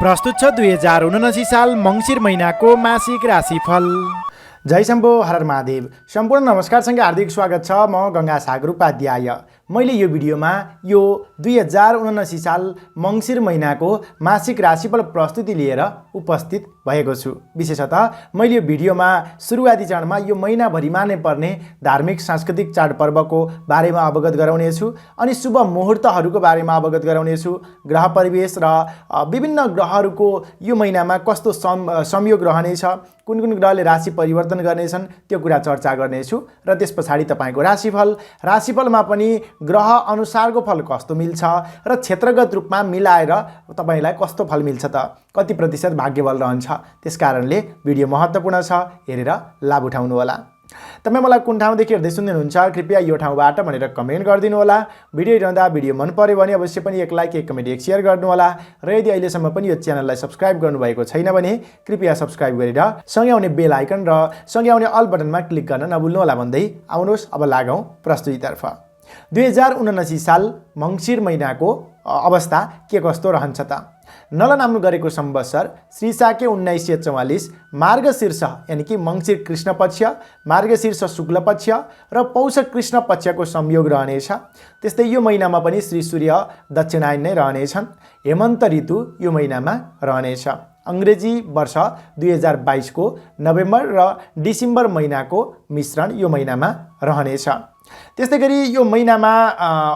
प्रस्तुत छ 2079 साल मङ्सिर महिनाको मासिक राशिफल। जय शम्भो हर महादेव। सम्पूर्ण नमस्कारसँगै हार्दिक स्वागत छ। म गङ्गा सागर उपाध्याय। मैले यो भिडियोमा यो 2079 साल मङ्सिर महिनाको मासिक राशिफल प्रस्तुति लिएर उपस्थित भएको छु। विशेषतः मैले यो भिडियोमा सुरुवाती चरणमा यो महिनाभरिमा नै पर्ने धार्मिक सांस्कृतिक चाडपर्वको बारेमा अवगत गराउनेछु अनि शुभ मुहुर्तहरूको बारेमा अवगत गराउनेछु। ग्रह परिवेश र विभिन्न ग्रहहरूको यो महिनामा कस्तो संयोग रहनेछ, कुन कुन ग्रहले राशि परिवर्तन गर्नेछन् त्यो कुरा चर्चा गर्नेछु र त्यस पछाडि तपाईँको राशिफलमा पनि ग्रह अनुसारको फल कस्तो मिल्छ र क्षेत्रगत रूपमा मिलाएर तपाईलाई कस्तो फल मिल्छ त, कति प्रतिशत भाग्यबल रहन्छ। त्यसकारणले भिडियो महत्त्वपूर्ण छ, हेरेर लाभ उठाउनु होला। तपाईँ मलाई कुन ठाउँदेखि हेर्दै सुन्दै हुनुहुन्छ कृपया यो ठाउँबाट भनेर कमेन्ट गरिदिनु होला। भिडियो हेर्दा भिडियो मन पर्यो भने अवश्य पनि एक लाइक, एक कमेन्ट, एक सेयर गर्नु होला र यदि अहिलेसम्म पनि यो च्यानललाई सब्स्क्राइब गर्नुभएको छैन भने कृपया सब्स्क्राइब गरेर सँगै आउने बेल आइकन र सँगै आउने अल बटनमा क्लिक गर्न नभुल्नु होला भन्दै आउनुहोस् अब लागौँ प्रस्तुतितर्फ। 2079 साल मङ्सिर महिनाको अवस्था के कस्तो रहन्छ त? नल नाम्नु गरेको संवत्सर श्री साके 1944 मार्गशीर्ष यानि कि मङ्सिर कृष्ण पक्ष, मार्गशीर्ष शुक्ल पक्ष र पौष कृष्ण पक्षको संयोग रहनेछ। त्यस्तै यो महिनामा पनि श्री सूर्य दक्षिणायन नै रहनेछन्। हेमन्त ऋतु यो महिनामा रहनेछ। अङ्ग्रेजी वर्ष 2022 को नोभेम्बर र डिसेम्बर महिनाको मिश्रण यो महिनामा रहनेछ। त्यस्तै गरी यो महिनामा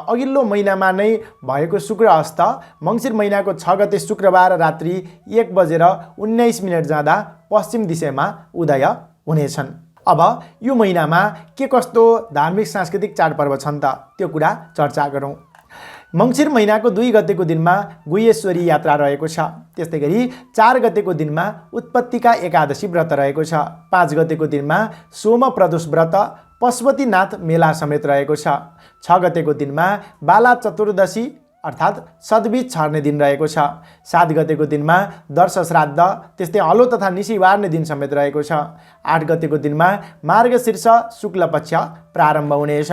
अघिल्लो महिनामा नै भएको शुक्र अस्त मङ्सिर महिनाको 6 गते शुक्रबार रात्रि 1:19 जाँदा पश्चिम दिशामा उदय हुनेछन्। अब यो महिनामा के कस्तो धार्मिक सांस्कृतिक चाडपर्व छन् त त्यो कुरा चर्चा गरौँ। मङ्सिर महिनाको 2 गतेको दिनमा गुह्येश्वरी यात्रा रहेको छ। त्यस्तै गरी 4 गतेको दिनमा उत्पत्तिका एकादशी व्रत रहेको छ। 5 गतेको दिनमा सोम प्रदोष व्रत पशुपतिनाथ मेला समेत रहेको छ। 6 गतेको दिनमा बाला चतुर्दशी अर्थात् सद्बीज छर्ने दिन रहेको छ। 7 गतेको दिनमा दर्श श्राद्ध त्यस्तै हलो तथा निसी बार्ने दिन समेत रहेको छ। 8 गतेको दिनमा मार्गशीर्ष शुक्ल पक्ष प्रारम्भ हुनेछ।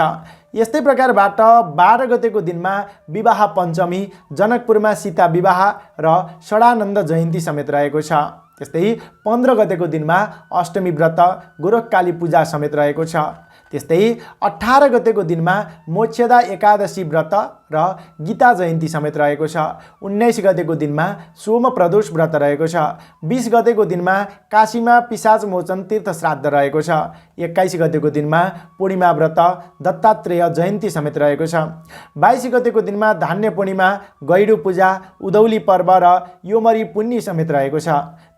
यस्तै प्रकारबाट 12 गतेको दिनमा विवाह पञ्चमी, जनकपुरमा सीता विवाह र षडानन्द जयन्ती समेत रहेको छ। त्यस्तै 15 गतेको दिनमा अष्टमी व्रत, गोरखकाली पूजा समेत रहेको छ। त्यस्तै 18 गतेको दिनमा मोक्षदा एकादशी व्रत र गीता जयन्ती समेत रहेको छ। 19 गतेको दिनमा सोम प्रदोष व्रत रहेको छ। 20 गतेको दिनमा काशीमा पिशाच मोचन तीर्थ श्राद्ध रहेको छ। 21 गतेको दिनमा पूर्णिमा व्रत, दत्तात्रेय जयन्ती समेत रहेको छ। 22 गतेको दिनमा धान्य पूर्णिमा, गैडु पूजा, उधौली पर्व र योमरी पुन्नी समेत रहेको छ।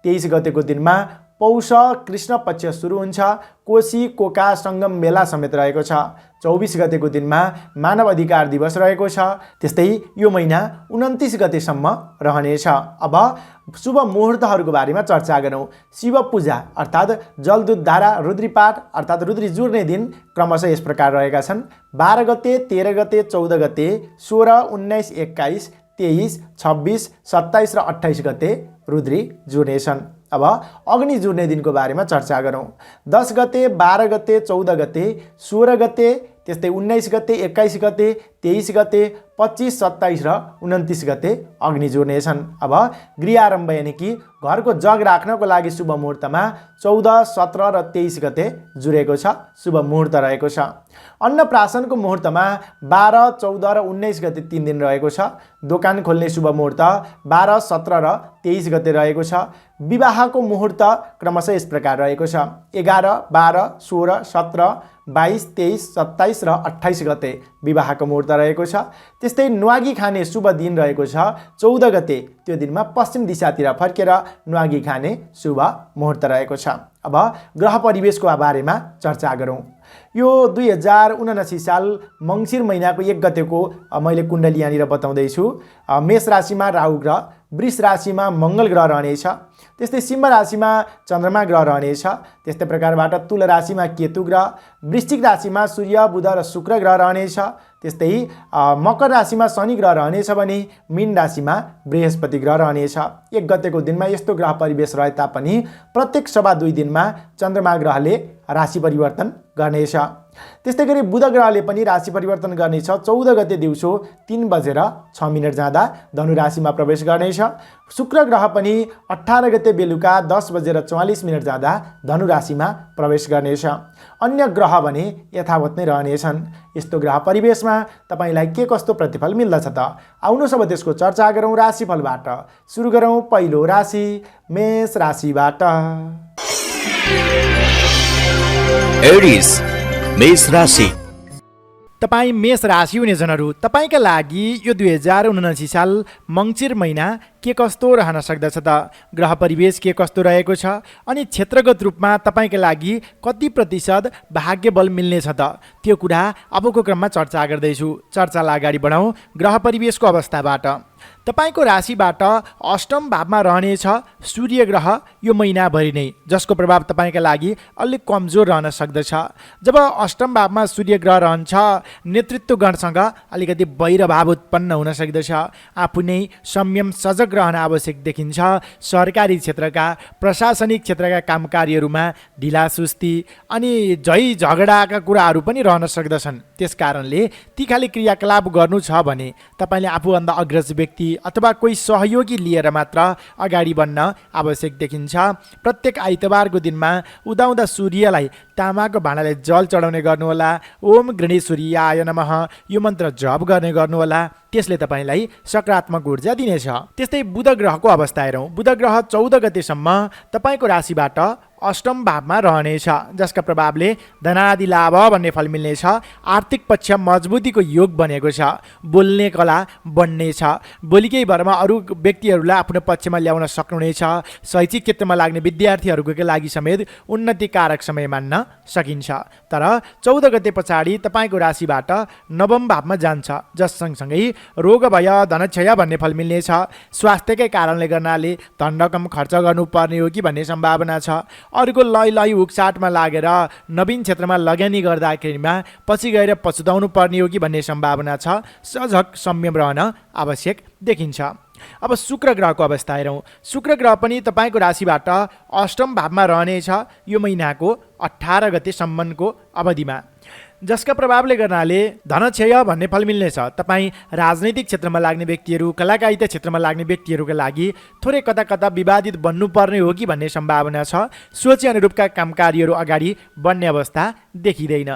23 गतेको दिनमा पौष कृष्ण पक्ष सुरु हुन्छ। कोशी कोका सङ्गम मेला समेत रहेको छ। 24 गतेको दिनमा मानव अधिकार दिवस रहेको छ। त्यस्तै यो महिना 29 गतेसम्म रहनेछ। अब शुभ मुहुर्तहरूको बारेमा चर्चा गरौँ। शिव पूजा अर्थात् जलदूत धारा, रुद्रीपाठ अर्थात् रुद्री जुर्ने दिन क्रमशः यस प्रकार रहेका छन्। 12 गते, 13 गते, 14 गते, 16, 19, 21, 23, 26, 27 र 28 गते रुद्री जुर्नेछन्। अब अग्नि जुर्ने दिनको बारेमा चर्चा गरौँ। 10 गते, 12 गते, 14 गते, 16 गते, त्यस्तै 19 गते, 21 गते, 23 गते, 25, 27 र 29 गते अग्नि जुर्नेछन्। अब गृहारम्भ यानि कि घरको जग राख्नको लागि शुभ मुहुर्तमा 14, 17 र 23 गते जुरेको छ, शुभ मुहुर्त रहेको छ। अन्नप्राशनको मुहुर्तमा 12, 14 र 19 गते 3 दिन रहेको छ। दोकान खोल्ने शुभ मुहुर्त 12, 17 र 23 गते रहेको छ। विवाहको मुहुर्त क्रमशः यस प्रकार रहेको छ। 11, 12, 16, 17, 22, 23, 27 र 28 गते विवाहको मुहुर्त रहेको छ। त्यस्तै न्वागी खाने शुभ दिन रहेको छ 14 गते। त्यो दिनमा पश्चिम दिशातिर फर्केर न्वागी खाने शुभ मुहुर्त रहेको छ। अब ग्रह परिवेशको बारेमा चर्चा गरौँ। यो 2079 साल मङ्सिर महिनाको 1 गतेको मैले कुण्डली यहाँनिर बताउँदैछु। मेष राशिमा राहु ग्रह, वृष राशिमा मङ्गल ग्रह रहनेछ। त्यस्तै सिंह राशिमा चन्द्रमा ग्रह रहनेछ। त्यस्तै प्रकारबाट तुला राशिमा केतु ग्रह, वृश्चिक राशिमा सूर्य, बुध र शुक्र ग्रह रहनेछ। त्यस्तै मकर राशिमा शनि ग्रह रहनेछ भने मीन राशिमा बृहस्पति ग्रह रहनेछ। 1 गतेको दिनमा यस्तो ग्रह परिवेश रहे तापनि प्रत्येक सभा 2 दिनमा चन्द्रमा ग्रहले राशि परिवर्तन गर्नेछ। त्यस्तै गरी बुध ग्रहले पनि राशि परिवर्तन गर्नेछ। 14 गते दिउँसो 3:06 जाँदा धनु राशिमा प्रवेश गर्नेछ। शुक्र ग्रह पनि 18 गते बेलुका 10:44 जाँदा धनु राशिमा प्रवेश गर्नेछ। अन्य ग्रह भने यथावत नै रहनेछन्। यस्तो ग्रह परिवेशमा तपाईलाई के कस्तो प्रतिफल मिल्दछ त? आउनुहोस् अब त्यसको चर्चा गरौँ राशिफलबाट। सुरु गरौँ पहिलो राशि मेष राशिबाट। एरिस मेष राशि। तपाईँ मेष राशि हुनेजनहरू, तपाईँका लागि यो 2079 साल मङ्सिर महिना के कस्तो रहन सक्दछ त? ग्रह परिवेश के कस्तो रहेको छ अनि क्षेत्रगत रूपमा तपाईँका लागि कति प्रतिशत भाग्य बल मिल्नेछ त? त्यो कुरा अबको क्रममा चर्चा गर्दैछु। चर्चालाई अगाडि बढाउँ ग्रह परिवेशको अवस्थाबाट। तपाईँको राशिबाट अष्टम भावमा रहनेछ सूर्य ग्रह यो महिनाभरि नै, जसको प्रभाव तपाईँका लागि अलिक कमजोर रहन सक्दछ। जब अष्टम भावमा सूर्य ग्रह रहन्छ, नेतृत्वगणसँग अलिकति वैरभाव उत्पन्न हुन सक्दछ। आफू नै संयम सजग रहन आवश्यक देखिन्छ। सरकारी क्षेत्रका प्रशासनिक क्षेत्रका कामकार्यहरूमा ढिलासुस्ती अनि झै झगडाका कुराहरू पनि रहन सक्दछन्। त्यस कारणले ती खाली क्रियाकलाप गर्नु छ भने तपाईँले आफूभन्दा अग्रज व्यक्ति अथवा कोही सहयोगी लिएर मात्र अगाडि बढ्न आवश्यक देखिन्छ। प्रत्येक आइतबारको दिनमा उदाउँदा सूर्यलाई तामाको भाँडाले जल चढाउने गर्नुहोला। ओम गणेश्वरीयाय नमः यो मन्त्र जप गर्ने गर्नुहोला। त्यसले तपाईँलाई सकारात्मक ऊर्जा दिनेछ। त्यस्तै बुध ग्रहको अवस्था हेरौँ। बुध ग्रह 14 गतेसम्म तपाईँको राशिबाट अष्टम भावमा रहनेछ, जसका प्रभावले धनादि लाभ भन्ने फल मिल्नेछ। आर्थिक पक्ष मजबुतीको योग बनेको छ। बोल्ने कला बढ्नेछ। बोलीकै भरमा अरू व्यक्तिहरूलाई आफ्नो पक्षमा ल्याउन सक्नुहुनेछ। शैक्षिक क्षेत्रमा लाग्ने विद्यार्थीहरूको लागि समेत उन्नतिकारक समय मान्न सकिन्छ। तर 14 गते पछाडि तपाईँको राशिबाट नवम भावमा जान्छ, जस सँगसँगै रोग भय धनक्षय भन्ने फल मिल्नेछ। स्वास्थ्यकै कारणले गर्नाले धन रकम खर्च गर्नुपर्ने हो कि भन्ने सम्भावना छ। अरूको लय उकसाटमा लागेर नवीन क्षेत्रमा लगानी गर्दाखेरिमा पछि गएर पछुताउनु पर्ने हो कि भन्ने सम्भावना छ। सजग संयम रहन आवश्यक देखिन्छ। अब शुक्र ग्रहको अवस्था हेरौँ। शुक्र ग्रह पनि तपाईँको राशिबाट अष्टम भावमा रहनेछ यो महिनाको 18 गतेसम्मको अवधिमा, जसका प्रभावले गर्नाले धनक्षय भन्ने फल मिल्नेछ। तपाईँ राजनैतिक क्षेत्रमा लाग्ने व्यक्तिहरू, कलाकारिता क्षेत्रमा लाग्ने व्यक्तिहरूका लागि थोरै कता कता विवादित बन्नुपर्ने हो कि भन्ने सम्भावना छ। सोचे अनुरूपका कामकार्यहरू अगाडि बढ्ने अवस्था देखिँदैन।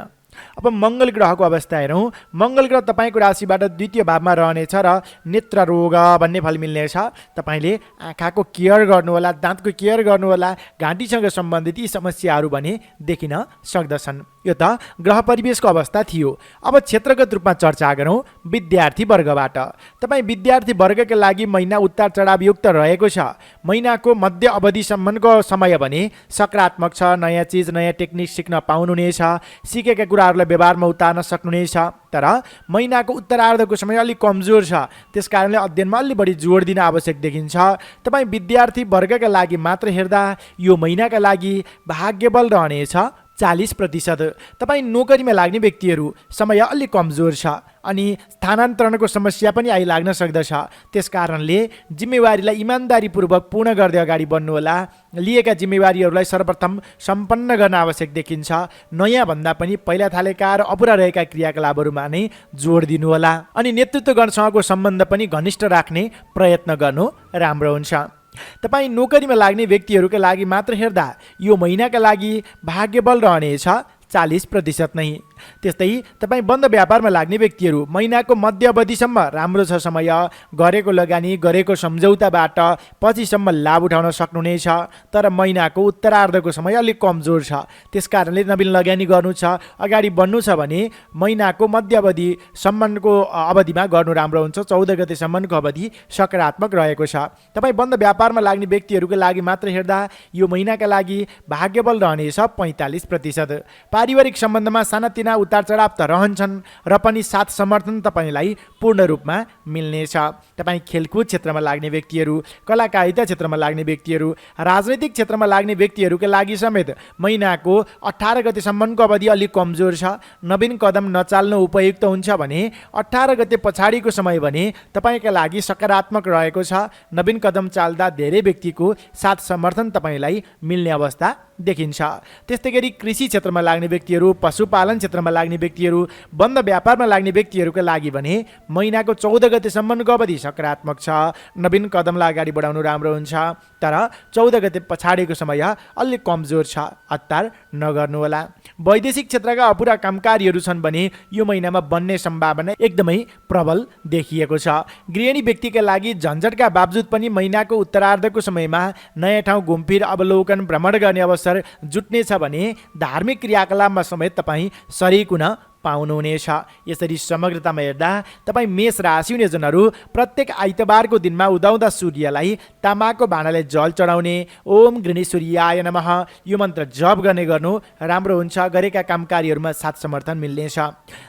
अब मङ्गल ग्रहको अवस्था हेरौँ। मङ्गल ग्रह तपाईँको राशिबाट द्वितीय भावमा रहनेछ र नेत्र रोग भन्ने फल मिल्नेछ। तपाईँले आँखाको केयर गर्नुहोला, दाँतको केयर गर्नुहोला। घाँटीसँग सम्बन्धित यी समस्याहरू भने देखिन सक्दछन्। यो त ग्रह परिवेशको अवस्था थियो। अब क्षेत्रगत रूपमा चर्चा गरौँ विद्यार्थी वर्गबाट। तपाईँ विद्यार्थी वर्गका लागि महिना उतार चढावयुक्त रहेको छ। महिनाको मध्य अवधिसम्मको समय भने सकारात्मक छ। नयाँ चिज, नयाँ टेक्निक सिक्न पाउनुहुनेछ। सिकेका कुराहरूलाई व्यवहारमा उतार्न सक्नुहुनेछ। तर महिनाको उत्तरार्धको समय अलिक कमजोर छ। त्यस कारणले अध्ययनमा अलि बढी जोड दिन आवश्यक देखिन्छ। तपाईँ विद्यार्थी वर्गका लागि मात्र हेर्दा यो महिनाका लागि भाग्यबल रहनेछ 40%। तपाईँ नोकरीमा लाग्ने व्यक्तिहरू समय अलिक कमजोर छ अनि स्थानान्तरणको समस्या पनि आइलाग्न सक्दछ। त्यस कारणले जिम्मेवारीलाई इमान्दारीपूर्वक पूर्ण गर्दै अगाडि बढ्नुहोला। लिएका जिम्मेवारीहरूलाई सर्वप्रथम सम्पन्न गर्न आवश्यक देखिन्छ। नयाँ भन्दा पनि पहिला थालेका र अपुरा रहेका क्रियाकलापहरूमा नै जोड दिनुहोला अनि नेतृत्वगणसँगको सम्बन्ध पनि घनिष्ठ राख्ने प्रयत्न गर्नु राम्रो हुन्छ। तपाईँ नोकरीमा लाग्ने व्यक्तिहरूका लागि मात्र हेर्दा यो महिनाका लागि भाग्यबल रहनेछ 40% नै। त्यस्तै तपाईँ बन्द व्यापारमा लाग्ने व्यक्तिहरू महिनाको मध्य अवधिसम्म राम्रो छ समय। गरेको लगानी, गरेको सम्झौताबाट पछिसम्म लाभ उठाउन सक्नुहुनेछ। तर महिनाको उत्तरार्धको समय अलिक कमजोर छ। त्यस कारणले नवीन लगानी गर्नु छ, अगाडि बढ्नु छ भने महिनाको मध्य अवधिसम्मको अवधिमा गर्नु राम्रो हुन्छ। 14 गतेसम्मको अवधि सकारात्मक रहेको छ। तपाईँ बन्द व्यापारमा लाग्ने व्यक्तिहरूका लागि मात्र हेर्दा यो महिनाका लागि भाग्यबल रहनेछ 45%। पारिवारिक सम्बन्धमा सानातिना उतार चढाव त रहन्छन् र पनि साथ समर्थन तपाईँलाई पूर्ण रूपमा मिल्नेछ। तपाईँ खेलकुद क्षेत्रमा लाग्ने व्यक्तिहरू, कलाकारिता क्षेत्रमा लाग्ने व्यक्तिहरू, राजनैतिक क्षेत्रमा लाग्ने व्यक्तिहरूका लागि समेत महिनाको 18 गतेसम्मको अवधि अलिक कमजोर छ। नवीन कदम नचाल्नु उपयुक्त हुन्छ भने 18 गते पछाडिको समय भने तपाईँका लागि सकारात्मक रहेको छ। नवीन कदम चाल्दा धेरै व्यक्तिको साथ समर्थन तपाईँलाई मिल्ने अवस्था देखिन्छ। त्यस्तै गरी कृषि क्षेत्रमा लाग्ने व्यक्तिहरू, पशुपालन क्षेत्रमा लाग्ने व्यक्तिहरू, बन्द व्यापारमा लाग्ने व्यक्तिहरूका लागि भने महिनाको 14 गतेसम्मको अवधि सकारात्मक छ। नवीन कदमलाई अगाडि बढाउनु राम्रो हुन्छ, तर 14 गते पछाडिको समय अलि कमजोर छ, हतार नगर्नुहोला। वैदेशिक क्षेत्रका अपुरा कामकारीहरू छन् भने यो महिनामा बन्ने सम्भावना एकदमै प्रबल देखिएको छ। गृहिणी व्यक्तिका लागि झन्झटका बावजुद पनि महिनाको उत्तरार्धको समयमा नयाँ ठाउँ घुमफिर, अवलोकन, भ्रमण गर्ने अवसर जुट्नेछ भने धार्मिक क्रियाकलापमा समेत तपाईँ सरिक हुन पाउनुहुनेछ। यसरी समग्रतामा हेर्दा तपाईँ मेष राशि हुने जनहरू प्रत्येक आइतबारको दिनमा उदाउँदा सूर्यलाई तामाको भाँडाले जल चढाउने, ओम गृणेश्वरीयाय नमः यो मन्त्र जप गर्ने गर्नु राम्रो हुन्छ। गरेका कामकारीहरूमा साथ समर्थन मिल्नेछ।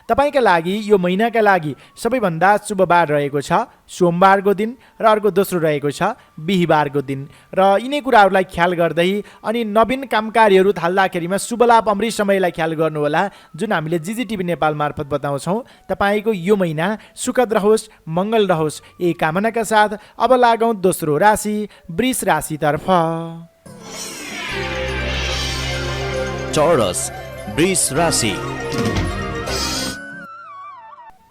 तपाईँका लागि यो महिनाका लागि सबैभन्दा शुभ बार रहेको छ सोमबारको दिन र अर्को दोस्रो रहेको छ बिहिबारको दिन। र यिनै कुराहरूलाई ख्याल गर्दै अनि नवीन कामकारीहरू थाल्दाखेरिमा शुभलाभ अमृत समयलाई ख्याल गर्नुहोला, जुन हामीले जिजिटिभी नेपाल मार्फत बताउँछौँ। तपाईँको यो महिना सुखद रहोस्, मङ्गल रहोस्, यही कामनाका साथ अब लागौँ दोस्रो राशि वृष राशितर्फ। टोरस वृष राशि।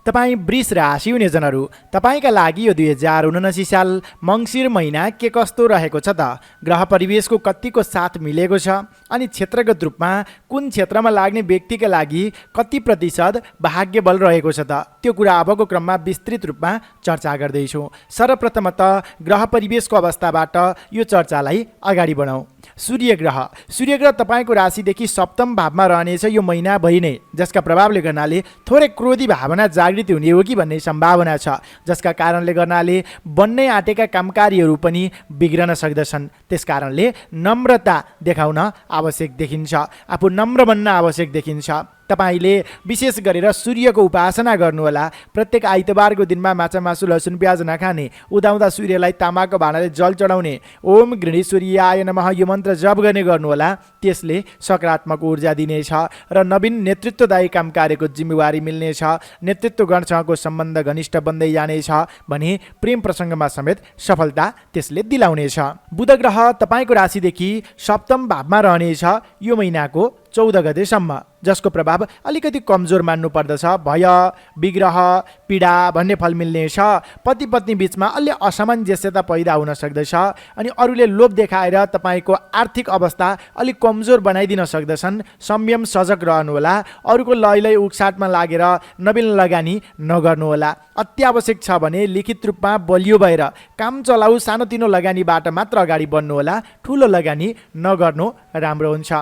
तपाईँ वृष राशि हुने जनहरू तपाईँका लागि यो 2079 साल मङ्सिर महिना के कस्तो रहेको छ त? ग्रह परिवेशको कतिको साथ मिलेको छ अनि क्षेत्रगत रूपमा कुन क्षेत्रमा लाग्ने व्यक्तिका लागि कति प्रतिशत भाग्य बल रहेको छ त? त्यो कुरा अबको क्रममा विस्तृत रूपमा चर्चा गर्दैछु। सर्वप्रथमतः ग्रह परिवेशको अवस्थाबाट यो चर्चालाई अगाडि बढाउँ। सूर्य ग्रह तपाईँको राशिदेखि सप्तम भावमा रहनेछ यो महिनाभरि नै, जसका प्रभावले गर्नाले थोरै क्रोधी भावना जागृति हुने हो कि भन्ने सम्भावना छ, जसका कारणले गर्नाले बन्नै आँटेका कामकारीहरू पनि बिग्रन सक्दछन्। त्यसकारणले नम्रता देखाउन आवश्यक देखिन्छ, आफू नम्र बन्न आवश्यक देखिन्छ। तपाईँले विशेष गरेर सूर्यको उपासना गर्नुहोला। प्रत्येक आइतबारको दिनमा माछा मासु लसुन प्याज नखाने, उदाउँदा सूर्यलाई तामाको भाँडाले जल चढाउने, ओम गृणेश्वरीयाय नमः यो मन्त्र जप गर्ने गर्नुहोला। त्यसले सकारात्मक ऊर्जा दिनेछ र नवीन नेतृत्वदायी काम कार्यको जिम्मेवारी मिल्नेछ। नेतृत्वगणसँगको सम्बन्ध घनिष्ठ बन्दै जानेछ भने प्रेम प्रसङ्गमा समेत सफलता त्यसले दिलाउनेछ। बुध ग्रह तपाईँको राशिदेखि सप्तम भावमा रहनेछ यो महिनाको 14 गतेसम्म, जसको प्रभाव अलिकति कमजोर मान्नु पर्दछ। भय, विग्रह, पीडा भन्ने फल मिल्नेछ। पति पत्नी बिचमा अलि असमञ्जस्यता पैदा हुन सक्दछ अनि अरूले लोभ देखाएर तपाईँको आर्थिक अवस्था अलिक कमजोर बनाइदिन सक्दछन्। संयम, सजग रहनुहोला। अरूको लयलाई उकसाटमा लागेर नवीन लगानी नगर्नुहोला। अत्यावश्यक छ भने लिखित रूपमा बलियो भएर काम चलाउ सानोतिनो लगानीबाट मात्र अगाडि बढ्नुहोला। ठुलो लगानी नगर्नु राम्रो हुन्छ।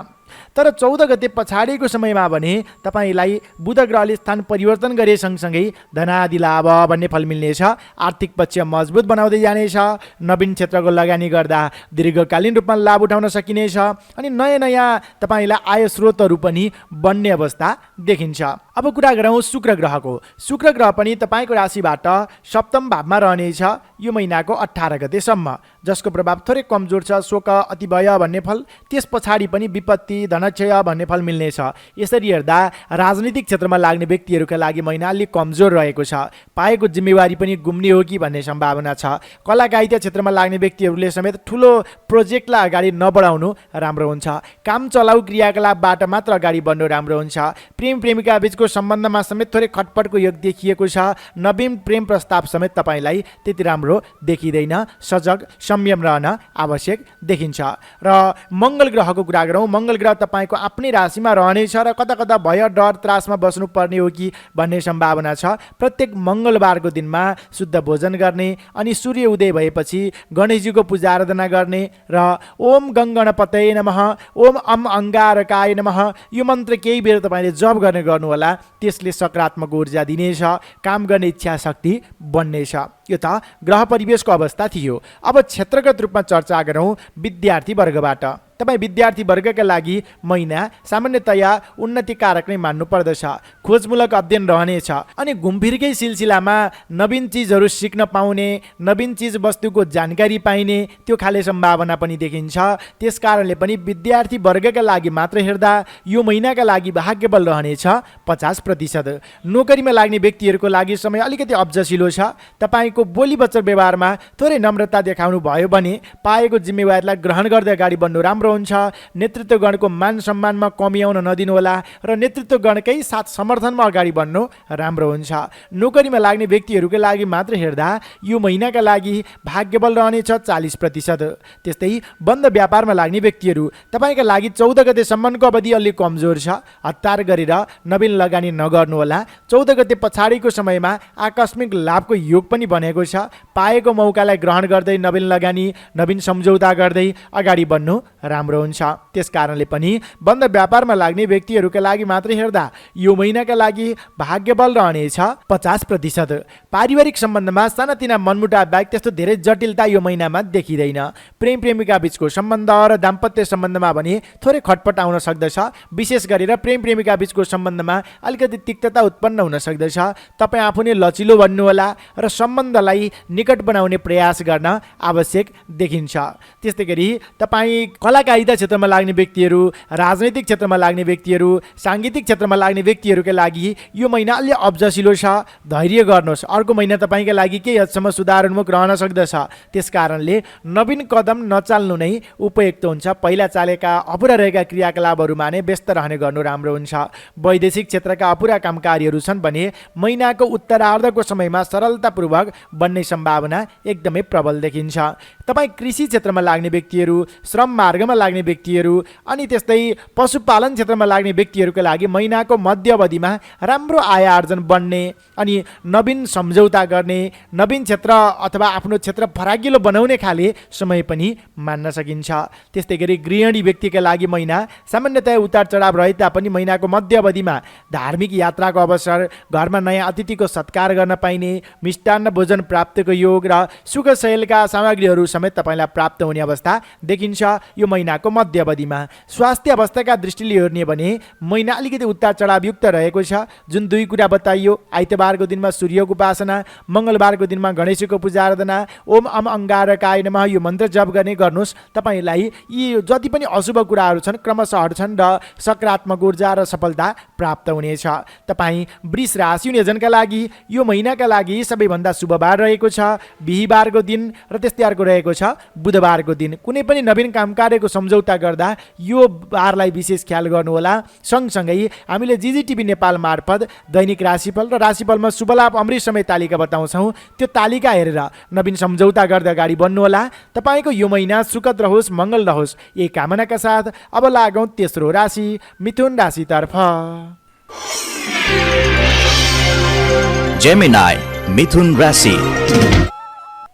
तर 14 गते पछाडिको समयमा भने तपाईँलाई बुध ग्रहले स्थान परिवर्तन गरे सँगसँगै धनादि लाभ भन्ने फल मिल्नेछ। आर्थिक पक्ष मजबुत बनाउँदै जानेछ। नवीन क्षेत्रको लगानी गर्दा दीर्घकालीन रूपमा लाभ उठाउन सकिनेछ अनि नयाँ नयाँ तपाईँलाई आय स्रोतहरू पनि बन्ने अवस्था देखिन्छ। अब कुरा गरौँ शुक्र ग्रहको। शुक्र ग्रह पनि तपाईँको राशिबाट सप्तम भावमा रहनेछ यो महिनाको 18 गतेसम्म, जसको प्रभाव थोरै कमजोर छ। शोक, अतिभय भन्ने फल, त्यस पछाडि पनि विपत्ति, धनक्षय भन्ने फल मिल्नेछ। यसरी हेर्दा राजनीतिक क्षेत्रमा लाग्ने व्यक्तिहरूका लागि महिना अलिक कमजोर रहेको छ। पाएको जिम्मेवारी पनि गुम्ने हो कि भन्ने सम्भावना छ। कला साहित्य क्षेत्रमा लाग्ने व्यक्तिहरूले समेत ठुलो प्रोजेक्टलाई अगाडि नबढाउनु राम्रो हुन्छ। काम चलाउ क्रियाकलापबाट मात्र अगाडि बढ्नु राम्रो हुन्छ। प्रेम प्रेमिका बीचको सम्बन्धमा समेत थोरै खटपटको योग देखिएको छ। नवीन प्रेम प्रस्ताव समेत तपाईँलाई त्यति राम्रो देखिँदैन। सजग, संयम रहन आवश्यक देखिन्छ। र मङ्गल ग्रहको कुरा गरौँ। मङ्गल ग्रह तपाईँको आफ्नै राशिमा रहनेछ र कता कता भय, डर, त्रासमा बस्नुपर्ने हो कि भन्ने सम्भावना छ। प्रत्येक मङ्गलबारको दिनमा शुद्ध भोजन गर्ने अनि सूर्य उदय भएपछि गणेशजीको पूजा आराधना गर्ने र ओम गङ्गणपतये नमः, ओम अम अङ्गारकाय नमः यो मन्त्र केही बेर तपाईँले जप गर्ने गर्नुहोला। त्यसले सकारात्मक ऊर्जा दिनेछ। काम गर्ने इच्छा शक्ति बन्नेछ। यो त ग्रह परिवेशको अवस्था थियो। अब क्षेत्रगत रूपमा चर्चा गरौँ विद्यार्थी वर्गबाट। तपाईँ विद्यार्थी वर्गका लागि महिना सामान्यतया उन्नतिकारक नै मान्नु पर्दछ। खोजमूलक अध्ययन रहनेछ अनि घुमफिरकै सिलसिलामा नवीन चिजहरू सिक्न पाउने, नवीन चिज वस्तुको जानकारी पाइने त्यो खाले सम्भावना पनि देखिन्छ। त्यस कारणले पनि विद्यार्थी वर्गका लागि मात्र हेर्दा यो महिनाका लागि भाग्यबल रहनेछ 50%। नोकरीमा लाग्ने व्यक्तिहरूको लागि समय अलिकति अब्जसिलो छ। तपाईँको बोली वचन व्यवहारमा थोरै नम्रता देखाउनु भयो भने पाएको जिम्मेवारीलाई ग्रहण गर्दै अगाडि बढ्नु राम्रो हुन्छ। नेतृत्वगणको मान सम्मानमा कमी आउन नदिनुहोला र नेतृत्वगणकै साथ समर्थनमा अगाडि बढ्नु राम्रो हुन्छ। नोकरीमा लाग्ने व्यक्तिहरूका लागि मात्र हेर्दा यो महिनाका लागि भाग्यबल रहनेछ 40%। त्यस्तै बन्द व्यापारमा लाग्ने व्यक्तिहरू तपाईँका लागि 14 गतेसम्मको अवधि अलि कमजोर छ। हतार गरेर नवीन लगानी नगर्नुहोला। 14 गते पछाडिको समयमा आकस्मिक लाभको योग पनि बनेको छ। पाएको मौकालाई ग्रहण गर्दै नवीन लगानी नवीन सम्झौता गर्दै अगाडि बढ्नु राम्रो हुन्छ। त्यसकारणले पनि बन्द व्यापारमा लाग्ने व्यक्तिहरूका लागि मात्र हेर्दा यो महिनाका लागि भाग्यबल रहनेछ 50%। पारिवारिक सम्बन्धमा सानातिना मनमुटाव बाहेक त्यस्तो धेरै जटिलता यो महिनामा देखिँदैन। प्रेम प्रेमिका बीचको सम्बन्ध र दाम्पत्य सम्बन्धमा भने थोरै खटपट आउन सक्दछ। विशेष गरेर प्रेम प्रेमिका बीचको सम्बन्धमा अलिकति तिक्तता उत्पन्न हुन सक्दछ। तपाईँ आफू नै लचिलो बन्नुहोला र सम्बन्धलाई निकट बनाउने प्रयास गर्न आवश्यक देखिन्छ। त्यस्तै गरी तपाईँ कलाकारिता क्षेत्रमा लाग्ने व्यक्तिहरू, राजनैतिक क्षेत्रमा लाग्ने व्यक्तिहरू, साङ्गीतिक क्षेत्रमा लाग्ने व्यक्तिहरूका लागि यो महिना अलि अब्जसिलो छ। धैर्य गर्नुहोस्। अर्को महिना तपाईँका लागि केही हदसम्म सुधारोन्मुख रहन सक्दछ। त्यसकारणले नवीन कदम नचाल्नु नै उपयुक्त हुन्छ। पहिला चालेका अपुरा रहेका क्रियाकलापहरूमा नै व्यस्त रहने गर्नु राम्रो हुन्छ। वैदेशिक क्षेत्रका अपुरा कामकारीहरू छन् भने महिनाको उत्तरार्धको समयमा सरलतापूर्वक बन्ने सम्भावना एकदमै प्रबल देखिन्छ। तपाईँ कृषि क्षेत्रमा लाग्ने व्यक्तिहरू, श्रम मार्गमा लाग्ने व्यक्तिहरू अनि त्यस्तै पशुपालन क्षेत्रमा लाग्ने व्यक्तिहरूका लागि महिनाको मध्य अवधिमा राम्रो आय आर्जन बढ्ने अनि नवीन सम्झौता गर्ने, नवीन क्षेत्र अथवा आफ्नो क्षेत्र फराकिलो बनाउने खाले समय पनि मान्न सकिन्छ। त्यस्तै गरी गृहिणी व्यक्तिका लागि महिना सामान्यतया उतार चढाव रहे तापनि महिनाको मध्य अवधिमा धार्मिक यात्राको अवसर, घरमा नयाँ अतिथिको सत्कार गर्न पाइने, मिष्टान्न भोजन प्राप्तिको योग र सुख शैलका सामग्रीहरू समेत तपाईँलाई प्राप्त हुने अवस्था देखिन्छ यो महिनाको मध्य अवधिमा। स्वास्थ्य अवस्थाका दृष्टिले हेर्ने भने महिना अलिकति उतार चढावयुक्त रहेको छ। जुन दुई कुरा बताइयो, आइतबारको दिनमा सूर्यको उपासना, मङ्गलबारको दिनमा गणेशको पूजा आराधना, ओम अम अंगारकाय नमः यो मन्त्र जप गर्ने गर्नुहोस्। तपाईँलाई यी जति पनि अशुभ कुराहरू छन् क्रमशः हट्छन् र सकारात्मक ऊर्जा र सफलता प्राप्त हुनेछ। तपाईँ वृष राशि हुनेजनका लागि यो महिनाका लागि सबैभन्दा शुभ बार रहेको छ बिहीबारको दिन र त्यस्तै अर्को रहेको छ बुधबारको दिन। कुनै पनि नवीन काम कार्यको सम्झौता गर्दा यो बारलाई विशेष ख्याल गर्नुहोला। सँगसँगै हामीले जिजिटिभी नेपाल मार्फत दैनिक राशिफल र राशिफलमा शुभलाभ अमृत समय तालिका बताउँछौँ। त्यो तालिका हेरेर नवीन सम्झौता गर्दै अगाडि बढ्नुहोला। तपाईँको यो महिना सुखद रहोस्, मङ्गल रहोस्, यही कामनाका साथ अब लागौँ तेस्रो राशि मिथुन राशितर्फ। जेमिनाई मिथुन राशि।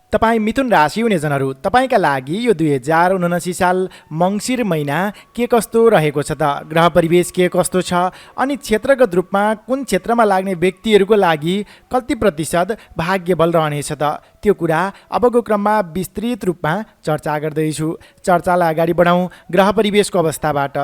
तपाईँ मिथुन राशि हुनेजनहरू, तपाईँका लागि यो 2079 साल मङ्सिर महिना के कस्तो रहेको छ त? ग्रह परिवेश के कस्तो छ अनि क्षेत्रगत रूपमा कुन क्षेत्रमा लाग्ने व्यक्तिहरूको लागि कति प्रतिशत भाग्यबल रहनेछ त? त्यो कुरा अबको क्रममा विस्तृत रूपमा चर्चा गर्दैछु। चर्चालाई अगाडि बढाउँ ग्रह परिवेशको अवस्थाबाट।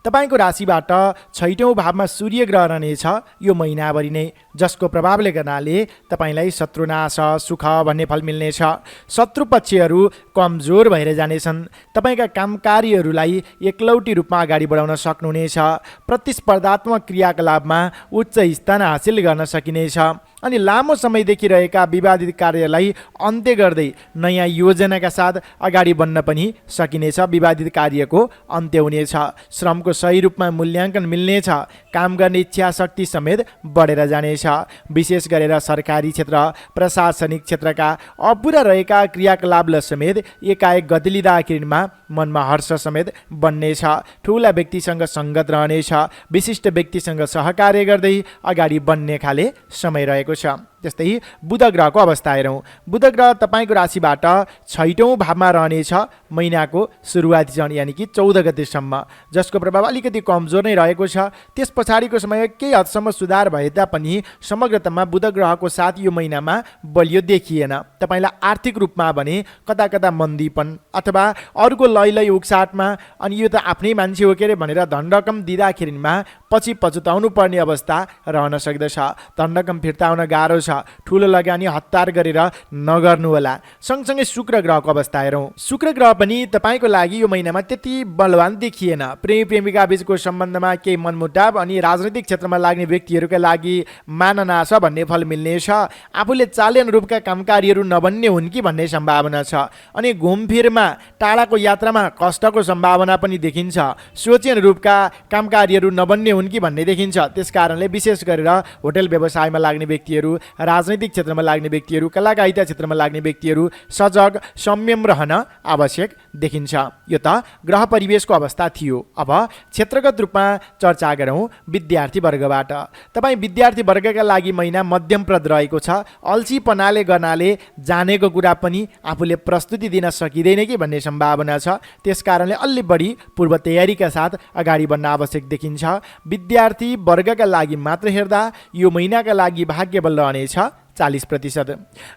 तपाईँको राशिबाट 6औँ भावमा सूर्य ग्रह रहनेछ यो महिनाभरि नै, जसको प्रभावले गर्नाले तपाईँलाई शत्रुनाश, सुख भन्ने फल मिल्नेछ। शत्रु पक्षहरू कमजोर भएर जानेछन्। तपाईँका कामकारीहरूलाई एकलौटी रूपमा अगाडि बढाउन सक्नुहुनेछ। प्रतिस्पर्धात्मक क्रियाकलापमा उच्च स्थान हासिल गर्न सकिनेछ अनि लामो समयदेखि रहेका विवादित कार्यलाई अन्त्य गर्दै नयाँ योजनाका साथ अगाडि बढ्न पनि सकिनेछ। विवादित कार्यको अन्त्य हुनेछ। श्रमको सही रूपमा मूल्याङ्कन मिल्नेछ। काम गर्ने इच्छा शक्ति समेत बढेर जानेछ। विशेष गरेर सरकारी क्षेत्र, प्रशासनिक क्षेत्रका अपुरा रहेका क्रियाकलापलाई समेत एकाएक गति लिँदाखेरिमा मनमा हर्ष समेत बन्नेछ। ठुला व्यक्तिसँग सङ्गत रहनेछ। विशिष्ट व्यक्तिसँग सहकार्य गर्दै अगाडि बढ्ने खाले समय रहेको छ। त्यस्तै बुध ग्रहको अवस्था हेरौँ। बुध ग्रह तपाईँको राशिबाट 6औँ भावमा रहनेछ महिनाको सुरुवाती क्षण यानि कि 14 गतेसम्म, जसको प्रभाव अलिकति कमजोर नै रहेको छ। त्यस पछाडिको समय केही हदसम्म सुधार भए तापनि समग्रतामा बुध ग्रहको साथ यो महिनामा बलियो देखिएन। तपाईँलाई आर्थिक रूपमा भने कता कता मन्दीपन अथवा अरूको लैलै उक्साटमा अनि यो त आफ्नै मान्छे हो के अरे भनेर धनरकम दिँदाखेरिमा पछि पछुताउनु पर्ने अवस्था रहन सक्दछ। धनरकम फिर्ता हुन गाह्रो छ। ठुलो लगानी हतार गरेर नगर्नुहोला। सँगसँगै शुक्र ग्रहको अवस्था हेरौँ। शुक्र ग्रह पनि तपाईँको लागि यो महिनामा त्यति बलवान देखिएन। प्रेमी प्रेमिका बीचको सम्बन्धमा केही मनमुटाव अनि राजनैतिक क्षेत्रमा लाग्ने व्यक्तिहरूका लागि माननाश भन्ने फल मिल्नेछ। आफूले चाले अनुरूपका कामकारीहरू नबन्ने हुन् कि भन्ने सम्भावना छ अनि घुमफिरमा टाढाको यात्रामा कष्टको सम्भावना पनि देखिन्छ। सोचे अनुरूपका कामकारीहरू नबन्ने हुन् कि भन्ने देखिन्छ। त्यसकारणले विशेष गरेर होटल व्यवसायमा लाग्ने व्यक्तिहरू, राजनैतिक क्षेत्रमा लाग्ने व्यक्तिहरू, कलाकारिता क्षेत्रमा लाग्ने व्यक्तिहरू सजग संयम रहन आवश्यक देखिन्छ। यो त ग्रह परिवेशको अवस्था थियो। अब क्षेत्रगत रूपमा चर्चा गरौँ विद्यार्थी वर्गबाट। तपाईँ विद्यार्थी वर्गका लागि महिना मध्यमप्रद रहेको छ। अल्छीपनाले गर्नाले जानेको कुरा पनि आफूले प्रस्तुति दिन सकिँदैन कि भन्ने सम्भावना छ। त्यसकारणले अलि बढी पूर्व तयारीका साथ अगाडि बढ्न आवश्यक देखिन्छ। विद्यार्थी वर्गका लागि मात्र हेर्दा यो महिनाका लागि भाग्यबल रहनेछ 40%।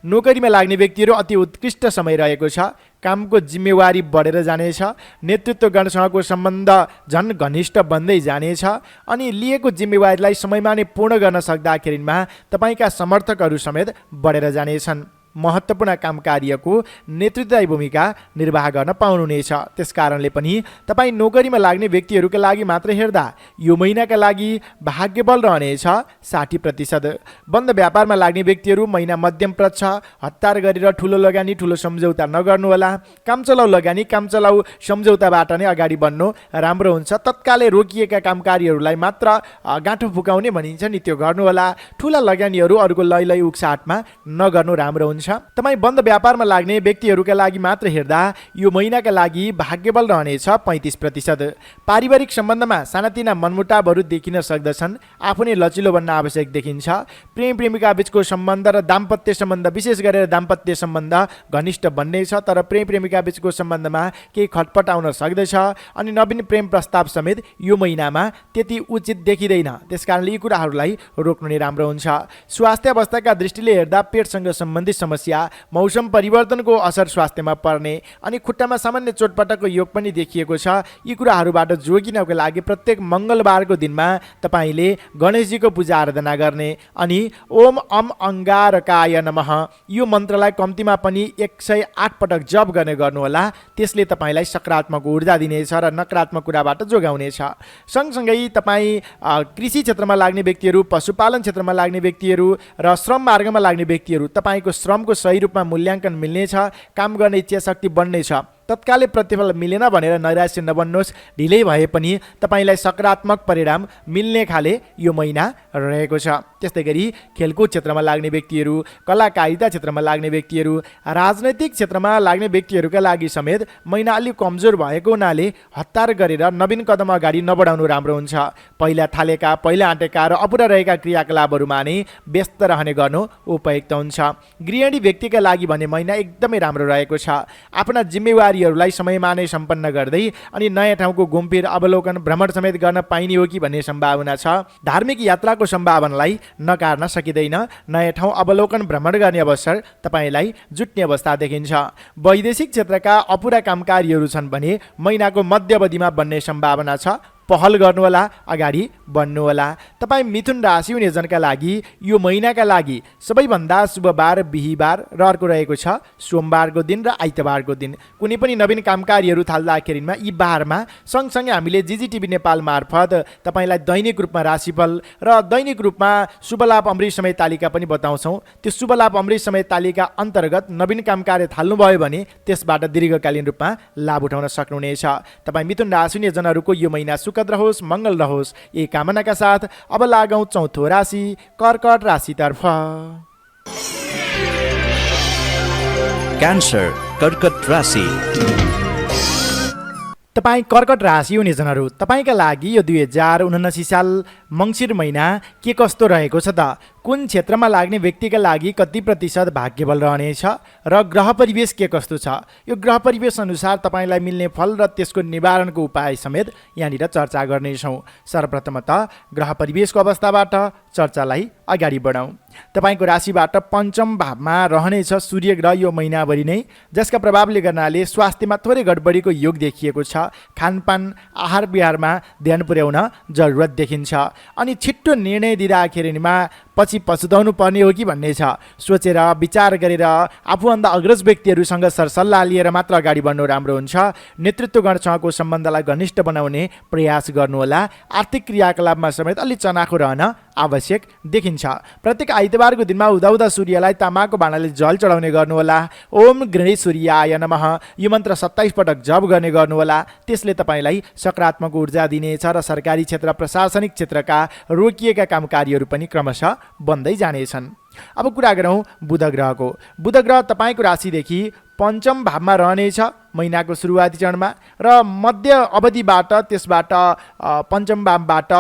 नोकरीमा लाग्ने व्यक्तिहरू अति उत्कृष्ट समय रहेको छ। कामको जिम्मेवारी बढेर जानेछ। नेतृत्वगणसँगको सम्बन्ध झन् घनिष्ठ बन्दै जानेछ अनि लिएको जिम्मेवारीलाई समयमा नै पूर्ण गर्न सक्दाखेरिमा तपाईँका समर्थकहरू समेत बढेर जानेछन्। महत्त्वपूर्ण काम कार्यको नेतृत्वदायी भूमिका निर्वाह गर्न पाउनुहुनेछ। त्यसकारणले पनि तपाईँ नोकरीमा लाग्ने व्यक्तिहरूका लागि मात्र हेर्दा यो महिनाका लागि भाग्यबल रहनेछ 60%। बन्द व्यापारमा लाग्ने व्यक्तिहरू महिना मध्यमप्रद छ। हतार गरेर ठुलो लगानी, ठुलो सम्झौता नगर्नुहोला। कामचलाउ लगानी, कामचलाउ सम्झौताबाट नै अगाडि बढ्नु राम्रो हुन्छ। तत्कालै रोकिएका कामकारीहरूलाई मात्र गाँठो फुकाउने भनिन्छ नि, त्यो गर्नुहोला। ठुला लगानीहरू अरूको लैलै उक्साटमा नगर्नु राम्रो हुन्छ। तपाईँ बन्द व्यापारमा लाग्ने व्यक्तिहरूका लागि मात्र हेर्दा यो महिनाका लागि भाग्यबल रहनेछ 35%। पारिवारिक सम्बन्धमा सानातिना मनमुटावहरू देखिन सक्दछन्। आफू नै लचिलो बन्न आवश्यक देखिन्छ। प्रेम प्रेमिका बीचको सम्बन्ध र दाम्पत्य सम्बन्ध, विशेष गरेर दाम्पत्य सम्बन्ध घनिष्ठ बन्नेछ। तर प्रेम प्रेमिका बीचको सम्बन्धमा केही खटपट आउन सक्दछ अनि नवीन प्रेम प्रस्ताव समेत यो महिनामा त्यति उचित देखिँदैन। त्यसकारणले यी कुराहरूलाई रोक्नु नै राम्रो हुन्छ। स्वास्थ्य अवस्थाका दृष्टिले हेर्दा पेटसँग सम्बन्धित समस्या, मौसम परिवर्तनको असर स्वास्थ्यमा पर्ने अनि खुट्टामा सामान्य चोटपटकको योग पनि देखिएको छ। यी कुराहरूबाट जोगिनको लागि प्रत्येक मङ्गलबारको दिनमा तपाईँले गणेशजीको पूजा आराधना गर्ने अनि ओम अम अंगारकाय नमः यो मन्त्रलाई कम्तीमा पनि 108 पटक जप गर्ने गर्नुहोला। त्यसले तपाईँलाई सकारात्मक ऊर्जा दिनेछ र नकारात्मक कुराबाट जोगाउनेछ। सँगसँगै तपाईँ कृषि क्षेत्रमा लाग्ने व्यक्तिहरू, पशुपालन क्षेत्रमा लाग्ने व्यक्तिहरू र श्रम मार्गमा लाग्ने व्यक्तिहरू, तपाईँको श्रमको सही रूपमा मूल्याङ्कन मिल्नेछ। काम गर्ने इच्छा शक्ति बढ्नेछ। तत्कालै प्रतिफल मिलेन भनेर नैराश्य नबन्नुहोस्। ढिलै भए पनि तपाईँलाई सकारात्मक परिणाम मिल्ने खाले यो महिना रहेको छ। त्यस्तै गरी खेलकुद क्षेत्रमा लाग्ने व्यक्तिहरू, कलाकारिता क्षेत्रमा लाग्ने व्यक्तिहरू, राजनैतिक क्षेत्रमा लाग्ने व्यक्तिहरूका लागि समेत महिना अलिक कमजोर भएको हुनाले हतार गरेर नवीन कदम अगाडि नबढाउनु राम्रो हुन्छ। पहिला थालेका, पहिला आँटेका र अपुरा रहेका क्रियाकलापहरूमा नै व्यस्त रहने गर्नु उपयुक्त हुन्छ। गृहिणी व्यक्तिका लागि भने महिना एकदमै राम्रो रहेको छ। आफ्ना जिम्मेवारीहरूलाई समयमा नै सम्पन्न गर्दै अनि नयाँ ठाउँको घुमफिर, अवलोकन, भ्रमण समेत गर्न पाइने हो कि भन्ने सम्भावना छ। धार्मिक यात्राको सम्भावनालाई नकार्न सकिँदैन। नयाँ ठाउँ अवलोकन, भ्रमण गर्ने अवसर तपाईँलाई जुट्ने अवस्था देखिन्छ। वैदेशिक क्षेत्रका अपुरा कामकारीहरू छन् भने महिनाको मध्य अवधिमा बन्ने सम्भावना छ। पहल गर्नुहोला, अगाडि बढ्नुहोला। तपाईँ मिथुन राशि हुने जनका लागि यो महिनाका लागि सबैभन्दा शुभ बार बिहीबार र अर्को रहेको छ सोमबारको दिन र आइतबारको दिन। कुनै पनि नवीन कामकारीहरू थाल्दाखेरिमा यी बारमा सँगसँगै हामीले जिजिटिभी नेपाल मार्फत तपाईँलाई दैनिक रूपमा राशिफल र दैनिक रूपमा शुभलाभ अमृत समय तालिका पनि बताउँछौँ। त्यो शुभलाभ अमृत समय तालिका अन्तर्गत नवीन कामकार्य थाल्नुभयो भने त्यसबाट दीर्घकालीन रूपमा लाभ उठाउन सक्नुहुनेछ। तपाईँ मिथुन राशि हुने जनहरूको यो महिना सुखद रहोस्, मङ्गल रहोस्, यही कामनाका साथ अब लागौँ चौथो राशि कर्कट राशितर्फ। क्यान्सर, कर्कट राशि। तपाईँ कर्कट राशि हुने जनहरू, तपाईँका लागि यो 2079 साल मङ्सिर महिना के कस्तो रहेको छ त? कुन क्षेत्रमा लाग्ने व्यक्तिका लागि कति प्रतिशत भाग्यबल रहनेछ र ग्रह परिवेश के कस्तो छ? यो ग्रह परिवेश अनुसार तपाईँलाई मिल्ने फल र त्यसको निवारणको उपाय समेत यहाँनिर चर्चा गर्नेछौँ। सर्वप्रथमतः ग्रह परिवेशको अवस्थाबाट चर्चालाई अगाडि बढाउँ। तपाईँको राशिबाट पञ्चम भावमा रहनेछ सूर्य ग्रह यो महिनाभरि नै, जसका प्रभावले गर्नाले स्वास्थ्यमा थोरै गडबडीको योग देखिएको छ। खानपान आहार विहारमा ध्यान पुर्याउन जरुरत देखिन्छ अनि छिट्टो निर्णय दिँदाखेरिमा पछि पछुताउनु पर्ने हो कि भन्ने छ। सोचेर विचार गरेर आफूभन्दा अग्रज व्यक्तिहरूसँग सरसल्लाह लिएर मात्र अगाडि बढ्नु राम्रो हुन्छ। नेतृत्वगणसँगको सम्बन्धलाई घनिष्ठ बनाउने प्रयास गर्नुहोला। आर्थिक क्रियाकलापमा समेत अलि चनाखो रहन आवश्यक देखिन्छ। प्रत्येक आइतबारको दिनमा उदाउँदा सूर्यलाई तामाको भाँडाले जल चढाउने गर्नुहोला। ओम गृह सूर्याय नमः यो मन्त्र 27 पटक जप गर्ने गर्नुहोला। त्यसले तपाईँलाई सकारात्मक ऊर्जा दिनेछ र सरकारी क्षेत्र प्रशासनिक क्षेत्रका रोकिएका कामकारीहरू पनि क्रमशः बन्दै जानेछन्। अब कुरा गरौँ बुध ग्रहको। बुध ग्रह तपाईँको राशिदेखि पञ्चम भावमा रहनेछ महिनाको सुरुवाती चरणमा र मध्य अवधिबाट त्यसबाट पञ्चम भावबाट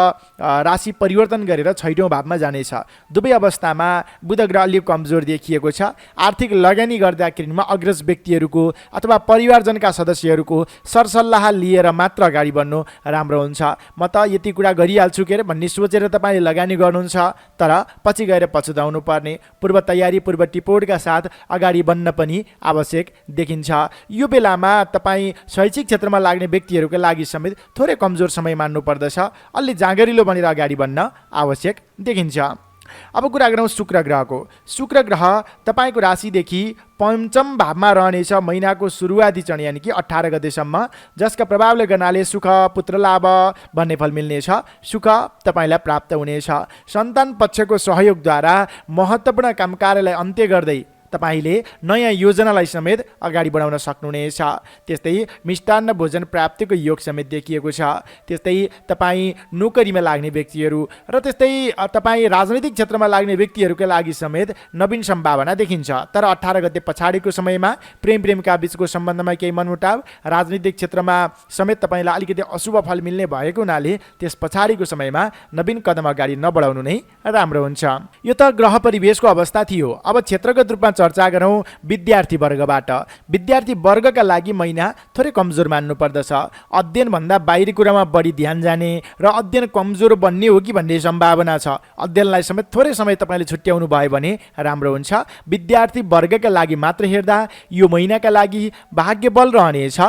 राशि परिवर्तन गरेर छैटौँ भावमा जानेछ। दुवै अवस्थामा बुध ग्रह अलिक कमजोर देखिएको छ। आर्थिक लगानी गर्दाखेरिमा अग्रज व्यक्तिहरूको अथवा परिवारजनका सदस्यहरूको सरसल्लाह लिएर मात्र अगाडि बढ्नु राम्रो हुन्छ। म त यति कुरा गरिहाल्छु के अरे भन्ने सोचेर तपाईँले लगानी गर्नुहुन्छ, तर पछि गएर पछुताउनु पर्ने। पूर्व तयारी पूर्व टिपोटका साथ अगाडि बढ्न पनि आवश्यक देखिन्छ। यो बेलामा तपाईँ शैक्षिक क्षेत्रमा लाग्ने व्यक्तिहरूका लागि समेत थोरै कमजोर समय मान्नु पर्दछ। अलि जाँगरिलो बनेर अगाडि बढ्न आवश्यक देखिन्छ। अब कुरा गरौँ शुक्र ग्रहको। शुक्र ग्रह तपाईँको राशिदेखि पञ्चम भावमा रहनेछ महिनाको सुरुवाती चरण यानि कि 18 गतेसम्म, जसका प्रभावले गर्नाले सुख पुत्र लाभ भन्ने फल मिल्नेछ। सुख तपाईँलाई प्राप्त हुनेछ। सन्तान पक्षको सहयोगद्वारा महत्त्वपूर्ण काम कार्यलाई अन्त्य गर्दै तपाईँले नयाँ योजनालाई समेत अगाडि बढाउन सक्नुहुनेछ। त्यस्तै मिष्टान्न भोजन प्राप्तिको योग समेत देखिएको छ। त्यस्तै तपाईँ नोकरीमा लाग्ने व्यक्तिहरू र त्यस्तै तपाईँ राजनैतिक क्षेत्रमा लाग्ने व्यक्तिहरूका लागि समेत नवीन सम्भावना देखिन्छ। तर 18 गते पछाडिको समयमा प्रेमिका बीचको सम्बन्धमा केही मनमुटाव, राजनीतिक क्षेत्रमा समेत तपाईँलाई अलिकति अशुभ फल मिल्ने भएको हुनाले त्यस पछाडिको समयमा नवीन कदम अगाडि नबढाउनु नै राम्रो हुन्छ। यो त ग्रह परिवेशको अवस्था थियो। अब क्षेत्रगत रूपमा चर्चा गरौँ विद्यार्थी वर्गबाट। विद्यार्थी वर्गका लागि महिना थोरै कमजोर मान्नु पर्दछ। अध्ययनभन्दा बाहिरी कुरामा बढी ध्यान जाने र अध्ययन कमजोर बन्ने हो कि भन्ने सम्भावना छ। अध्ययनलाई समेत थोरै समय तपाईँले छुट्याउनु भयो भने राम्रो हुन्छ। विद्यार्थी वर्गका लागि मात्र हेर्दा यो महिनाका लागि भाग्य बल रहनेछ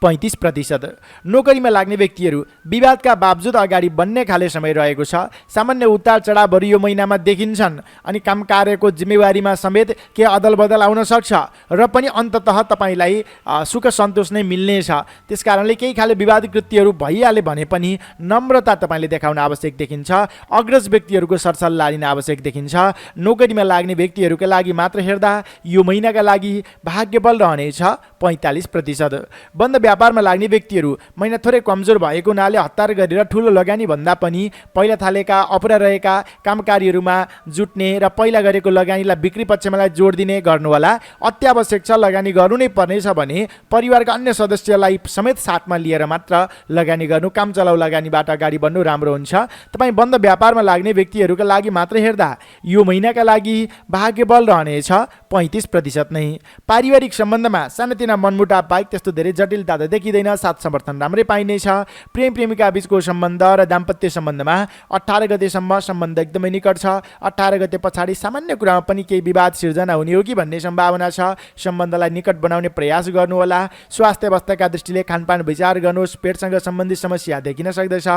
35%। नोकरीमा लाग्ने व्यक्तिहरू विवादका बावजुद अगाडि बढ्ने खाले समय रहेको छ। सामान्य उतार चढावहरू यो महिनामा देखिन्छन् अनि काम कार्यको जिम्मेवारीमा समेत केही अदल बदल आउन सक्छ र पनि अन्ततः तपाईँलाई सुख सन्तोष नै मिल्नेछ। त्यस कारणले केही खाले विवाद कृत्यहरू भइहाले भने पनि नम्रता तपाईँले देखाउन आवश्यक देखिन्छ। अग्रज व्यक्तिहरूको सरसल्लाह लिन आवश्यक देखिन्छ। नोकरीमा लाग्ने व्यक्तिहरूका लागि मात्र हेर्दा यो महिनाका लागि भाग्य बल रहनेछ 45%। बन्द व्यापारमा लाग्ने व्यक्तिहरू महिना थोरै कमजोर भएको हुनाले हतार गरेर ठुलो लगानी भन्दा पनि पहिला थालेका अपुरा रहेका कामकारीहरूमा जुट्ने र पहिला गरेको लगानीलाई बिक्री पक्षमालाई जोड दिने गर्नुहोला। अत्यावश्यक छ लगानी गर्नु नै पर्नेछ भने परिवारका अन्य सदस्यलाई समेत साथमा लिएर मात्र लगानी गर्नु, काम चलाउ लगानीबाट अगाडि बढ्नु राम्रो हुन्छ। तपाईँ बन्द व्यापारमा लाग्ने व्यक्तिहरूका लागि मात्र हेर्दा यो महिनाका लागि भाग्य बल रहनेछ 35% नै। पारिवारिक सम्बन्धमा सानोतिना मनमुटाव बाहेक त्यस्तो धेरै जटिलता त देखिँदैन। साथ समर्थन राम्रै पाइनेछ। प्रेमिका बीचको सम्बन्ध र दाम्पत्य सम्बन्धमा 18 गतेसम्म सम्बन्ध एकदमै निकट छ। 18 गते पछाडि सामान्य कुरामा पनि केही विवाद सिर्जना हुने हो कि भन्ने सम्भावना छ। सम्बन्धलाई निकट बनाउने प्रयास गर्नुहोला। स्वास्थ्य अवस्थाका दृष्टिले खानपान विचार गर्नुहोस्। पेटसँग सम्बन्धित समस्या देखिन सक्दछ।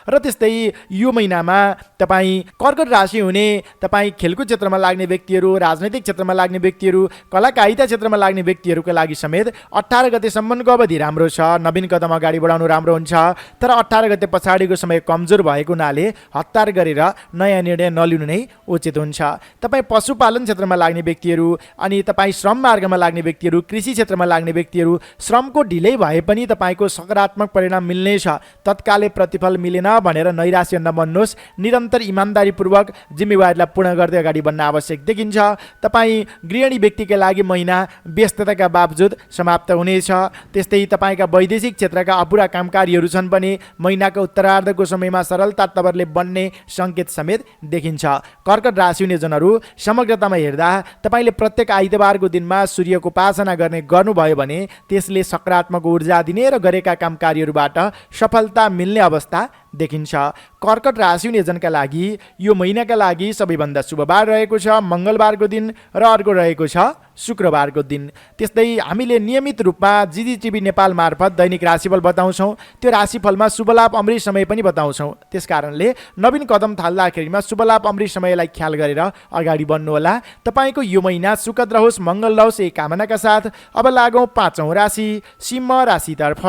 र त्यस्तै यो महिनामा तपाईँ कर्कट राशि हुने तपाईँ खेलकुद क्षेत्रमा लाग्ने व्यक्तिहरू, राजनैतिक क्षेत्रमा लाग्ने व्यक्तिहरू, कलाकारिता क्षेत्रमा लाग्ने व्यक्तिहरूका लागि समेत 18 गतेसम्मको अवधि राम्रो छ। नवीन कदम अगाडि बढाउनु राम्रो हुन्छ। तर 18 गते पछाडिको समय कमजोर भएको हुनाले हतार गरेर नयाँ निर्णय नलिनु नै उचित हुन्छ। तपाईँ पशुपालन क्षेत्रमा लाग्ने व्यक्तिहरू अनि तपाईँ श्रम मार्गमा लाग्ने व्यक्तिहरू, कृषि क्षेत्रमा लाग्ने व्यक्तिहरू, श्रमको ढिलै भए पनि तपाईँको सकारात्मक परिणाम मिल्नेछ। तत्कालै प्रतिफल मिलेन भनेर नैराश्य नबन्नुहोस्। निरन्तर इमान्दारीपूर्वक जिम्मेवारीलाई पूर्ण गर्दै अगाडि बढ्न आवश्यक देखिन्छ। तपाईँ गृहिणी व्यक्तिका लागि महिना व्यस्तताका बावजुद समाप्त हुनेछ। त्यस्तै तपाईँका वैदेशिक क्षेत्रका अपुरा कामकारीहरू छन् भने महिनाको उत्तरार्धको समयमा सरलता तवरले बन्ने सङ्केत समेत देखिन्छ। कर्कट राशि हुनेजनहरू समग्रतामा हेर्दा तपाईँले प्रत्येक आइतबारको दिनमा सूर्यको उपासना गर्नुभयो भने त्यसले सकारात्मक ऊर्जा दिने र गरेका कामकारीहरूबाट सफलता मिल्ने अवस्था देखिन्छ। कर्कट राशि हुनेजनका लागि यो महिनाका लागि सबैभन्दा शुभ बार रहेको छ मङ्गलबारको दिन र अर्को रहेको छ शुक्रबारको दिन। त्यस्तै हामीले नियमित रूपमा जिजिटिभी नेपाल मार्फत दैनिक राशिफल बताउँछौँ। त्यो राशिफलमा शुभलाभ अमृत समय पनि बताउँछौँ। त्यसकारणले नवीन कदम थाल्दाखेरिमा शुभलाभ अमृत समयलाई ख्याल गरेर अगाडि बढ्नुहोला। तपाईँको यो महिना सुखद रहोस्, मङ्गल रहोस्, यही कामनाका साथ अब लागौँ 5औँ राशि सिंह राशितर्फ।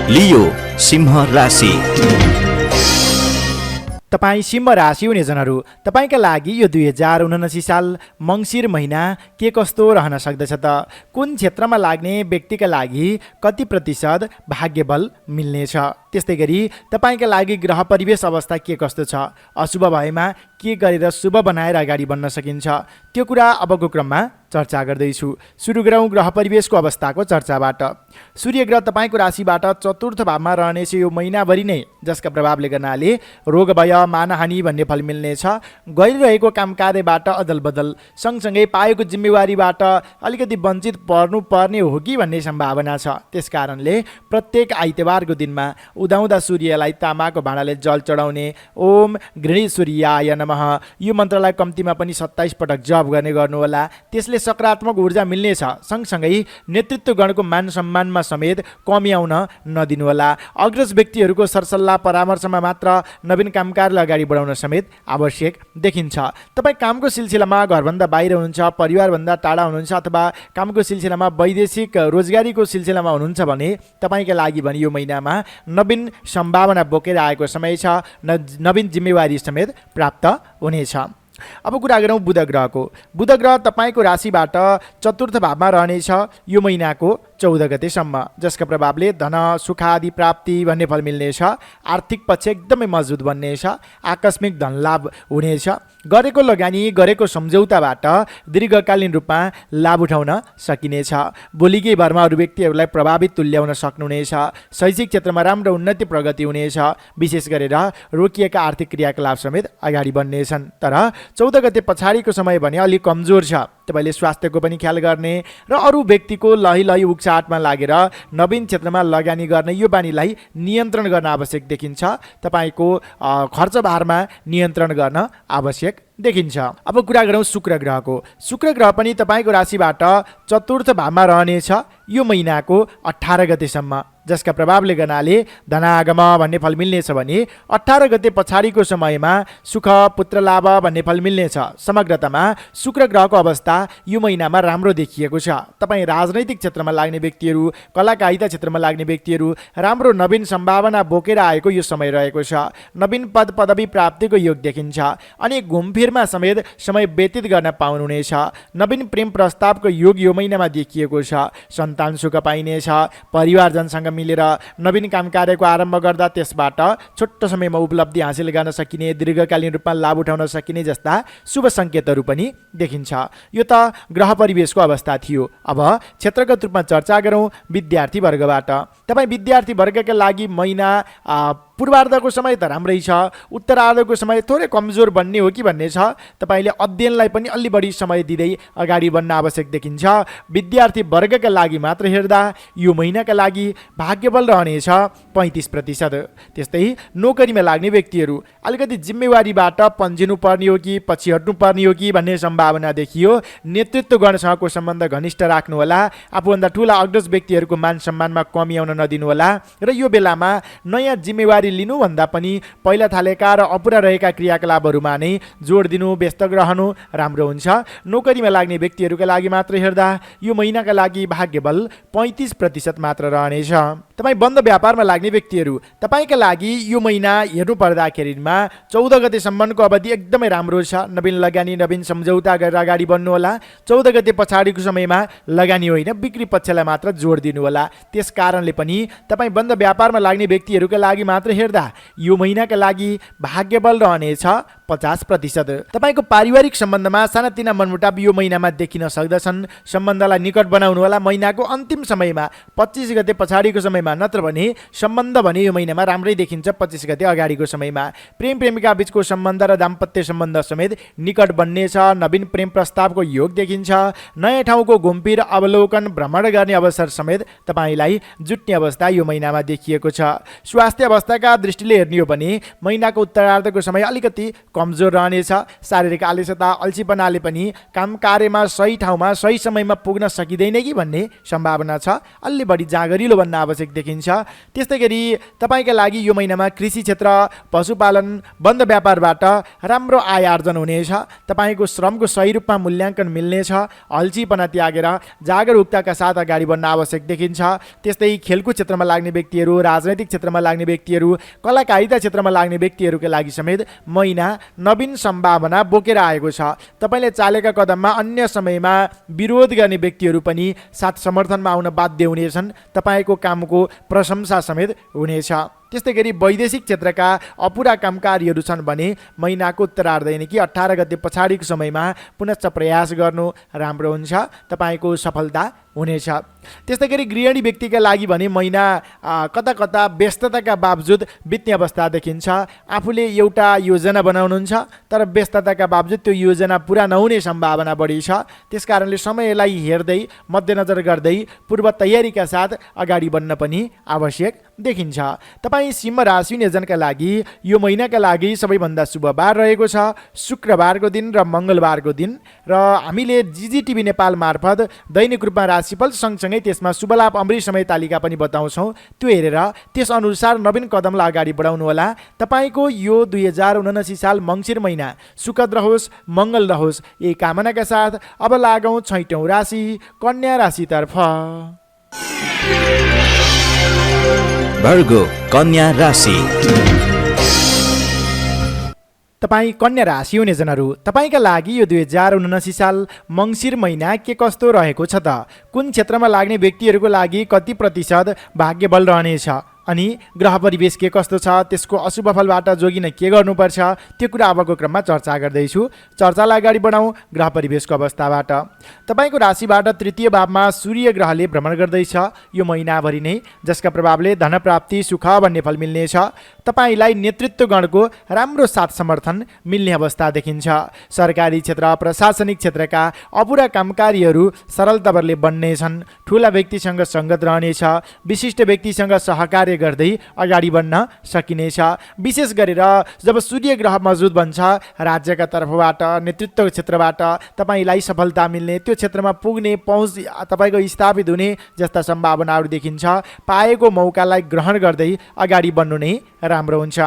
लियो सिंह राशि। तपाईँ सिंह राशि हुनेजनहरू, तपाईँका लागि यो 2079 साल मङ्सिर महिना के कस्तो रहन सक्दछ त? कुन क्षेत्रमा लाग्ने व्यक्तिका लागि कति प्रतिशत भाग्यबल मिल्नेछ? त्यस्तै गरी तपाईँका लागि ग्रह परिवेश अवस्था के कस्तो छ? अशुभ भएमा के गरेर शुभ बनाएर अगाडि बढ्न सकिन्छ? त्यो कुरा अबको क्रममा चर्चा गर्दैछु। सुरु गरौँ ग्रह परिवेशको अवस्थाको चर्चाबाट। सूर्य ग्रह तपाईँको राशिबाट चतुर्थ भावमा रहनेछ यो महिनाभरि नै, जसका प्रभावले गर्नाले रोग भय मानहानि भन्ने फल मिल्नेछ। गरिरहेको काम कार्यबाट अदल बदल, सँगसँगै पाएको जिम्मेवारीबाट अलिकति वञ्चित पर्नुपर्ने हो कि भन्ने सम्भावना छ। त्यसकारणले प्रत्येक आइतबारको दिनमा उदाउँदा सूर्यलाई तामाको भाँडाले जल चढाउने ओम गृणी सूर्याय नमः यो मन्त्रलाई कम्तीमा पनि 27 पटक जप गर्ने गर्नुहोला। त्यसले सकारात्मक ऊर्जा मिल्नेछ। सँगसँगै नेतृत्वगणको मान सम्मानमा समेत कमी आउन नदिनुहोला। अग्रज व्यक्तिहरूको सरसल्लाह परामर्शमा मात्र नवीन कामकारलाई अगाडि बढाउन समेत आवश्यक देखिन्छ। तपाईँ कामको सिलसिलामा घरभन्दा बाहिर हुनुहुन्छ, परिवारभन्दा टाढा हुनुहुन्छ अथवा कामको सिलसिलामा वैदेशिक रोजगारीको सिलसिलामा हुनुहुन्छ भने तपाईँका लागि भने यो महिनामा नवीन सम्भावना बोकेर आएको समय छ। नवीन जिम्मेवारी समेत प्राप्त हुनेछ। अब कुरा गरौँ बुध ग्रहको। बुध ग्रह तपाईँको राशिबाट चतुर्थ भावमा रहनेछ यो महिनाको 14 गतेसम्म, जसका प्रभावले धन सुखादि प्राप्ति भन्ने फल मिल्नेछ। आर्थिक पक्ष एकदमै मजबुत बन्नेछ। आकस्मिक धन लाभ हुनेछ। गरेको लगानी गरेको सम्झौताबाट दीर्घकालीन रूपमा लाभ उठाउन सकिनेछ। भोलिकै भरमा अरू व्यक्तिहरूलाई प्रभावित तुल्याउन सक्नुहुनेछ। शैक्षिक क्षेत्रमा राम्रो उन्नति प्रगति हुनेछ। विशेष गरेर रोकिएका आर्थिक क्रियाकलाप समेत अगाडि बढ्नेछन्। तर 14 गते पछाडिको समय भने अलिक कमजोर छ। तपाईँले स्वास्थ्यको पनि ख्याल गर्ने र अरू व्यक्तिको लही उक्साहटमा लागेर नवीन क्षेत्रमा लगानी गर्ने यो बानीलाई नियन्त्रण गर्न आवश्यक देखिन्छ। तपाईँको खर्च भारमा नियन्त्रण गर्न आवश्यक देखिन्छ। अब कुरा गरौँ शुक्र ग्रहको। शुक्र ग्रह पनि तपाईँको राशिबाट चतुर्थ भावमा रहनेछ यो महिनाको 18 गतेसम्म, जसका प्रभावले गर्नाले धनागम भन्ने फल मिल्नेछ भने 18 गते पछाडिको समयमा सुख पुत्र लाभ भन्ने फल मिल्नेछ। समग्रतामा शुक्र ग्रहको अवस्था यो महिनामा राम्रो देखिएको छ। तपाईँ राजनैतिक क्षेत्रमा लाग्ने व्यक्तिहरू, कलाकारिता क्षेत्रमा लाग्ने व्यक्तिहरू राम्रो नवीन सम्भावना बोकेर आएको यो समय रहेको छ। नवीन पद पदवी प्राप्तिको योग देखिन्छ। अनि घुमफिरमा समेत समय व्यतीत गर्न पाउनुहुनेछ। नवीन प्रेम प्रस्तावको योग यो महिनामा देखिएको छ। सन्तान सुख पाइनेछ। परिवारजनसँग मिलेर नवीन काम कार्यको आरम्भ गर्दा त्यसबाट छोटो समयमा उपलब्धि हासिल गर्न सकिने, दीर्घकालीन रूपमा लाभ उठाउन सकिने जस्ता शुभ सङ्केतहरू पनि देखिन्छ। यो त ग्रह परिवेशको अवस्था थियो। अब क्षेत्रगत रूपमा चर्चा गरौँ विद्यार्थी वर्गबाट। तपाईँ विद्यार्थी वर्गका लागि महिना पूर्वार्धको समय त राम्रै छ, उत्तरार्धको समय थोरै कमजोर बन्ने हो कि भन्ने छ। तपाईँले अध्ययनलाई पनि अलि बढी समय दिँदै अगाडि बढ्न आवश्यक देखिन्छ। विद्यार्थी वर्गका लागि मात्र हेर्दा यो महिनाका लागि भाग्यबल रहनेछ 35%। त्यस्तै नोकरीमा लाग्ने व्यक्तिहरू अलिकति जिम्मेवारीबाट पन्जिनु पर्ने हो कि पछि हट्नु पर्ने हो कि भन्ने सम्भावना देखियो। नेतृत्वगणसँगको सम्बन्ध घनिष्ठ राख्नुहोला। आफूभन्दा ठुला अग्रज व्यक्तिहरूको मान सम्मानमा कमी आउन नदिनुहोला र यो बेलामा नयाँ जिम्मेवारी लिनुभन्दा पनि पहिला थालेका र अपुरा रहेका क्रियाकलापहरूमा नै जोड दिनु, व्यस्त रहनु राम्रो हुन्छ। नोकरीमा लाग्ने व्यक्तिहरूका लागि मात्र हेर्दा यो महिनाका लागि भाग्यबल 35% मात्र रहनेछ। तपाईँ बन्द व्यापारमा लाग्ने व्यक्तिहरू, तपाईँका लागि यो महिना हेर्नु पर्दाखेरिमा 14 गतेसम्मको अवधि एकदमै राम्रो छ। नवीन लगानी, नवीन सम्झौता गरेर अगाडि बढ्नुहोला। 14 गते पछाडिको समयमा लगानी होइन बिक्री पक्षलाई मात्र जोड दिनुहोला। त्यस कारणले पनि तपाईँ बन्द व्यापारमा लाग्ने व्यक्तिहरूका लागि मात्र हेर्दा यो महिनाका लागि भाग्यबल रहनेछ 50%। तपाईँको पारिवारिक सम्बन्धमा सानातिना मनमुटाव यो महिनामा देखिन सक्दछन्। सम्बन्धलाई निकट बनाउनु होला महिनाको अन्तिम समयमा 25 गते पछाडिको समयमा, नत्र भने सम्बन्ध भने यो महिनामा राम्रै देखिन्छ 25 गते अगाडिको समयमा। प्रेम प्रेमिका बीचको सम्बन्ध र दाम्पत्य सम्बन्ध समेत निकट बन्नेछ। नवीन प्रेम प्रस्तावको योग देखिन्छ। नयाँ ठाउँको घुमफिर अवलोकन भ्रमण गर्ने अवसर समेत तपाईँलाई जुट्ने अवस्था यो महिनामा देखिएको छ। स्वास्थ्य अवस्थाका दृष्टिले हेर्ने हो भने महिनाको उत्तरार्धको समय अलिकति कमजोर रहनेछ। शारीरिक आलस्यता अल्छीपनाले पनि काम कार्यमा सही ठाउँमा सही समयमा पुग्न सकिँदैन कि भन्ने सम्भावना छ। अलि बढी जागरिलो बन्न आवश्यक देखिन्छ। त्यस्तै गरी तपाईँका लागि यो महिनामा कृषि क्षेत्र, पशुपालन, बन्द व्यापारबाट राम्रो आय आर्जन हुनेछ। तपाईँको श्रमको सही रूपमा मूल्याङ्कन मिल्नेछ। अल्छीपना त्यागेर जागरुकताका साथ अगाडि बढ्न आवश्यक देखिन्छ। त्यस्तै खेलकुद क्षेत्रमा लाग्ने व्यक्तिहरू, राजनैतिक क्षेत्रमा लाग्ने व्यक्तिहरू, कलाकारिता क्षेत्रमा लाग्ने व्यक्तिहरूका लागि समेत महिना नवीन सम्भावना बोकेर आएको छ। तपाईँले चालेका कदममा अन्य समयमा विरोध गर्ने व्यक्तिहरू पनि साथ समर्थनमा आउन बाध्य हुनेछन्। तपाईँको कामको प्रशंसा समेत हुनेछ। त्यस्तै गरी वैदेशिक क्षेत्रका अपुरा कामकारीहरू छन् भने महिनाको उत्तरार्ध कि 18 गते पछाडिको समयमा पुनश्च प्रयास गर्नु राम्रो हुन्छ। तपाईँको सफलता हुनेछ। त्यस्तै गरी गृहिणी व्यक्तिका लागि भने महिना कता कता व्यस्तताका बावजुद बित्ने अवस्था देखिन्छ। आफूले एउटा योजना बनाउनुहुन्छ तर व्यस्तताका बावजुद त्यो योजना पुरा नहुने सम्भावना बढी छ। त्यस कारणले समयलाई हेर्दै मध्यनजर गर्दै पूर्व तयारीका साथ अगाडि बढ्न पनि आवश्यक देखिन्छ। तपाईँ सिंह राशि नियोजनका लागि यो महिनाका लागि सबैभन्दा शुभ बार रहेको छ शुक्रबारको दिन र मङ्गलबारको दिन। र हामीले जिजिटिभी नेपाल मार्फत दैनिक रूपमा राशिफल सँगसँगै त्यसमा शुभलाभ अमृत समय तालिका पनि बताउँछौँ। त्यो हेरेर त्यसअनुसार नवीन कदमलाई अगाडि बढाउनु होला। तपाईँको यो 2079 साल मङ्सिर महिना सुखद रहोस्, मङ्गल रहोस्, यही कामनाका साथ अब लागौँ 6औँ राशि कन्या राशितर्फ। भर्गो कन्या राशि। तपाईँ कन्या राशि हुनेजनहरू, तपाईँका लागि यो 2079 साल मङ्सिर महिना के कस्तो रहेको छ त? कुन क्षेत्रमा लाग्ने व्यक्तिहरूको लागि कति प्रतिशत भाग्यबल रहनेछ? अनि ग्रह परिवेश के कस्तो छ, त्यसको अशुभ फलबाट जोगिन के गर्नुपर्छ, त्यो कुरा अबको क्रममा चर्चा गर्दैछु। चर्चालाई अगाडि बढाउँ ग्रह परिवेशको अवस्थाबाट। तपाईँको राशिबाट तृतीय भावमा सूर्य ग्रहले भ्रमण गर्दैछ यो महिनाभरि नै, जसका प्रभावले धन प्राप्ति, सुख भन्ने फल मिल्नेछ। तपाईँलाई नेतृत्वगणको राम्रो साथ समर्थन मिल्ने अवस्था देखिन्छ। सरकारी क्षेत्र, प्रशासनिक क्षेत्रका अपुरा कामकारीहरू सरल तवरले बन्नेछन्। ठुला व्यक्तिसँग सङ्गत रहनेछ। विशिष्ट व्यक्तिसँग सहकार्य गर्दै अगाडि बढ्न सकिनेछ। विशेष गरेर जब सूर्य ग्रह मजबुत बन्छ राज्यका तर्फबाट, नेतृत्व क्षेत्रबाट तपाईँलाई सफलता मिल्ने, त्यो क्षेत्रमा पुग्ने पहुँच तपाईँको स्थापित हुने जस्ता सम्भावनाहरू देखिन्छ। पाएको मौकालाई ग्रहण गर्दै अगाडि बढ्नु नै राम्रो हुन्छ।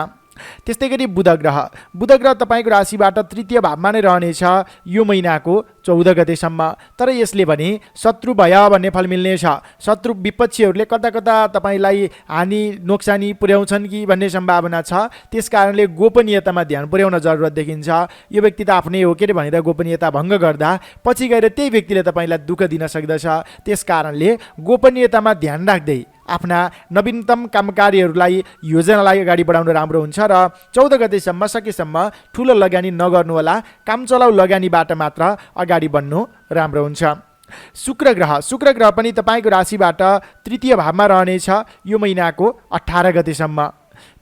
त्यस्तै गरी बुध ग्रह तपाईँको राशिबाट तृतीय भावमा नै रहनेछ यो महिनाको 14 गतेसम्म। तर यसले भने शत्रु भय भन्ने फल मिल्नेछ। शत्रु विपक्षीहरूले कता कता तपाईँलाई हानि नोक्सानी पुर्याउँछन् कि भन्ने सम्भावना छ। त्यस कारणले गोपनीयतामा ध्यान पुर्याउन जरुरत देखिन्छ। यो व्यक्ति त आफ्नै हो के भनेर गोपनीयता भङ्ग गर्दा पछि गएर त्यही व्यक्तिले तपाईँलाई दुःख दिन सक्दछ। त्यस कारणले गोपनीयतामा ध्यान राख्दै आफ्ना नवीनतम कामकारीहरूलाई योजनालाई अगाडि बढाउन राम्रो हुन्छ। र 14 गतेसम्म सकेसम्म ठुलो लगानी नगर्नुहोला। काम चलाउ लगानीबाट मात्र अगाडि बढ्नु राम्रो हुन्छ। शुक्र ग्रह पनि तपाईँको राशिबाट तृतीय भावमा रहनेछ यो महिनाको 18 गतेसम्म,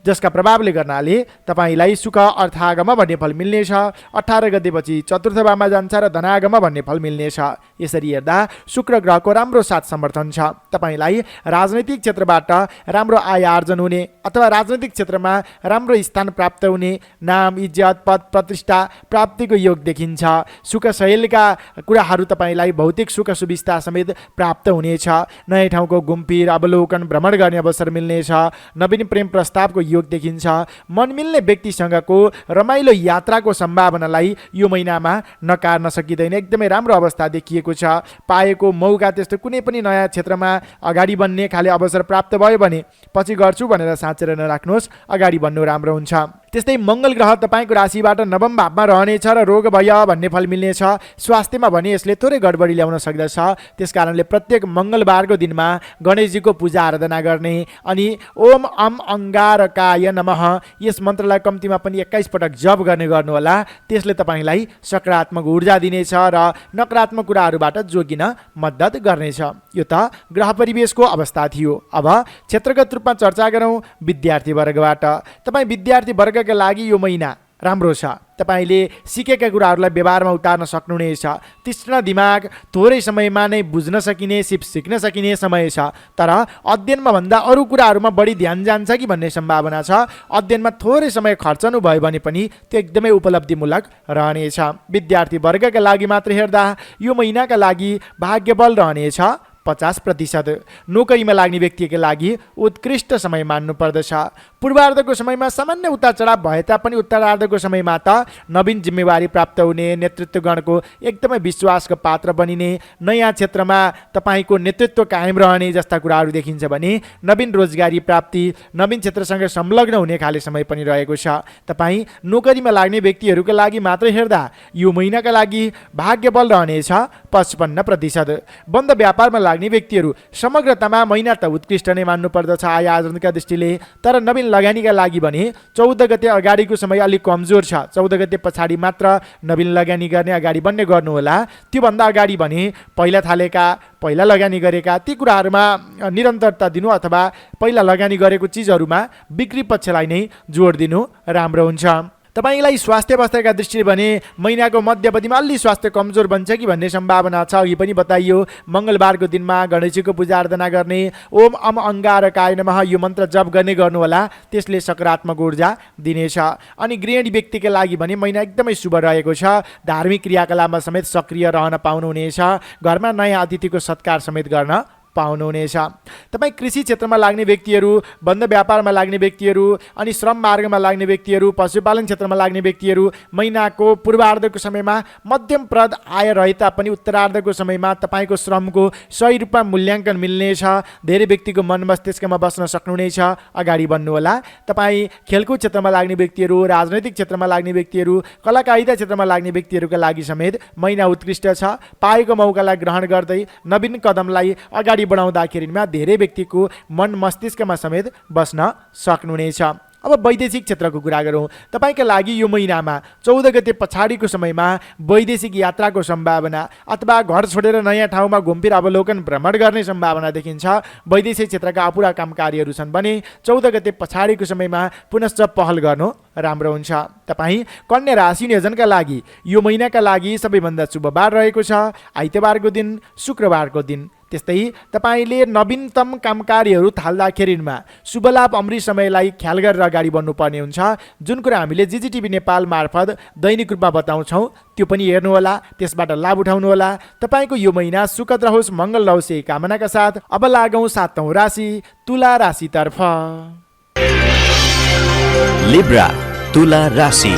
जसका प्रभावले गर्नाले तपाईँलाई सुख अर्थागम भन्ने फल मिल्नेछ। 18 गतेपछि चतुर्थ भावमा जान्छ र धनागम भन्ने फल मिल्नेछ। यसरी हेर्दा शुक्र ग्रहको राम्रो साथ समर्थन छ। तपाईँलाई राजनैतिक क्षेत्रबाट राम्रो आय आर्जन हुने अथवा राजनैतिक क्षेत्रमा राम्रो स्थान प्राप्त हुने, नाम, इज्जत, पद, प्रतिष्ठा प्राप्तिको योग देखिन्छ। सुख सहेलका कुराहरू तपाईँलाई भौतिक सुख सुविस्ता समेत प्राप्त हुनेछ। नयाँ ठाउँको घुमफिर अवलोकन भ्रमण गर्ने अवसर मिल्नेछ। नवीन प्रेम प्रस्तावको योग देखिन्छ। मन मिल्ने व्यक्तिसँगको रमाइलो यात्राको सम्भावनालाई यो महिनामा नकार्न सकिँदैन। एकदमै राम्रो अवस्था देखिएको छ। पाएको मौका त्यस्तो कुनै पनि नयाँ क्षेत्रमा अगाडि बढ्ने खाले अवसर प्राप्त भयो भने पछि गर्छु भनेर साँचेर नराख्नुहोस्, अगाडि बढ्नु राम्रो हुन्छ। त्यस्तै मङ्गल ग्रह तपाईँको राशिबाट नवम भावमा रहनेछ र रोग भय भन्ने फल मिल्नेछ। स्वास्थ्यमा भने यसले थोरै गडबडी ल्याउन सक्दछ। त्यसकारणले प्रत्येक मङ्गलबारको दिनमा गणेशजीको पूजा आराधना गर्ने अनि ओम अम अंगारकाय नमः यस मन्त्रलाई कम्तीमा पनि 21 पटक जप गर्ने गर्नुहोला। त्यसले तपाईँलाई सकारात्मक ऊर्जा दिनेछ र नकारात्मक कुराहरूबाट जोगिन मद्दत गर्नेछ। यो त ग्रह परिवेशको अवस्था थियो। अब क्षेत्रगत रूपमा चर्चा गरौँ विद्यार्थी वर्गबाट। तपाईँ विद्यार्थी वर्गका लागि यो महिना राम्रो छ। तपाईँले सिकेका कुराहरूलाई व्यवहारमा उतार्न सक्नुहुनेछ। तीक्ष्ण दिमाग, थोरै समयमा नै बुझ्न सकिने, सिक्न सकिने समय छ। तर अध्ययनमा भन्दा अरू कुराहरूमा बढी ध्यान जान्छ कि भन्ने सम्भावना छ। अध्ययनमा थोरै समय खर्चनु भयो भने पनि त्यो एकदमै उपलब्धिमूलक रहनेछ। विद्यार्थी वर्गका लागि मात्र हेर्दा यो महिनाका लागि भाग्यबल रहनेछ 50%। नोकरीमा लाग्ने व्यक्तिका लागि उत्कृष्ट समय मान्नु पर्दछ। पूर्वार्धको समयमा सामान्य उतार चढाव भए तापनि उत्तरार्धको समयमा त नवीन जिम्मेवारी प्राप्त हुने, नेतृत्वगणको एकदमै विश्वासको पात्र बनिने, नयाँ क्षेत्रमा तपाईँको नेतृत्व कायम रहने जस्ता कुराहरू देखिन्छ भने नवीन रोजगारी प्राप्ति, नवीन क्षेत्रसँग संलग्न हुने खाले समय पनि रहेको छ। तपाईँ नोकरीमा लाग्ने व्यक्तिहरूका लागि मात्र हेर्दा यो महिनाका लागि भाग्यबल रहनेछ 55%। बन्द व्यापारमा लाग्ने व्यक्तिहरू समग्रतामा महिना त उत्कृष्ट नै मान्नु पर्दछ आय आर्जनका दृष्टिले। तर नवीन लगानीका लागि भने 14 गते अगाडिको समय अलिक कमजोर छ। 14 गते पछाडि मात्र नवीन लगानी गर्ने, अगाडि बढ्ने गर्नुहोला। त्योभन्दा अगाडि भने पहिला लगानी गरेका ती कुराहरूमा निरन्तरता दिनु अथवा पहिला लगानी गरेको चिजहरूमा बिक्री पक्षलाई नै जोड दिनु राम्रो हुन्छ। तपाईँलाई स्वास्थ्य अवस्थाका दृष्टिले भने महिनाको मध्यावधिमा अलि स्वास्थ्य कमजोर बन्छ कि भन्ने सम्भावना छ। अघि पनि बताइयो मङ्गलबारको दिनमा गणेशजीको पूजा आराधना गर्ने, ओम अम अंगारकाय नमः यो मन्त्र जप गर्ने गर्नुहोला। त्यसले सकारात्मक ऊर्जा दिनेछ। अनि गृहिणी व्यक्तिका लागि भने महिना एकदमै शुभ रहेको छ। धार्मिक क्रियाकलापमा समेत सक्रिय रहन पाउनुहुनेछ। घरमा नयाँ अतिथिको सत्कार समेत गर्न पाउनुहुनेछ। तपाईँ कृषि क्षेत्रमा लाग्ने व्यक्तिहरू, बन्द व्यापारमा लाग्ने व्यक्तिहरू अनि श्रम मार्गमा लाग्ने व्यक्तिहरू, पशुपालन क्षेत्रमा लाग्ने व्यक्तिहरू महिनाको पूर्वार्धको समयमा मध्यमप्रद आय रहे तापनि उत्तरार्धको समयमा तपाईँको श्रमको सही रूपमा मूल्याङ्कन मिल्नेछ। धेरै व्यक्तिको मन मस्तिष्कमा बस्न सक्नुहुनेछ। अगाडि बढ्नुहोला। तपाईँ खेलकुद क्षेत्रमा लाग्ने व्यक्तिहरू, राजनैतिक क्षेत्रमा लाग्ने व्यक्तिहरू, कलाकारिता क्षेत्रमा लाग्ने व्यक्तिहरूका लागि समेत महिना उत्कृष्ट छ। पाएको मौकालाई ग्रहण गर्दै नवीन कदमलाई अगाडि बढाउँदाखेरिमा धेरै व्यक्तिको मन मस्तिष्कमा समेत बस्न सक्नुहुनेछ। अब वैदेशिक क्षेत्रको कुरा गरौँ। तपाईँका लागि यो महिनामा 14 गते पछाडिको समयमा वैदेशिक यात्राको सम्भावना अथवा घर छोडेर नयाँ ठाउँमा घुमफिर अवलोकन भ्रमण गर्ने सम्भावना देखिन्छ। वैदेशिक क्षेत्रका अपुरा काम कार्यहरू छन् भने 14 गते पछाडिको समयमा पुनश्च पहल गर्नु राम्रो हुन्छ। तपाईँ कन्या राशि नियोजनका लागि यो महिनाका लागि सबैभन्दा शुभ बार रहेको छ आइतबारको दिन, शुक्रबारको दिन। त्यस्तै तपाईँले नवीनतम काम कार्यहरू थाल्दाखेरिमा शुभलाभ अमृत समयलाई ख्याल गरेर अगाडि बढ्नुपर्ने हुन्छ। जुन कुरा हामीले जिजिटिभी नेपाल मार्फत दैनिक रूपमा बताउँछौँ त्यो पनि हेर्नुहोला, त्यसबाट लाभ उठाउनुहोला। तपाईँको यो महिना सुखद रहोस्, मङ्गल रहोस् यही कामनाका साथ अब लागौँ 7औं राशि तुला राशितर्फ। लिब्रा तुला राशि।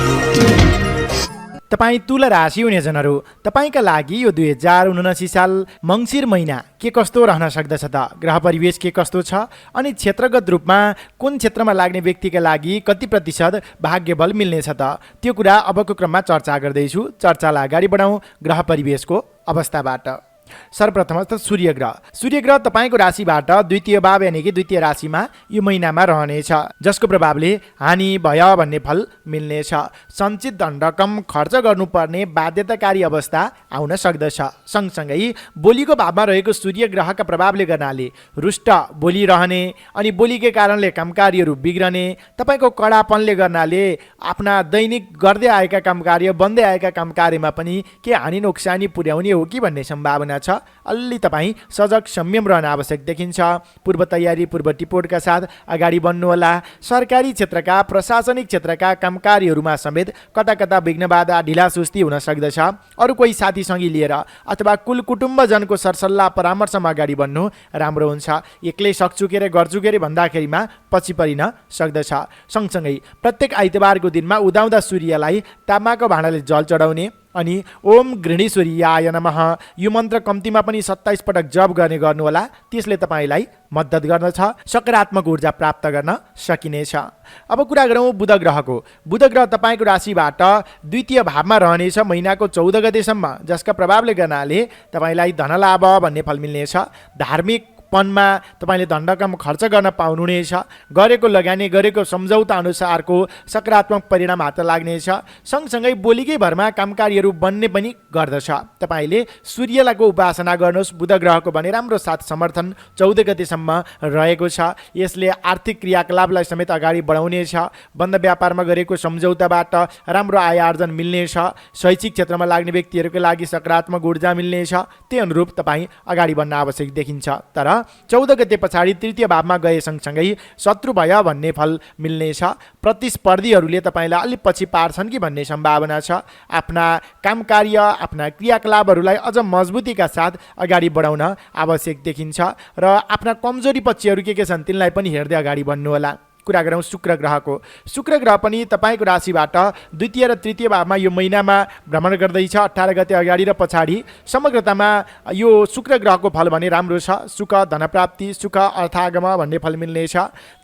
तपाईँ तुला राशि हुनेजनहरू, तपाईँका लागि यो 2079 साल मङ्सिर महिना के कस्तो रहन सक्दछ त? ग्रह परिवेश के कस्तो छ अनि क्षेत्रगत रूपमा कुन क्षेत्रमा लाग्ने व्यक्तिका लागि कति प्रतिशत भाग्यबल मिल्नेछ त? त्यो कुरा अबको क्रममा चर्चा गर्दैछु। चर्चालाई अगाडि बढाउँ ग्रह परिवेशको अवस्थाबाट। सर्वप्रथम त सूर्यग्रह तपाईँको राशिबाट द्वितीय भाव यानि कि द्वितीय राशिमा यो महिनामा रहनेछ, जसको प्रभावले हानि भय भन्ने फल मिल्नेछ। सञ्चित धन रकम खर्च गर्नुपर्ने बाध्यताकारी अवस्था आउन सक्दछ। सँगसँगै बोलीको भावमा रहेको सूर्य ग्रहका प्रभावले गर्नाले रुष्ट बोली रहने अनि बोलीकै कारणले कामकार्यहरू बिग्रने, तपाईँको कडापनले गर्नाले आफ्ना दैनिक गर्दै आएका कामकार्य, बन्दै आएका कामकार्यमा पनि के हानि नोक्सानी पुर्याउने हो कि भन्ने सम्भावना छ। अलि तपाईँ सजग संयम रहन आवश्यक देखिन्छ। पूर्व तयारी, पूर्व टिपोटका साथ अगाडि बढ्नुहोला। सरकारी क्षेत्रका, प्रशासनिक क्षेत्रका कामकार्यहरूमा समेत कता कता विघ्न बाधा, ढिला सुस्ती हुन सक्दछ। अरू कोही साथीसँगी लिएर अथवा कुल कुटुम्बजनको सरसल्लाह परामर्शमा अगाडि बढ्नु राम्रो हुन्छ। एक्लै सक्छु के रे गर्छु के रे भन्दाखेरिमा पछि परिन सक्दछ। सँगसँगै प्रत्येक आइतबारको दिनमा उदाउँदा सूर्यलाई तामाको भाँडाले जल चढाउने अनि ओम गृणीश्वरीयाय नमः यो मन्त्र कम्तीमा पनि 27 पटक जप गर्ने गर्नुहोला। त्यसले तपाईँलाई मद्दत गर्दछ, सकारात्मक ऊर्जा प्राप्त गर्न सकिनेछ। अब कुरा गरौँ बुध ग्रहको। बुध ग्रह तपाईँको राशिबाट द्वितीय भावमा रहनेछ महिनाको 14 गतेसम्म, जसका प्रभावले गर्नाले तपाईँलाई धनलाभ भन्ने फल मिल्नेछ। धार्मिक पनमा तपाईँले धनरकम खर्च गर्न पाउनुहुनेछ। गरेको लगानी, गरेको सम्झौता अनुसारको सकारात्मक परिणाम हात लाग्नेछ। सँगसँगै बोलीकै भरमा कामकारीहरू बन्ने पनि गर्दछ। तपाईँले सूर्यलाईको उपासना गर्नुहोस्। बुध ग्रहको भने राम्रो साथ समर्थन 14 गतेसम्म रहेको छ। यसले आर्थिक क्रियाकलापलाई समेत अगाडि बढाउनेछ। बन्द व्यापारमा गरेको सम्झौताबाट राम्रो आय आर्जन मिल्नेछ। शैक्षिक क्षेत्रमा लाग्ने व्यक्तिहरूको लागि सकारात्मक ऊर्जा मिल्नेछ। त्यही अनुरूप तपाईँ अगाडि बढ्न आवश्यक देखिन्छ। तर 14 गते पछाडि तृतीय भावमा गए सँगसँगै शत्रु भय भन्ने फल मिल्नेछ। प्रतिस्पर्धीहरूले तपाईँलाई अलि पछि पार्छन् कि भन्ने सम्भावना छ। आफ्ना कामकार्य, आफ्ना क्रियाकलापहरूलाई अझ मजबुतीका साथ अगाडि बढाउन आवश्यक देखिन्छ र आफ्ना कमजोरी पक्षहरू के छन् तिनलाई पनि हेर्दै अगाडि बढ्नुहोला। कुरा गरौँ शुक्र ग्रहको। शुक्र ग्रह पनि तपाईँको राशिबाट द्वितीय र तृतीय भावमा यो महिनामा भ्रमण गर्दैछ। 18 गते अगाडि र पछाडि। समग्रतामा यो शुक्र ग्रहको फल भने राम्रो छ। सुख धनप्राप्ति, सुख अर्थागम भन्ने फल मिल्नेछ।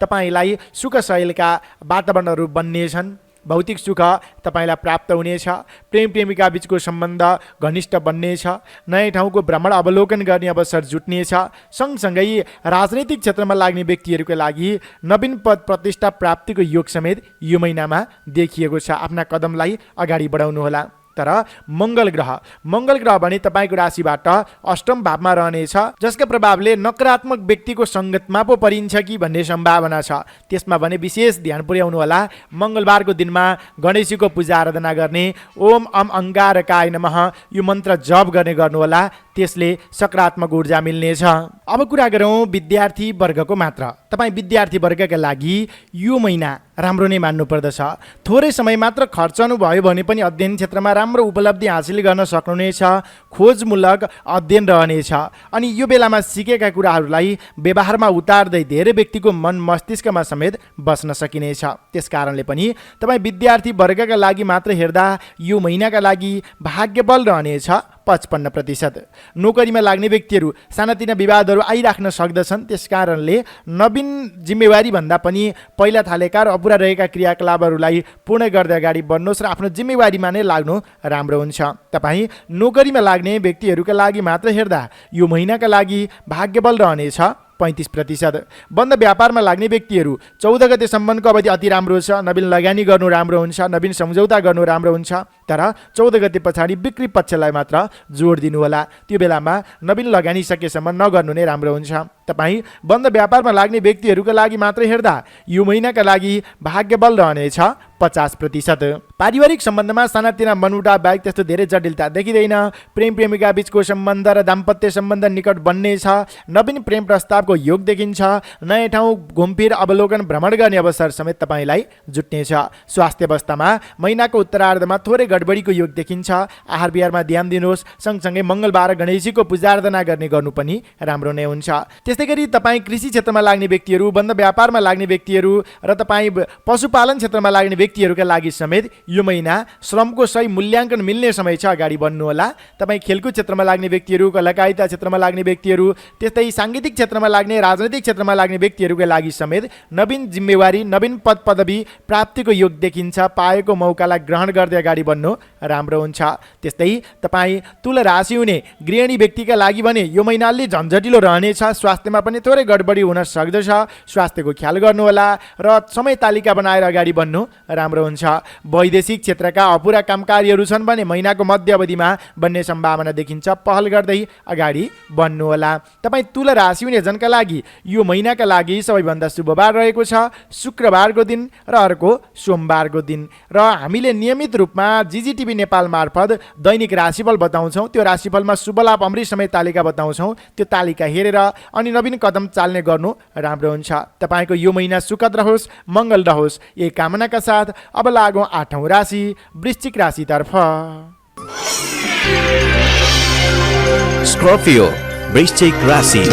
तपाईँलाई सुख शैलका वातावरणहरू बन्नेछन्। भौतिक सुख तपाईँलाई प्राप्त हुनेछ। प्रेम प्रेमिका बीचको सम्बन्ध घनिष्ठ बन्नेछ। नयाँ ठाउँको भ्रमण अवलोकन गर्ने अवसर जुट्नेछ। सँगसँगै राजनैतिक क्षेत्रमा लाग्ने व्यक्तिहरूको लागि नवीन पद प्रतिष्ठा प्राप्तिको योग समेत यो महिनामा देखिएको छ। आफ्ना कदमलाई अगाडि बढाउनुहोला। तर मङ्गल ग्रह भने तपाईँको राशिबाट अष्टम भावमा रहनेछ, जसका प्रभावले नकारात्मक व्यक्तिको सङ्गतमा पो परिन्छ कि भन्ने सम्भावना छ। त्यसमा भने विशेष ध्यान पुर्याउनु होला। मङ्गलबारको दिनमा गणेशजीको पूजा आराधना गर्ने, ओम अम अङ्गारकाय नमः यो मन्त्र जप गर्ने गर्नुहोला। त्यसले सकारात्मक ऊर्जा मिल्नेछ। अब कुरा गरौँ विद्यार्थी वर्गको मात्र। तपाईँ विद्यार्थी वर्गका लागि यो महिना राम्रो नै मान्नुपर्दछ। थोरै समय मात्र खर्चनु भयो भने पनि अध्ययन क्षेत्रमा राम्रो उपलब्धि हासिल गर्न सक्नुहुनेछ। खोजमूलक अध्ययन रहनेछ। अनि यो बेलामा सिकेका कुराहरूलाई व्यवहारमा उतार्दै धेरै व्यक्तिको मन मस्तिष्कमा समेत बस्न सकिनेछ। त्यसकारणले पनि तपाईँ विद्यार्थी वर्गका लागि मात्र हेर्दा यो महिनाका लागि भाग्यबल रहनेछ 55%। नोकरीमा लाग्ने व्यक्तिहरू सानातिना विवादहरू आइराख्न सक्दछन्। त्यसकारणले नवीन जिम्मेवारी भन्दा पनि पहिला थालेका र अपुरा रहेका क्रियाकलापहरूलाई पूर्ण गर्दै अगाडि बढ्नुहोस् र आफ्नो जिम्मेवारीमा नै लाग्नु राम्रो हुन्छ। तपाईँ नोकरीमा लाग्ने व्यक्तिहरूका लागि मात्र हेर्दा यो महिनाका लागि भाग्यबल रहनेछ 35%। बन्द व्यापारमा लाग्ने व्यक्तिहरू 14 गतेसम्मको अवधि अति राम्रो छ। नवीन लगानी गर्नु राम्रो हुन्छ। नवीन सम्झौता गर्नु राम्रो हुन्छ। तर 14 गते पछाडि बिक्री पक्षलाई मात्र जोड दिनुहोला। त्यो बेलामा नवीन लगानी सकेसम्म नगर्नु नै राम्रो हुन्छ। तपाईँ बन्द व्यापारमा लाग्ने व्यक्तिहरूका लागि मात्र हेर्दा यो महिनाका लागि भाग्यबल रहनेछ 50%। पारिवारिक सम्बन्धमा सानातिना मनमुटाव बाहेक त्यस्तो धेरै जटिलता देखिँदैन। प्रेम प्रेमिका बीचको सम्बन्ध र दाम्पत्य सम्बन्ध निकट बन्नेछ। नवीन प्रेम प्रस्तावको योग देखिन्छ। नयाँ ठाउँ घुमफिर अवलोकन भ्रमण गर्ने अवसर समेत तपाईँलाई जुट्नेछ। स्वास्थ्य अवस्थामा महिनाको उत्तरार्धमा थोरै गडबडीको योग देखिन्छ। आहार विहारमा ध्यान दिनुहोस्। सँगसँगै मङ्गलबार गणेशजीको पूजाआराधना गर्ने गर्नु पनि राम्रो नै हुन्छ। त्यस्तै गरी तपाईँ कृषि क्षेत्रमा लाग्ने व्यक्तिहरू, बन्द व्यापारमा लाग्ने व्यक्तिहरू र तपाईँ पशुपालन क्षेत्रमा लाग्ने व्यक्तिहरूका लागि समेत यो महिना श्रमको सही मूल्याङ्कन मिल्ने समय छ। अगाडि बढ्नुहोला। तपाईँ खेलकुद क्षेत्रमा लाग्ने व्यक्तिहरू, कलाकारिता क्षेत्रमा लाग्ने व्यक्तिहरू, त्यस्तै साङ्गीतिक क्षेत्रमा लाग्ने, राजनैतिक क्षेत्रमा लाग्ने व्यक्तिहरूका लागि समेत नवीन जिम्मेवारी, नवीन पद पदवी प्राप्तिको योग देखिन्छ। पाएको मौकालाई ग्रहण गर्दै अगाडि बढ्नु राम्रो हुन्छ। त्यस्तै तपाईँ तुला राशि हुने गृहिणी व्यक्तिका लागि भने यो महिना अलि झन्झटिलो रहनेछ। स्वास्थ्यमा पनि थोरै गडबडी हुन सक्दछ। स्वास्थ्यको ख्याल गर्नुहोला र समय तालिका बनाएर अगाडि बढ्नु राम्रो हुन्छ। वैदेशिक क्षेत्रका अपुरा कामकारीहरू छन् भने महिनाको मध्य अवधिमा बन्ने सम्भावना देखिन्छ। पहल गर्दै अगाडि बढ्नुहोला। तपाईँ तुला राशि हुने जनका लागि यो महिनाका लागि सबैभन्दा शुभ बार रहेको छ शुक्रबारको दिन र अर्को सोमबारको दिन। र हामीले नियमित रूपमा जिजिटिभी नेपाल मार्फत दैनिक राशिफल बताउँछौँ। त्यो राशिफलमा शुभ लाभ अमृत समय तालिका बताउँछौँ। त्यो तालिका हेरेर अनि नवीन कदम चाल्ने गर्नु राम्रो हुन्छ। तपाईँको यो महिना सुखद रहोस्, मङ्गल रहोस्, यही कामनाका साथ अब लागौँ 8औँ राशि वृश्चिक राशितर्फ। स्कर्पियो वृश्चिक राशि।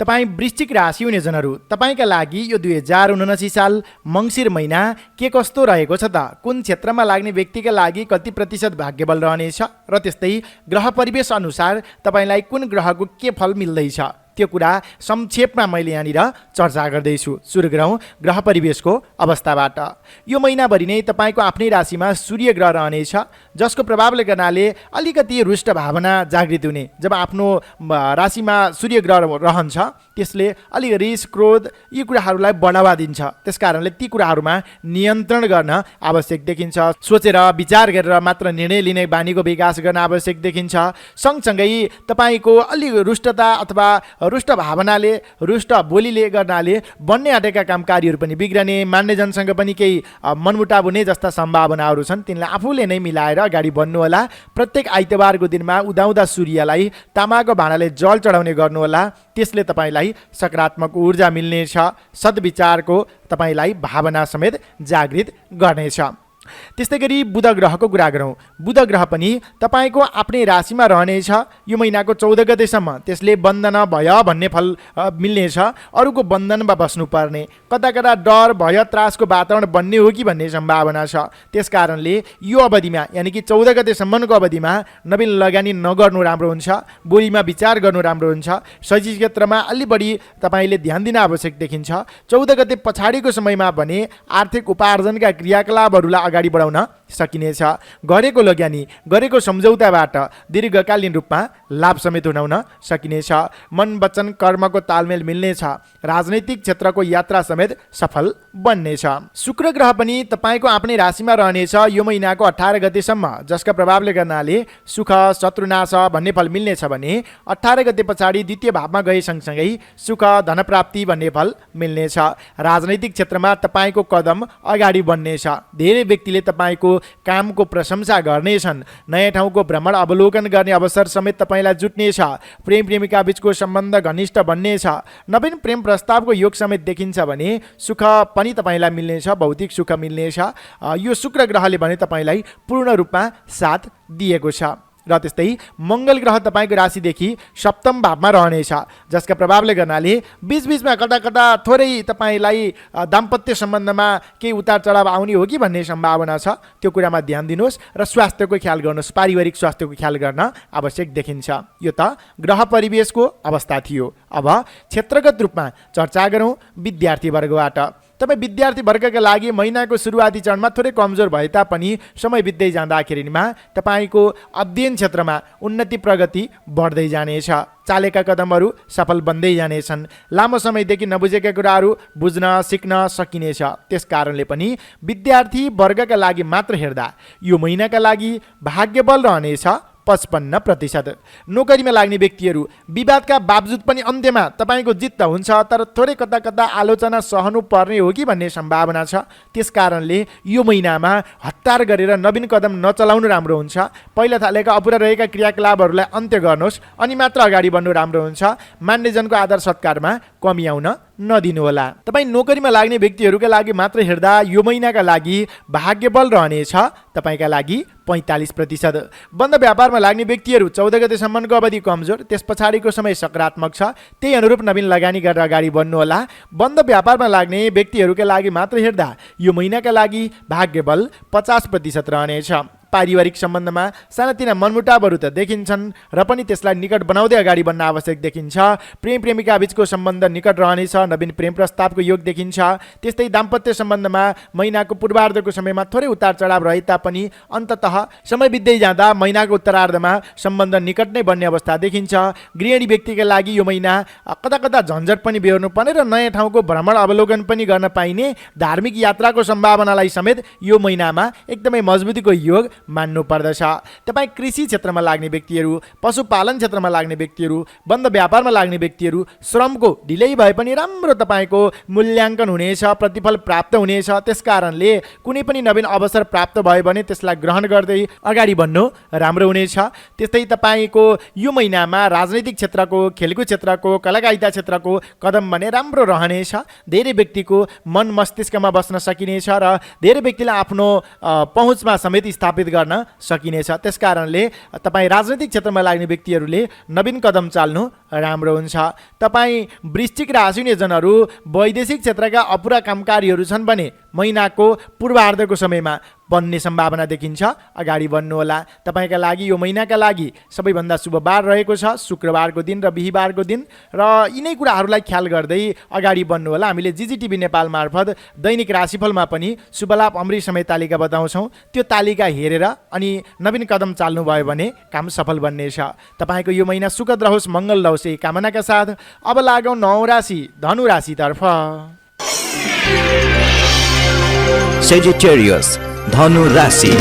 तपाईँ वृश्चिक राशि हुने जनहरू, तपाईँका लागि यो 2079 साल मङ्सिर महिना के कस्तो रहेको छ त? कुन क्षेत्रमा लाग्ने व्यक्तिका लागि कति प्रतिशत भाग्यबल रहनेछ र त्यस्तै ग्रह परिवेश अनुसार तपाईँलाई कुन ग्रहको के फल मिल्दैछ, त्यो कुरा संक्षेपमा मैले यहाँनिर चर्चा गर्दैछु। सुरु गरौँ ग्रह परिवेशको अवस्थाबाट। यो महिनाभरि नै तपाईँको आफ्नै राशिमा सूर्य ग्रह रहनेछ, जसको प्रभावले गर्नाले अलिकति रुष्ट भावना जागृत हुने। जब आफ्नो राशिमा सूर्य ग्रह रहन्छ त्यसले अलिक रिस, क्रोध यी कुराहरूलाई बढावा दिन्छ। त्यस कारणले ती कुराहरूमा नियन्त्रण गर्न आवश्यक देखिन्छ। सोचेर विचार गरेर मात्र निर्णय लिने बानीको विकास गर्न आवश्यक देखिन्छ। सँगसँगै तपाईँको अलिक रुष्टता अथवा रुष्ट भावनाले, रुष्ट बोलीले गर्नाले बन्ने आँटेका काम कार्यहरू पनि बिग्रने, मान्यजनसँग पनि केही मनमुटाव हुने जस्ता सम्भावनाहरू छन्। तिनलाई आफूले नै मिलाएर अगाडि बढ्नुहोला। प्रत्येक आइतबारको दिनमा उदाउँदा सूर्यलाई तामाको भाँडाले जल चढाउने गर्नुहोला। त्यसले तपाईँलाई सकारात्मक ऊर्जा मिल्नेछ। सद्विचारको तपाईँलाई भावना समेत जागृत गर्नेछ। त्यस्तै गरी बुध ग्रहको कुरा गरौँ। बुध ग्रह पनि तपाईँको आफ्नै राशिमा रहनेछ यो महिनाको 14 गतेसम्म। त्यसले बन्धन भय भन्ने फल मिल्नेछ। अरूको बन्धनमा बस्नुपर्ने, कता कता डर, भय, त्रासको वातावरण बन्ने हो कि भन्ने सम्भावना छ। त्यस कारणले यो अवधिमा यानि कि 14 गतेसम्मको अवधिमा नवीन लगानी नगर्नु राम्रो हुन्छ। बोलीमा विचार गर्नु राम्रो हुन्छ। शैक्षिक क्षेत्रमा अलि बढी तपाईँले ध्यान दिन आवश्यक देखिन्छ। 14 गते पछाडिको समयमा भने आर्थिक उपार्जनका क्रियाकलापहरूलाई अगाडि बढाउन सकिनेछ। गरेको लगानी, गरेको सम्झौताबाट दीर्घकालीन रूपमा लाभ समेत हुन सकिनेछ। मन, वचन, कर्मको तालमेल मिल्नेछ। राजनैतिक क्षेत्रको यात्रा समेत सफल बन्नेछ। शुक्र ग्रह पनि तपाईँको आफ्नै राशिमा रहनेछ यो महिनाको 18 गतेसम्म, जसका प्रभावले गर्नाले सुख, शत्रुनाश भन्ने फल मिल्नेछ भने 18 गते पछाडि द्वितीय भावमा गए सँगसँगै सुख, धनप्राप्ति भन्ने फल मिल्नेछ। राजनैतिक क्षेत्रमा तपाईँको कदम अगाडि बढ्नेछ। धेरै व्यक्तिले तपाईँको कामको प्रशंसा गर्नेछन्। नयाँ ठाउँको भ्रमण अवलोकन गर्ने अवसर समेत तपाईँलाई जुट्नेछ। प्रेम प्रेमिका बीचको सम्बन्ध घनिष्ठ बन्नेछ। नवीन प्रेम प्रस्तावको योग समेत देखिन्छ भने सुख पनि तपाईँलाई मिल्नेछ, भौतिक सुख मिल्नेछ। यो शुक्र ग्रहले भने तपाईँलाई पूर्ण रूपमा साथ दिएको छ। र त्यस्तै मङ्गल ग्रह तपाईँको राशिदेखि सप्तम भावमा रहनेछ, जसका प्रभावले गर्नाले बीचबीचमा कता कता थोरै तपाईँलाई दाम्पत्य सम्बन्धमा केही उतार चढाव आउने हो कि भन्ने सम्भावना छ। त्यो कुरामा ध्यान दिनुहोस् र स्वास्थ्यको ख्याल गर्नुहोस्। पारिवारिक स्वास्थ्यको ख्याल गर्न आवश्यक देखिन्छ। यो त ग्रह परिवेशको अवस्था थियो। अब क्षेत्रगत रूपमा चर्चा गरौँ विद्यार्थी वर्गबाट। तपाईँ विद्यार्थी वर्गका लागि महिनाको सुरुवाती चरणमा थोरै कमजोर भए तापनि समय बित्दै जाँदाखेरिमा तपाईँको अध्ययन क्षेत्रमा उन्नति प्रगति बढ्दै जानेछ। चालेका कदमहरू सफल बन्दै जानेछन्। लामो समयदेखि नबुझेका कुराहरू बुझ्न सिक्न सकिनेछ। त्यस कारणले पनि विद्यार्थी वर्गका लागि मात्र हेर्दा यो महिनाका लागि भाग्यबल रहनेछ 55%। नोकरीमा लाग्ने व्यक्तिहरू विवादका बावजुद पनि अन्त्यमा तपाईँको जित त हुन्छ, तर थोरै कता कता आलोचना सहनु पर्ने हो कि भन्ने सम्भावना छ। त्यस कारणले यो महिनामा हतार गरेर नवीन कदम नचलाउनु राम्रो हुन्छ। पहिला थालेका अपुरा रहेका क्रियाकलापहरूलाई अन्त्य गर्नुहोस् अनि मात्र अगाडि बढ्नु राम्रो हुन्छ। मान्यजनको आदर सत्कारमा कमी आउन नदिनुहोला। तपाईँ नोकरीमा लाग्ने व्यक्तिहरूका लागि मात्र हेर्दा यो महिनाका लागि भाग्यबल रहनेछ तपाईँका लागि 45%। बन्द व्यापारमा लाग्ने व्यक्तिहरू 14 गतेसम्मको अवधि कमजोर, त्यस पछाडिको समय सकारात्मक छ। त्यही अनुरूप नवीन लगानी गरेर अगाडि बढ्नुहोला। बन्द व्यापारमा लाग्ने व्यक्तिहरूका लागि मात्र हेर्दा यो महिनाका लागि भाग्यबल 50% रहनेछ। पारिवारिक सम्बन्धमा सानातिना मनमुटावहरू त देखिन्छन् र पनि त्यसलाई निकट बनाउँदै अगाडि बढ्न आवश्यक देखिन्छ। प्रेम प्रेमिका बीचको सम्बन्ध निकट रहनेछ। नवीन प्रेम प्रस्तावको योग देखिन्छ। त्यस्तै दाम्पत्य सम्बन्धमा महिनाको पूर्वार्धको समयमा थोरै उतार चढाव रहे तापनि अन्ततः समय बित्दै जाँदा महिनाको उत्तरार्धमा सम्बन्ध निकट नै बन्ने अवस्था देखिन्छ। गृहिणी व्यक्तिका लागि यो महिना कता कता झन्झट पनि बेहोर्नु पर्ने र नयाँ ठाउँको भ्रमण अवलोकन पनि गर्न पाइने, धार्मिक यात्राको सम्भावनालाई समेत यो महिनामा एकदमै मजबुतीको योग मान्नु पर्दछ। तपाईँ कृषि क्षेत्रमा लाग्ने व्यक्तिहरू, पशुपालन क्षेत्रमा लाग्ने व्यक्तिहरू, बन्द व्यापारमा लाग्ने व्यक्तिहरू, श्रमको ढिलै भए पनि राम्रो तपाईँको मूल्याङ्कन हुनेछ, प्रतिफल प्राप्त हुनेछ। त्यस कारणले कुनै पनि नवीन अवसर प्राप्त भयो भने त्यसलाई ग्रहण गर्दै अगाडि बढ्नु राम्रो हुनेछ। त्यस्तै तपाईँको यो महिनामा राजनैतिक क्षेत्रको, खेलकुद क्षेत्रको, कलाकारिता क्षेत्रको कदम भने राम्रो रहनेछ। धेरै व्यक्तिको मन मस्तिष्कमा बस्न सकिनेछ र धेरै व्यक्तिलाई आफ्नो पहुँचमा समेत स्थापित स्थापित गर्न सकिनेछ। त्यसकारणले तपाईँ राजनैतिक क्षेत्रमा लाग्ने व्यक्तिहरूले नवीन कदम चाल्नु राम्रो हुन्छ। तपाईँ वृश्चिक राशि हुने जनहरू वैदेशिक क्षेत्रका अपुरा कामकारीहरू छन् भने महिनाको पूर्वार्धको समयमा बन्ने सम्भावना देखिन्छ, अगाडि बढ्नुहोला। तपाईँका लागि यो महिनाका लागि सबैभन्दा शुभ बार रहेको छ शुक्रबारको दिन र बिहिबारको दिन, र यिनै कुराहरूलाई ख्याल गर्दै अगाडि बढ्नुहोला। हामीले जिजिटिभी नेपाल मार्फत दैनिक राशिफलमा पनि शुभलाभ अमृत समय तालिका बताउँछौँ। त्यो तालिका हेरेर अनि नवीन कदम चाल्नुभयो भने काम सफल बन्नेछ। तपाईँको यो महिना सुखद रहोस्, मङ्गल रहोस् यही कामनाका साथ अब लागौँ 9 राशि धनु राशितर्फ। सेजिटेरियस धनु राशि।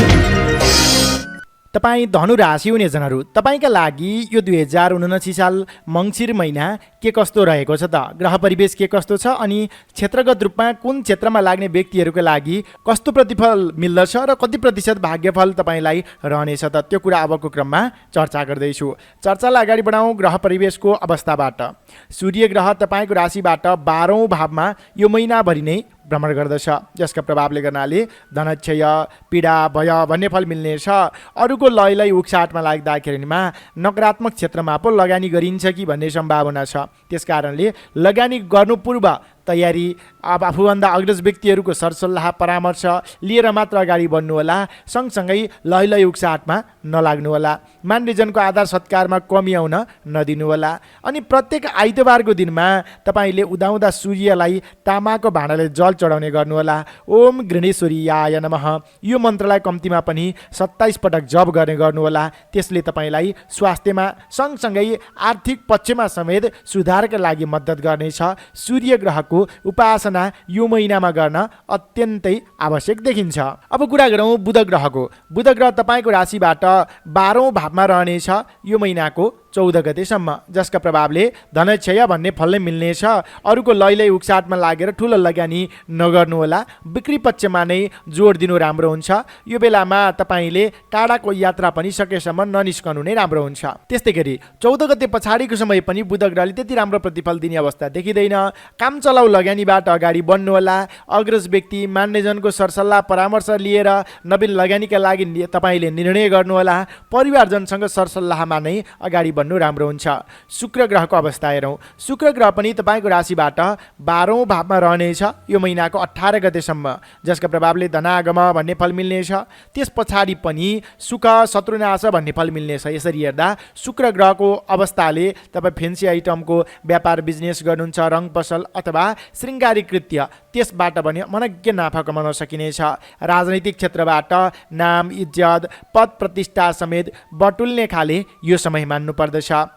तपाईँ धनु राशि हुने जनहरू, तपाईँका लागि यो 2079 साल मङ्सिर महिना के कस्तो रहेको छ त? ग्रह परिवेश के कस्तो छ अनि क्षेत्रगत रूपमा कुन क्षेत्रमा लाग्ने व्यक्तिहरूको लागि कस्तो प्रतिफल मिल्दछ र कति प्रतिशत भाग्यफल तपाईँलाई रहनेछ त? त्यो कुरा अबको क्रममा चर्चा गर्दैछु। चर्चालाई अगाडि बढाउँ ग्रह परिवेशको अवस्थाबाट। सूर्य ग्रह तपाईँको राशिबाट 12औँ भावमा यो महिनाभरि नै भ्रमण गर्दछ, जसका प्रभावले गर्नाले धनक्षय, पीडा, भय भन्ने फल मिल्नेछ। अरूको लयलाई उक्साटमा लाग्दाखेरिमा नकारात्मक क्षेत्रमा पो लगानी गरिन्छ कि भन्ने सम्भावना छ। त्यसकारणले लगानी गर्नु पूर्व तयारी, अब आफूभन्दा अग्रज व्यक्तिहरूको सरसल्लाह परामर्श लिएर मात्र अगाडि बढ्नुहोला। सँगसँगै लय उक्साटमा नलाग्नुहोला। मान्यजनको आधार सत्कारमा कमी आउन नदिनुहोला। अनि प्रत्येक आइतबारको दिनमा तपाईँले उदाउँदा सूर्यलाई तामाको भाँडाले जल चढाउने गर्नुहोला। ओम गृणेश्वरीयाय नमः यो मन्त्रलाई कम्तीमा पनि 27 पटक जप गर्ने गर्नुहोला। त्यसले तपाईँलाई स्वास्थ्यमा सँगसँगै आर्थिक पक्षमा समेत सुधारका लागि मद्दत गर्नेछ। सूर्य ग्रहको उपासना यो महिनामा गर्न अत्यन्तै आवश्यक देखिन्छ। अब कुरा गरौँ बुध ग्रहको। बुध ग्रह तपाईँको राशिबाट 12औँ भावमा रहनेछ यो महिनाको 14 गतेसम्म, जसका प्रभावले धनक्षय भन्ने फल नै मिल्नेछ। अरूको लयलाई उक्साटमा लागेर ठुलो लगानी नगर्नुहोला। बिक्री पक्षमा नै जोड दिनु राम्रो हुन्छ। यो बेलामा तपाईँले टाढाको यात्रा पनि सकेसम्म ननिस्कनु नै राम्रो हुन्छ। त्यस्तै गरी 14 गते पछाडिको समय पनि बुध ग्रहले त्यति राम्रो प्रतिफल दिने अवस्था देखिँदैन। काम चलाउ लगानीबाट अगाडि बढ्नुहोला। अग्रज व्यक्ति मान्यजनको सरसल्लाह परामर्श लिएर नवीन लगानीका लागि तपाईँले निर्णय गर्नुहोला। परिवारजनसँग सरसल्लाहमा नै अगाडि राम्रो हुन्छ। शुक्र ग्रहको अवस्था हेरौँ। शुक्र ग्रह पनि तपाईँको राशिबाट 12औँ भावमा रहनेछ यो महिनाको 18 गतेसम्म, जसका प्रभावले धनागम भन्ने फल मिल्नेछ। त्यस पछाडि पनि सुख शत्रुनाश भन्ने फल मिल्नेछ। यसरी हेर्दा शुक्र ग्रहको अवस्थाले तपाईँ फेन्सी आइटमको व्यापार बिजनेस गर्नुहुन्छ, रङ पसल अथवा श्रृङ्गारिक कृत्य, त्यसबाट पनि मनज्ञ नाफा कमाउन सकिनेछ। राजनैतिक क्षेत्रबाट नाम, इज्जत, पद प्रतिष्ठा समेत बटुल्ने खाले यो समय मान्नु पर्दछ।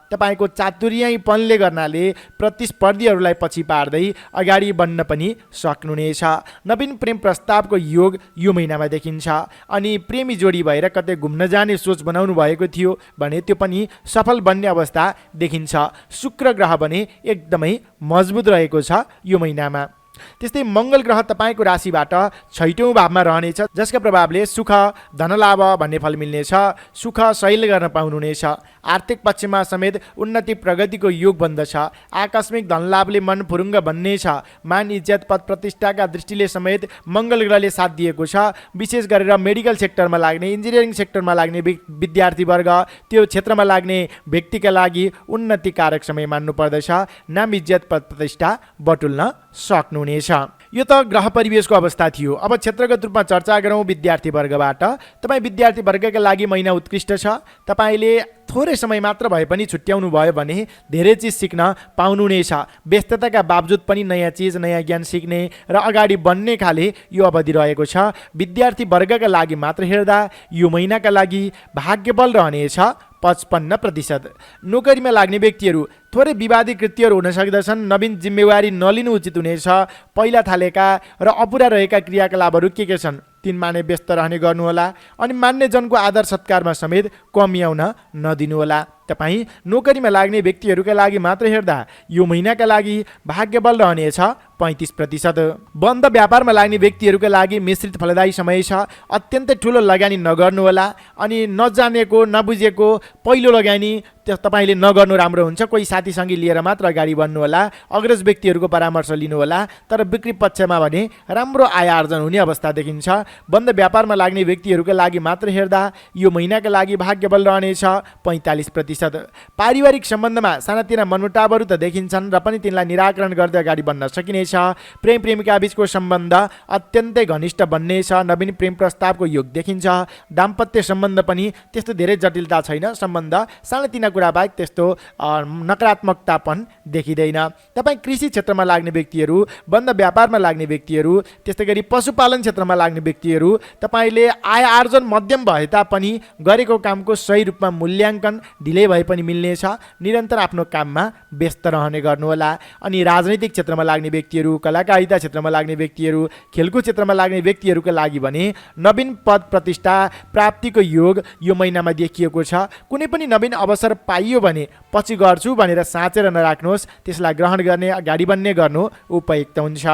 तपाईँको चातुर्यपनले गर्नाले प्रतिस्पर्धीहरूलाई पछि पार्दै अगाडि बढ्न पनि सक्नुहुनेछ। नवीन प्रेम प्रस्तावको योग यो महिनामा देखिन्छ। अनि प्रेमी जोडी भएर कतै घुम्न जाने सोच बनाउनु भएको थियो भने त्यो पनि सफल बन्ने अवस्था देखिन्छ। शुक्र ग्रह भने एकदमै मजबुत रहेको छ यो महिनामा। त्यस्तै मङ्गल ग्रह तपाईँको राशिबाट 6औँ भावमा रहनेछ, जसका प्रभावले सुख धनलाभ भन्ने फल मिल्नेछ। सुख सहिल गर्न पाउनुहुनेछ। आर्थिक पक्षमा समेत उन्नति प्रगतिको योग बन्दछ। आकस्मिक धनलाभले मन फुरुङ्ग बन्नेछ। मान इज्जत पद प्रतिष्ठाका दृष्टिले समेत मङ्गल ग्रहले साथ दिएको छ। विशेष गरेर मेडिकल सेक्टरमा लाग्ने, इन्जिनियरिङ सेक्टरमा लाग्ने विद्यार्थीवर्ग, त्यो क्षेत्रमा लाग्ने व्यक्तिका लागि उन्नतिकारक समय मान्नु पर्दछ। नाम इज्जत पद प्रतिष्ठा बटुल्न सक्नु। यो त ग्रह परिवेशको अवस्था थियो। अब क्षेत्रगत रूपमा चर्चा गरौँ विद्यार्थी वर्गबाट। तपाईँ विद्यार्थी वर्गका लागि महिना उत्कृष्ट छ। तपाईँले थोरै समय मात्र भए पनि छुट्याउनु भयो भने धेरै चिज सिक्न पाउनुहुनेछ। व्यस्तताका बावजुद पनि नयाँ चिज, नयाँ ज्ञान सिक्ने र अगाडि बढ्ने खाले यो अवधि रहेको छ। विद्यार्थी वर्गका लागि मात्र हेर्दा यो महिनाका लागि भाग्यबल रहनेछ 55%। नोकरीमा लाग्ने व्यक्तिहरू थोरै विवादित कृत्यहरू हुन सक्दछन्। नवीन जिम्मेवारी नलिनु उचित हुनेछ। पहिला थालेका र अपुरा रहेका क्रियाकलापहरू के छन् तिनमा नै व्यस्त रहने गर्नुहोला। अनि मान्यजनको आदर सत्कारमा समेत कमी आउन नदिनुहोला। तपाईँ नोकरीमा लाग्ने व्यक्तिहरूका लागि मात्र हेर्दा यो महिनाका लागि भाग्यबल रहनेछ 35%। बन्द व्यापारमा लाग्ने व्यक्तिहरूका लागि मिश्रित फलदायी समय छ। अत्यन्तै ठुलो लगानी नगर्नुहोला अनि नजानेको नबुझेको पहिलो लगानी तपाईँले नगर्नु राम्रो हुन्छ। कोही साथीसँगै लिएर मात्र अगाडि बढ्नुहोला। अग्रज व्यक्तिहरूको परामर्श लिनुहोला। तर बिक्री पक्षमा भने राम्रो आय आर्जन हुने अवस्था देखिन्छ। बन्द व्यापारमा लाग्ने व्यक्तिहरूका लागि मात्र हेर्दा यो महिनाका लागि भाग्यबल रहनेछ 45%। पारिवारिक सम्बन्धमा सानातिना मनमुटावहरू त देखिन्छन् र पनि तिनलाई निराकरण गर्दै अगाडि बढ्न सकिनेछ। प्रेम प्रेमिका बीचको सम्बन्ध अत्यन्तै घनिष्ठ बन्नेछ। नवीन प्रेम प्रस्तावको योग देखिन्छ। दाम्पत्य सम्बन्ध पनि त्यस्तो धेरै जटिलता छैन। सम्बन्ध सानातिना कुरा बाहेक त्यस्तो नकारात्मकतापन देखिँदैन। तपाईँ कृषि क्षेत्रमा लाग्ने व्यक्तिहरू, बन्द व्यापारमा लाग्ने व्यक्तिहरू, त्यस्तै गरी पशुपालन क्षेत्रमा लाग्ने व्यक्तिहरू, तपाईँले आय आर्जन मध्यम भए तापनि गरेको कामको सही रूपमा मूल्याङ्कन ढिलै भए पनि मिल्नेछ। निरन्तर आफ्नो काममा व्यस्त रहने गर्नुहोला। अनि राजनैतिक क्षेत्रमा लाग्ने व्यक्तिहरू, कलाकारिता क्षेत्रमा लाग्ने व्यक्तिहरू, खेलकुद क्षेत्रमा लाग्ने व्यक्तिहरूका लागि भने नवीन पद प्रतिष्ठा प्राप्तिको योग यो महिनामा देखिएको छ। कुनै पनि नवीन अवसर पाइयो भने पछि गर्छु भनेर साँचेर नराख्नुहोस्। त्यसलाई ग्रहण गर्ने, अगाडि बढ्ने गर्नु उपयुक्त हुन्छ।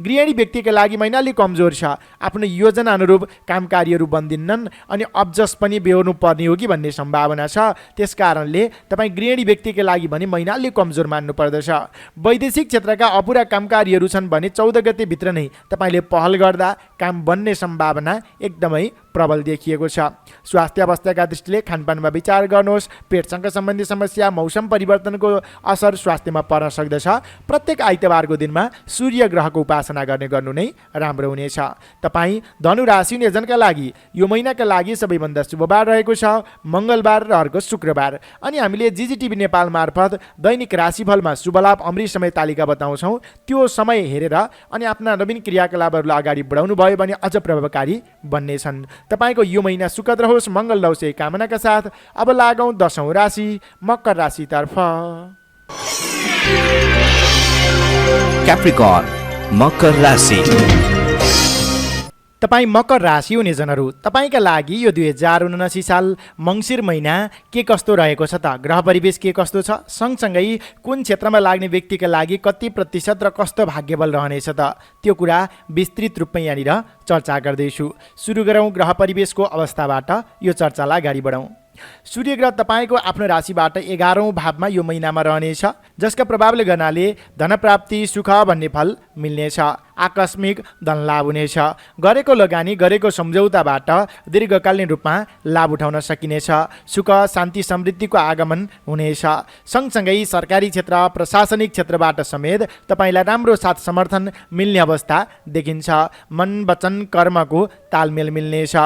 गृहिणी व्यक्तिका लागि महिना अलिक कमजोर छ। आफ्नो योजना अनुरूप काम कार्यहरू बन्दिन्नन् अनि अब्जस पनि बेहोर्नु पर्ने हो कि भन्ने सम्भावना छ। त्यस कारणले तपाईँ गृहिणी व्यक्तिका लागि भने महिना अलिक कमजोर मान्नु पर्दछ। वैदेशिक क्षेत्रका अपुरा कामकारीहरू छन् भने 14 गतेभित्र नै तपाईँले पहल गर्दा काम बन्ने सम्भावना एकदमै प्रबल देखिएको छ। स्वास्थ्य अवस्थाका दृष्टिले खानपानमा विचार गर्नुहोस्। पेटसँग सम्बन्धी समस्या, मौसम परिवर्तनको असर स्वास्थ्यमा पर्न सक्दछ। प्रत्येक आइतबारको दिनमा सूर्य ग्रहको उपासना गर्ने गर्नु नै राम्रो हुनेछ। तपाईँ धनु राशि हुनेजनका लागि यो महिनाका लागि सबैभन्दा शुभ बार रहेको छ मङ्गलबार र अर्को शुक्रबार। अनि हामीले जिजिटिभी नेपाल मार्फत दैनिक राशिफलमा शुभलाभ अमृत समय तालिका बताउँछौँ। त्यो समय हेरेर अनि आफ्ना नवीन क्रियाकलापहरूलाई अगाडि बढाउनु भयो भने अझ प्रभावकारी बन्नेछन्। तपाईँको यो महिना सुखद रहोस्, मङ्गल रहोस् यही कामनाका साथ अब लागौँ 10औँ राशि मकर राशितर्फ। क्याप्रिकर्न मकर राशि। तपाईँ मकर राशि हुनेजनहरू, तपाईँका लागि यो 2079 साल मङ्सिर महिना के कस्तो रहेको छ त? ग्रह परिवेश के कस्तो छ? सँगसँगै कुन क्षेत्रमा लाग्ने व्यक्तिका लागि कति प्रतिशत र कस्तो भाग्यबल रहनेछ त? त्यो कुरा विस्तृत रूपमा यहाँनिर चर्चा गर्दैछु। सुरु गरौँ ग्रह परिवेशको अवस्थाबाट यो चर्चालाई अगाडि बढाउँ। सूर्य ग्रह तपाईँको आफ्नो राशिबाट 11औँ भावमा यो महिनामा रहनेछ, जसका प्रभावले गर्नाले धनप्राप्ति, सुख भन्ने फल मिल्नेछ। आकस्मिक धनलाभ हुनेछ। गरेको लगानी, गरेको सम्झौताबाट दीर्घकालीन रूपमा लाभ उठाउन सकिनेछ। सुख, शान्ति, समृद्धिको आगमन हुनेछ। सँगसँगै सरकारी क्षेत्र, प्रशासनिक क्षेत्रबाट समेत तपाईँलाई राम्रो साथ समर्थन मिल्ने अवस्था देखिन्छ। मन, वचन, कर्मको तालमेल मिल्नेछ।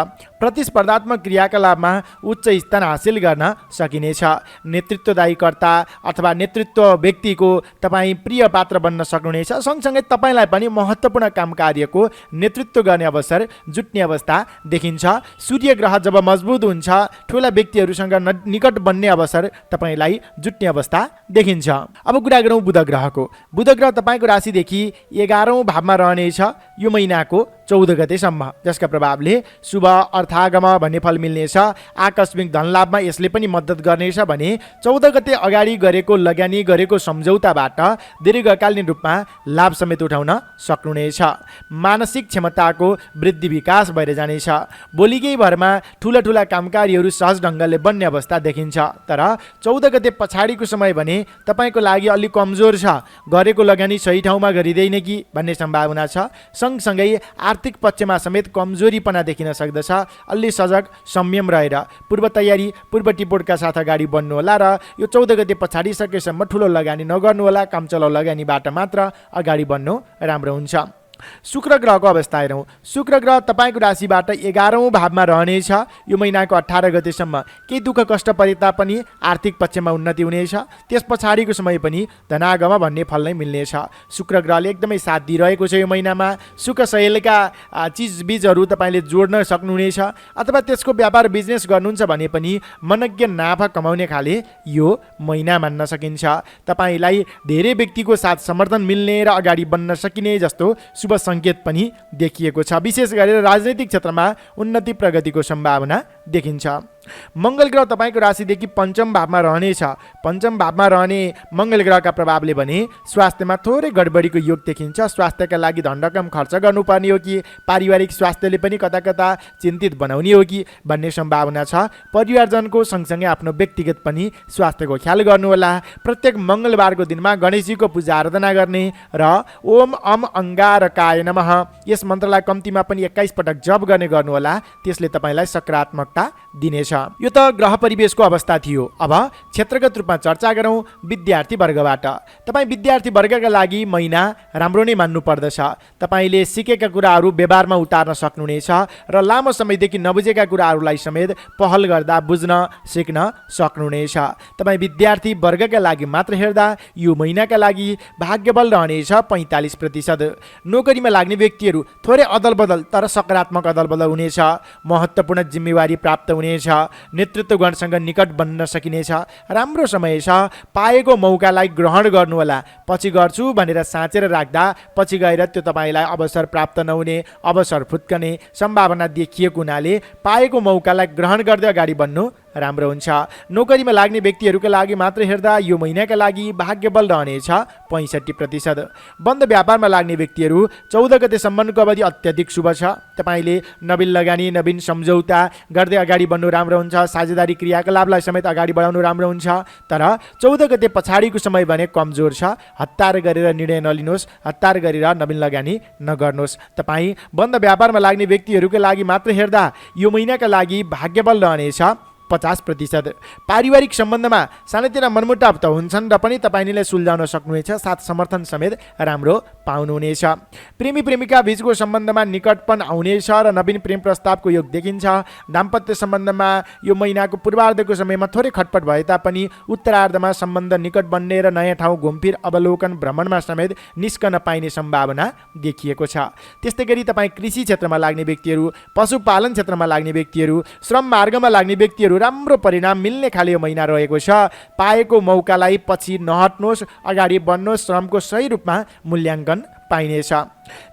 प्रतिस्पर्धात्मक क्रियाकलापमा उच्च स्थान हासिल गर्न सकिनेछ। नेतृत्वदायीकर्ता अथवा नेतृत्व व्यक्तिको तपाईँ प्रिय पात्र बन्न सक्नुहुनेछ। सँगसँगै तपाईँलाई पनि महत्त्वपूर्ण काम कार्यको नेतृत्व गर्ने अवसर जुट्ने अवस्था देखिन्छ। सूर्य ग्रह जब मजबुत हुन्छ, ठुला व्यक्तिहरूसँग निकट बन्ने अवसर तपाईँलाई जुट्ने अवस्था देखिन्छ। अब कुरा गरौँ बुध ग्रहको। बुध ग्रह तपाईँको राशिदेखि 11औँ भावमा रहनेछ यो महिनाको 14 गतेसम्म, जसका प्रभावले शुभ अर्थागम भन्ने फल मिल्नेछ। आकस्मिक धनलाभमा यसले पनि मद्दत गर्नेछ भने 14 गते अगाडि गरेको लगानी, गरेको सम्झौताबाट दीर्घकालीन रूपमा लाभ समेत उठाउन सक्नुहुनेछ। मानसिक क्षमताको वृद्धि विकास भएर जानेछ। भोलिकै भरमा ठुला ठुला कामकारीहरू सहज ढङ्गले बन्ने अवस्था देखिन्छ। तर 14 गते पछाडिको समय भने तपाईँको लागि अलिक कमजोर छ। गरेको लगानी सही ठाउँमा गरिँदैन कि भन्ने सम्भावना छ। सँगसँगै आर्थिक पक्षमा समेत कमजोरीपना देखिन सक्दछ। अलि सजग, संयम रहेर पूर्व तयारी, पूर्व टिपोटका साथ अगाडि बढ्नुहोला र यो 14 गते पछाडि सकेसम्म ठुलो लगानी नगर्नुहोला। काम चलाउ लगानीबाट मात्र अगाडि बढ्नु राम्रो हुन्छ। शुक्र ग्रहको अवस्था हेरौँ। शुक्र ग्रह तपाईँको राशिबाट 11औँ भावमा रहनेछ यो महिनाको 18 गतेसम्म। केही दुःख कष्ट परे तापनि आर्थिक पक्षमा उन्नति हुनेछ। त्यस पछाडिको समय पनि धनागम भन्ने फल नै मिल्नेछ। शुक्र ग्रहले एकदमै साथ दिइरहेको छ यो महिनामा। सुख सहेलका चिजबिजहरू तपाईँले जोड्न सक्नुहुनेछ अथवा त्यसको व्यापार बिजनेस गर्नुहुन्छ भने पनि मनज्ञ नाफा कमाउने खाले यो महिना मान्न सकिन्छ। तपाईँलाई धेरै व्यक्तिको साथ समर्थन मिल्ने र अगाडि बढ्न सकिने जस्तो शुभ सङ्केत पनि देखिएको छ। विशेष गरेर राजनैतिक क्षेत्रमा उन्नति प्रगतिको सम्भावना देखिन्छ। मङ्गल ग्रह तपाईँको राशिदेखि पञ्चम भावमा रहनेछ। पञ्चम भावमा रहने मङ्गल ग्रहका प्रभावले भने स्वास्थ्यमा थोरै गडबडीको योग देखिन्छ। स्वास्थ्यका लागि धनरकम खर्च गर्नुपर्ने हो कि पारिवारिक स्वास्थ्यले पनि कता कता चिन्तित बनाउने हो कि भन्ने सम्भावना छ। परिवारजनको सँगसँगै आफ्नो व्यक्तिगत पनि स्वास्थ्यको ख्याल गर्नुहोला। प्रत्येक मङ्गलबारको दिनमा गणेशजीको पूजा आराधना गर्ने र ओम अम अंगारकाय नमः यस मन्त्रलाई कम्तीमा पनि 21 पटक जप गर्ने गर्नुहोला। त्यसले तपाईँलाई सकारात्मकता दिनेछ। यो त ग्रह परिवेशको अवस्था थियो। अब क्षेत्रगत रूपमा चर्चा गरौँ विद्यार्थी वर्गबाट। तपाईँ विद्यार्थी वर्गका लागि महिना राम्रो नै मान्नु पर्दछ। तपाईँले सिकेका कुराहरू व्यवहारमा उतार्न सक्नुहुनेछ र लामो समयदेखि नबुझेका कुराहरूलाई समेत पहल गर्दा बुझ्न सिक्न सक्नुहुनेछ। तपाईँ विद्यार्थी वर्गका लागि मात्र हेर्दा यो महिनाका लागि भाग्यबल रहनेछ 45%। नोकरीमा लाग्ने व्यक्तिहरू थोरै अदलबदल तर सकारात्मक अदलबदल हुनेछ। महत्त्वपूर्ण जिम्मेवारी प्राप्त हुनेछ। नेतृत्व गणसँग निकट बन्न सकिनेछ। राम्रो समय छ। पाएको मौकालाई ग्रहण गर्नुहोला। पछि गर्छु भनेर साँचेर राख्दा पछि गएर त्यो तपाईँलाई अवसर प्राप्त नहुने, अवसर फुत्कने सम्भावना देखिएको हुनाले पाएको मौकालाई ग्रहण गर्दै अगाडि बढ्नु राम्रो हुन्छ। नोकरीमा लाग्ने व्यक्तिहरूका लागि मात्र हेर्दा यो महिनाका लागि भाग्यबल रहनेछ 65%। बन्द व्यापारमा लाग्ने व्यक्तिहरू 14 गतेसम्मको अवधि अत्याधिक शुभ छ। तपाईँले नवीन लगानी, नवीन सम्झौता गर्दै अगाडि बढ्नु राम्रो हुन्छ। साझेदारी क्रियाकलापलाई समेत अगाडि बढाउनु राम्रो हुन्छ। तर 14 गते पछाडिको समय भने कमजोर छ। हतार गरेर निर्णय नलिनुहोस्। हतार गरेर नवीन लगानी नगर्नुहोस्। तपाईँ बन्द व्यापारमा लाग्ने व्यक्तिहरूका लागि मात्र हेर्दा यो महिनाका लागि भाग्यबल रहनेछ 50%। पारिवारिक सम्बन्धमा सानोतिनो मनमुटाव त हुन्छन् र पनि तपाईँले सुल्झाउन सक्नुहुनेछ। साथ समर्थन समेत राम्रो पाउनुहुनेछ। प्रेमी प्रेमिका बीचको सम्बन्धमा निकटपन आउनेछ र नवीन प्रेम प्रस्तावको योग देखिन्छ। दाम्पत्य सम्बन्धमा यो महिनाको पूर्वार्धको समयमा थोरै खटपट भए तापनि उत्तरार्धमा सम्बन्ध निकट बन्ने र नयाँ ठाउँ घुमफिर अवलोकन भ्रमणमा समेत निस्कन पाइने सम्भावना देखिएको छ। त्यस्तै गरी तपाईँ कृषि क्षेत्रमा लाग्ने व्यक्तिहरू, पशुपालन क्षेत्रमा लाग्ने व्यक्तिहरू, श्रम मार्गमा लाग्ने व्यक्तिहरू राम्रो परिणाम मिल्ने खाले यो महिना रहेको छ। पाएको मौकालाई पछि नहट्नुहोस्। अगाडि बढ्नुहोस्। श्रमको सही रूपमा मूल्याङ्कन पाइनेछ।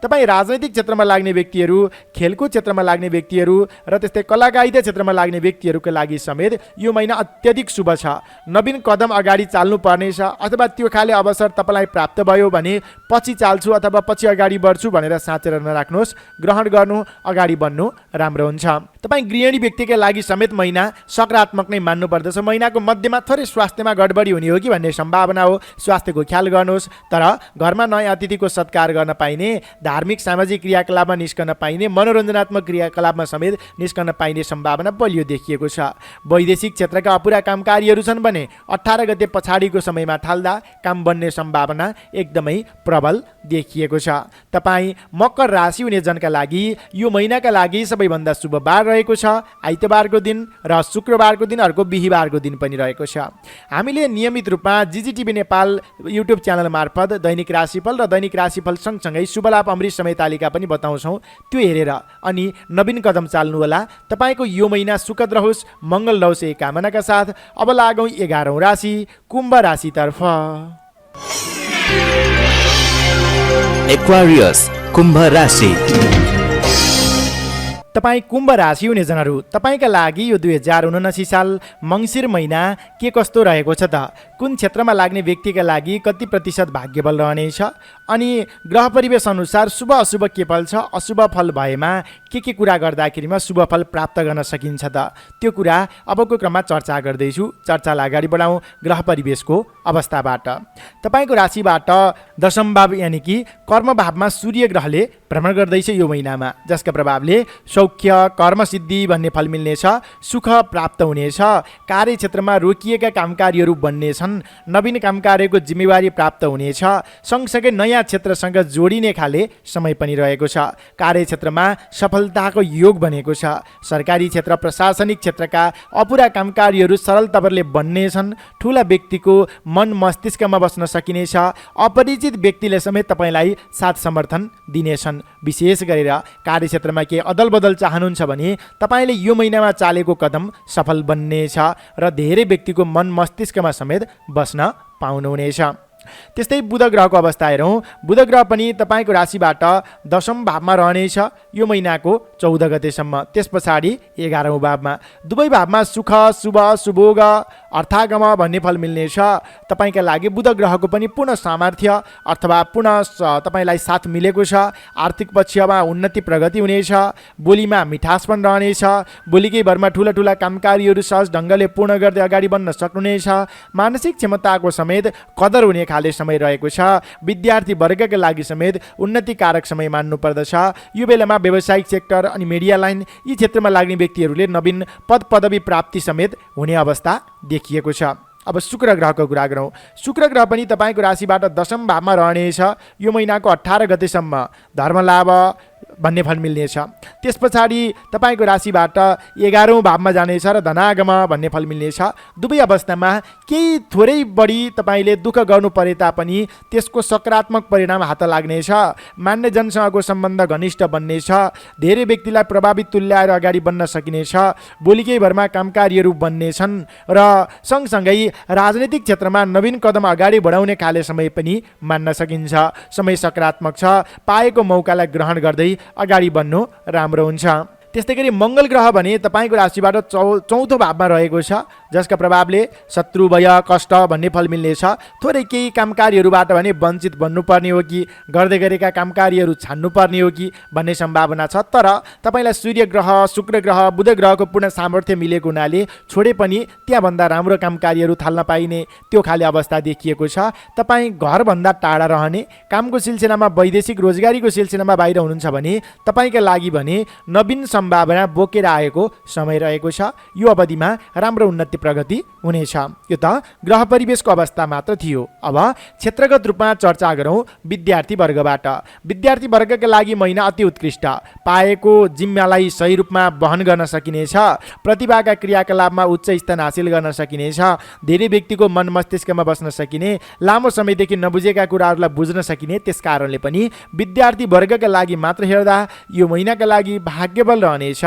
तपाईँ राजनैतिक क्षेत्रमा लाग्ने व्यक्तिहरू, खेलकुद क्षेत्रमा लाग्ने व्यक्तिहरू र त्यस्तै कलाकारिता क्षेत्रमा लाग्ने व्यक्तिहरूका लागि समेत यो महिना अत्यधिक शुभ छ। नवीन कदम अगाडि चाल्नु पर्नेछ अथवा त्यो खाले अवसर तपाईँलाई प्राप्त भयो भने पछि चाल्छु अथवा पछि अगाडि बढ्छु भनेर साँचेर नराख्नुहोस्। ग्रहण गर्नु, अगाडि बढ्नु राम्रो हुन्छ। तपाईँ गृहिणी व्यक्तिका लागि समेत महिना सकारात्मक नै मान्नु पर्दछ। महिनाको मध्यमा थोरै स्वास्थ्यमा गडबडी हुने हो कि भन्ने सम्भावना हो। स्वास्थ्यको ख्याल गर्नुहोस्। तर घरमा नयाँ अतिथिको सत्कार गर्न पाइने, धार्मिक सामाजिक क्रियाकलापमा निस्कन पाइने, मनोरञ्जनात्मक क्रियाकलापमा समेत निस्कन पाइने सम्भावना बलियो देखिएको छ। वैदेशिक क्षेत्रका अपुरा कामकारीहरू छन् भने 18 गते पछाडिको समयमा थाल्दा काम बन्ने सम्भावना एकदमै प्रबल देखिएको छ। तपाईँ मकर राशि हुने जनका लागि यो महिनाका लागि सबैभन्दा शुभ बार रहेको छ आइतबारको दिन र शुक्रबारको दिन, अर्को बिहिबारको दिन पनि रहेको छ। हामीले नियमित रूपमा जिजिटिभी नेपाल युट्युब च्यानल मार्फत दैनिक राशिफल र दैनिक राशिफल सँगसँगै शुभलाभ अमृत समय तालिका पनि बताउँछौँ। त्यो हेरेर अनि नवीन कदम चाल्नु होला। तपाईँको यो महिना सुखद रहोस्, मङ्गल रहोस् यही कामनाका साथ अब लागौँ 11औँ राशि कुम्भ राशितर्फ। एक्वारियस कुम्भ राशि। तपाईँ कुम्भ राशि हुने जनहरू, तपाईँका लागि यो 2079 साल मङ्सिर महिना के कस्तो रहेको छ त? कुन क्षेत्रमा लाग्ने व्यक्तिका लागि कति प्रतिशत भाग्यबल रहनेछ? अनि ग्रह परिवेश अनुसार शुभ अशुभ के फल छ? अशुभ फल भएमा के कुरा गर्दाखेरिमा शुभ फल प्राप्त गर्न सकिन्छ त? त्यो कुरा अबको क्रममा चर्चा गर्दैछु। चर्चालाई अगाडि बढाउँ ग्रह परिवेशको अवस्थाबाट। तपाईँको राशिबाट दशम भाव यानि कि कर्म भावमा सूर्य ग्रहले भ्रमण गर्दैछ यो महिनामा, जसका प्रभावले सौख्य, कर्मसिद्धि भन्ने फल मिल्नेछ। सुख प्राप्त हुनेछ। कार्यक्षेत्रमा रोकिएका कामकारीहरू बन्नेछन्। नवीन कामकार्यको जिम्मेवारी प्राप्त हुनेछ। सँगसँगै नयाँ क्षेत्रसँग जोडिने खाले समय पनि रहेको छ। कार्यक्षेत्रमा सफलताको योग बनेको छ। सरकारी क्षेत्र, प्रशासनिक क्षेत्रका अपुरा कामकारीहरू सरल तवरले बन्नेछन्। ठुला व्यक्तिको मन मस्तिष्कमा बस्न सकिनेछ। अपरिचित व्यक्तिले समेत तपाईँलाई साथ समर्थन दिनेछन्। विशेष गरेर कार्यक्षेत्रमा केही अदलबदल चाहनुहुन्छ भने तपाईँले यो महिनामा चालेको कदम सफल बन्नेछ र धेरै व्यक्तिको मन मस्तिष्कमा समेत बस्न पाउनुहुनेछ। त्यस्तै बुध ग्रहको अवस्था हेरौँ। बुध ग्रह पनि तपाईँको राशिबाट 10औं भावमा रहनेछ यो महिनाको 14 गतेसम्म। त्यस पछाडि 11औं भावमा। दुवै भावमा सुख शुभ सुभोग अर्थागम भन्ने फल मिल्नेछ। तपाईँका लागि बुध ग्रहको पनि पूर्ण सामर्थ्य अथवा पूर्ण तपाईँलाई साथ मिलेको छ। आर्थिक पक्षमा उन्नति प्रगति हुनेछ। बोलीमा मिठासपन रहनेछ। बोलीकै भरमा ठुला ठुला कामकारीहरू सहज ढङ्गले पूर्ण गर्दै अगाडि बढ्न सक्नुहुनेछ। मानसिक क्षमताको समेत कदर हुने खाले समय रहेको छ। विद्यार्थी वर्गका लागि समेत उन्नतिकारक समय मान्नु पर्दछ। यो बेलामा व्यावसायिक सेक्टर अनि मिडिया लाइन यी क्षेत्रमा लाग्ने व्यक्तिहरूले नवीन पद पदवी प्राप्ति समेत हुने अवस्था देखिएको छ। अब शुक्र ग्रहको कुरा गरौँ। शुक्र ग्रह पनि तपाईँको राशिबाट 10औं भावमा रहनेछ यो महिनाको 18 गतेसम्म। धर्मलाभ भन्ने फल मिल्नेछ। त्यस पछाडि तपाईँको राशिबाट 11औं भावमा जानेछ र धनागम भन्ने फल मिल्नेछ। दुवै अवस्थामा केही थोरै बढी तपाईँले दुःख गर्नु परे तापनि त्यसको सकारात्मक परिणाम हात लाग्नेछ। मान्यजनसँगको सम्बन्ध घनिष्ठ बन्नेछ। धेरै व्यक्तिलाई प्रभावित तुल्याएर अगाडि बढ्न सकिनेछ। बोलीकै भरमा कामकारीहरू बन्नेछन् र सँगसँगै राजनैतिक क्षेत्रमा नवीन कदम अगाडि बढाउने खाले समय पनि मान्न सकिन्छ। समय सकारात्मक छ। पाएको मौकालाई ग्रहण गर्दै अगाडि बढ्नु राम्रो हुन्छ। त्यस्तै गरी मङ्गल ग्रह भने तपाईँको राशिबाट 4औं भावमा रहेको छ, जसका प्रभावले शत्रु भय कष्ट भन्ने फल मिल्नेछ। थोरै केही कामकारीहरूबाट भने वञ्चित बन्नुपर्ने हो कि गर्दै गरेका कामकारीहरू छान्नुपर्ने हो कि भन्ने सम्भावना छ। तर तपाईँलाई सूर्य ग्रह शुक्र ग्रह बुध ग्रहको पूर्ण सामर्थ्य मिलेको हुनाले छोडे पनि त्यहाँभन्दा राम्रो कामकारीहरू थाल्न पाइने त्यो खाले अवस्था देखिएको छ। तपाईँ घरभन्दा टाढा रहने, कामको सिलसिलामा वैदेशिक रोजगारीको सिलसिलामा बाहिर हुनुहुन्छ भने तपाईँका लागि भने नवीन सम्भावना बोकेर आएको समय रहेको छ। यो अवधिमा राम्रो उन्नति प्रगति हुनेछ। यो त ग्रह परिवेशको अवस्था मात्र थियो। अब क्षेत्रगत रूपमा चर्चा गरौँ विद्यार्थी वर्गबाट। विद्यार्थी वर्गका लागि महिना अति उत्कृष्ट। पाएको जिम्मालाई सही रूपमा वहन गर्न सकिनेछ। प्रतिभाका क्रियाकलापमा उच्च स्थान हासिल गर्न सकिनेछ। धेरै व्यक्तिको मन मस्तिष्कमा बस्न सकिने, लामो समयदेखि नबुझेका कुराहरूलाई बुझ्न सकिने। त्यस कारणले पनि विद्यार्थी वर्गका लागि मात्र हेर्दा यो महिनाका लागि भाग्यबल रहनेछ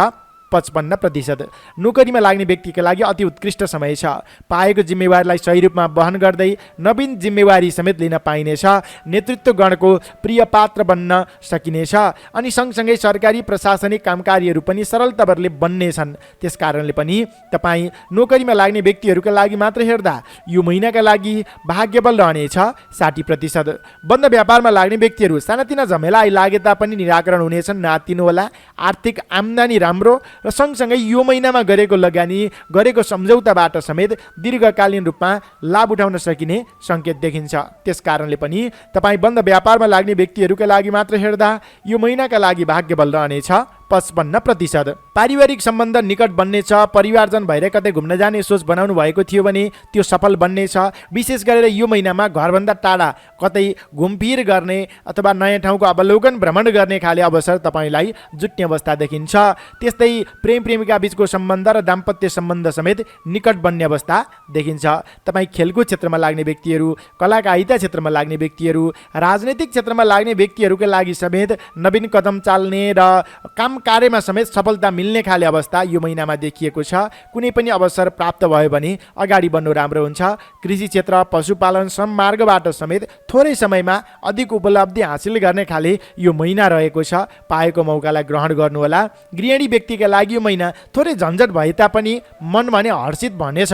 55%। नोकरीमा लाग्ने व्यक्तिका लागि अति उत्कृष्ट समय छ। पाएको जिम्मेवारीलाई सही रूपमा वहन गर्दै नवीन जिम्मेवारी समेत लिन पाइनेछ। नेतृत्व गणको प्रिय पात्र बन्न सकिनेछ। अनि सँगसँगै सरकारी प्रशासनिक कामकारीहरू पनि सरलताले बन्नेछन्। त्यस कारणले पनि तपाईँ नोकरीमा लाग्ने व्यक्तिहरूका लागि मात्र हेर्दा यो महिनाका लागि भाग्यबल रहनेछ 60%। बन्द व्यापारमा लाग्ने व्यक्तिहरू सानातिना झमेला लागे तापनि निराकरण हुनेछन्, नआत्तिनुहोला। आर्थिक आम्दानी राम्रो र सँगसँगै यो महिनामा गरेको लगानी गरेको सम्झौताबाट समेत दीर्घकालीन रूपमा लाभ उठाउन सकिने सङ्केत देखिन्छ। त्यस कारणले पनि तपाईँ बन्द व्यापारमा लाग्ने व्यक्तिहरूका लागि मात्र हेर्दा यो महिनाका लागि भाग्यबल रहनेछ 55%। पारिवारिक सम्बन्ध निकट बन्नेछ। परिवारजन भएर कतै घुम्न जाने सोच बनाउनु भएको थियो भने त्यो सफल बन्नेछ। विशेष गरेर यो महिनामा घरभन्दा टाढा कतै घुमफिर गर्ने अथवा नयाँ ठाउँको अवलोकन भ्रमण गर्ने खाले अवसर तपाईँलाई जुट्ने अवस्था देखिन्छ। त्यस्तै प्रेम प्रेमिका बीचको सम्बन्ध र दाम्पत्य सम्बन्ध समेत निकट बन्ने अवस्था देखिन्छ। तपाईँ खेलकुद क्षेत्रमा लाग्ने व्यक्तिहरू, कलाकारिता क्षेत्रमा लाग्ने व्यक्तिहरू, राजनैतिक क्षेत्रमा लाग्ने व्यक्तिहरूका लागि समेत नवीन कदम चाल्ने र काम कार्यमा समेत सफलता मिल्ने खाले अवस्था यो महिनामा देखिएको छ। कुनै पनि अवसर प्राप्त भयो भने अगाडि बढ्नु राम्रो हुन्छ। कृषि क्षेत्र, पशुपालन, श्रम मार्गबाट समेत थोरै समयमा अधिक उपलब्धि हासिल गर्ने खाले यो महिना रहेको छ। पाएको मौकालाई ग्रहण गर्नुहोला। गृहिणी व्यक्तिका लागि यो महिना थोरै झन्झट भए तापनि मन भने हर्षित बनेछ।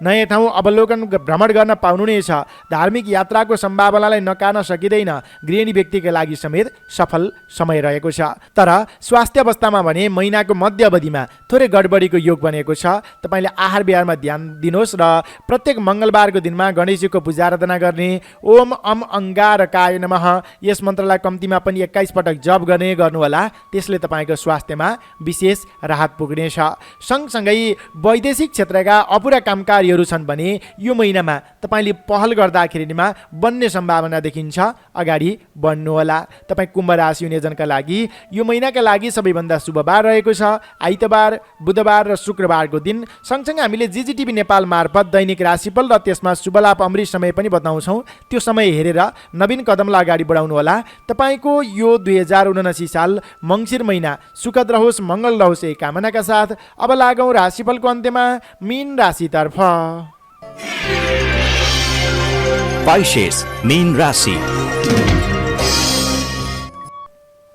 नयाँ ठाउँ अवलोकन भ्रमण गर्न पाउनु नै छ। धार्मिक यात्राको सम्भावनालाई नकार्न सकिँदैन। गृहिणी व्यक्तिका लागि समेत सफल समय रहेको छ। तर स्वास्थ्य अवस्थामा भने महिनाको मध्य अवधिमा थोरै गडबडीको योग बनेको छ। तपाईँले आहार विहारमा ध्यान दिनुहोस् र प्रत्येक मङ्गलबारको दिनमा गणेशजीको पूजा आराधना गर्ने। ओम अम अंगारकाय नमः यस मन्त्रलाई कम्तीमा पनि 21 पटक जप गर्नुहोला। त्यसले तपाईँको स्वास्थ्यमा विशेष राहत पुग्नेछ। सँगसँगै वैदेशिक क्षेत्रका अपुरा कामकारीहरू छन् भने यो महिनामा तपाईँले पहल गर्दाखेरिमा बन्ने सम्भावना देखिन्छ। अगाडि बढ्नुहोला। तपाईँ कुम्भ राशि हुने जनका लागि यो महिनाका लागि सबैभन्दा शुभ बार रहेको छ आइतबार, बुधबार र शुक्रबारको दिन। सँगसँगै हामीले जिजिटिभी नेपाल मार्फत दैनिक राशिफल र त्यसमा शुभलाभ अमृत समय पनि बताउँछौँ। त्यो समय हेरेर नवीन कदमलाई अगाडि बढाउनुहोला। तपाईँको यो 2079 साल मङ्सिर महिना सुखद रहोस्, मङ्गल रहोस् यही कामनाका साथ अब लागौँ राशिफलको अन्त्यमा मीन राशितर्फ। स्पाइसेस मीन राशि।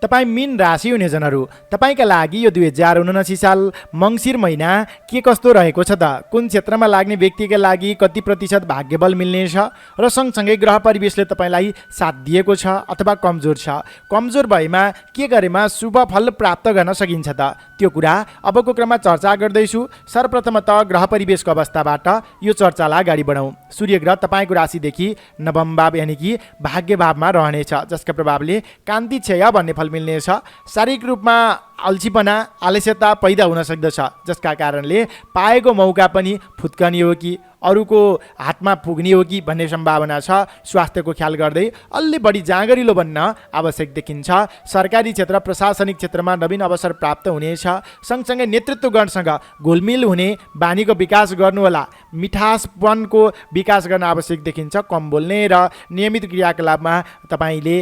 तपाईँ मीन राशि हुनेजनहरू, तपाईँका लागि यो 2079 साल मङ्सिर महिना के कस्तो रहेको छ त? कुन क्षेत्रमा लाग्ने व्यक्तिका लागि कति प्रतिशत भाग्यबल मिल्नेछ र सँगसँगै ग्रह परिवेशले तपाईँलाई साथ दिएको छ अथवा कमजोर छ? कमजोर भएमा के गरेमा शुभ फल प्राप्त गर्न सकिन्छ त? त्यो कुरा अबको क्रममा चर्चा गर्दैछु। सर्वप्रथमतः ग्रह परिवेशको अवस्थाबाट यो चर्चालाई अगाडि बढाउँ। सूर्य ग्रह तपाईँको राशिदेखि नवम भाव यानि कि भाग्य भावमा रहनेछ, जसका प्रभावले कान्ति क्षय भन्ने फल मिल्नेछ। शारीरिक रूपमा अल्छीपना आलस्यता पैदा हुन सक्दछ, जसका कारणले पाएको मौका पनि फुत्कने हो कि अरूको हातमा पुग्ने हो कि भन्ने सम्भावना छ। स्वास्थ्यको ख्याल गर्दै अलि बढी जाँगरिलो बन्न आवश्यक देखिन्छ। सरकारी क्षेत्र प्रशासनिक क्षेत्रमा नवीन अवसर प्राप्त हुनेछ। सँगसँगै नेतृत्वगणसँग घुलमिल हुने बानीको विकास गर्नुहोला। मिठासपनको विकास गर्न आवश्यक देखिन्छ। कम बोल्ने र नियमित क्रियाकलापमा तपाईँले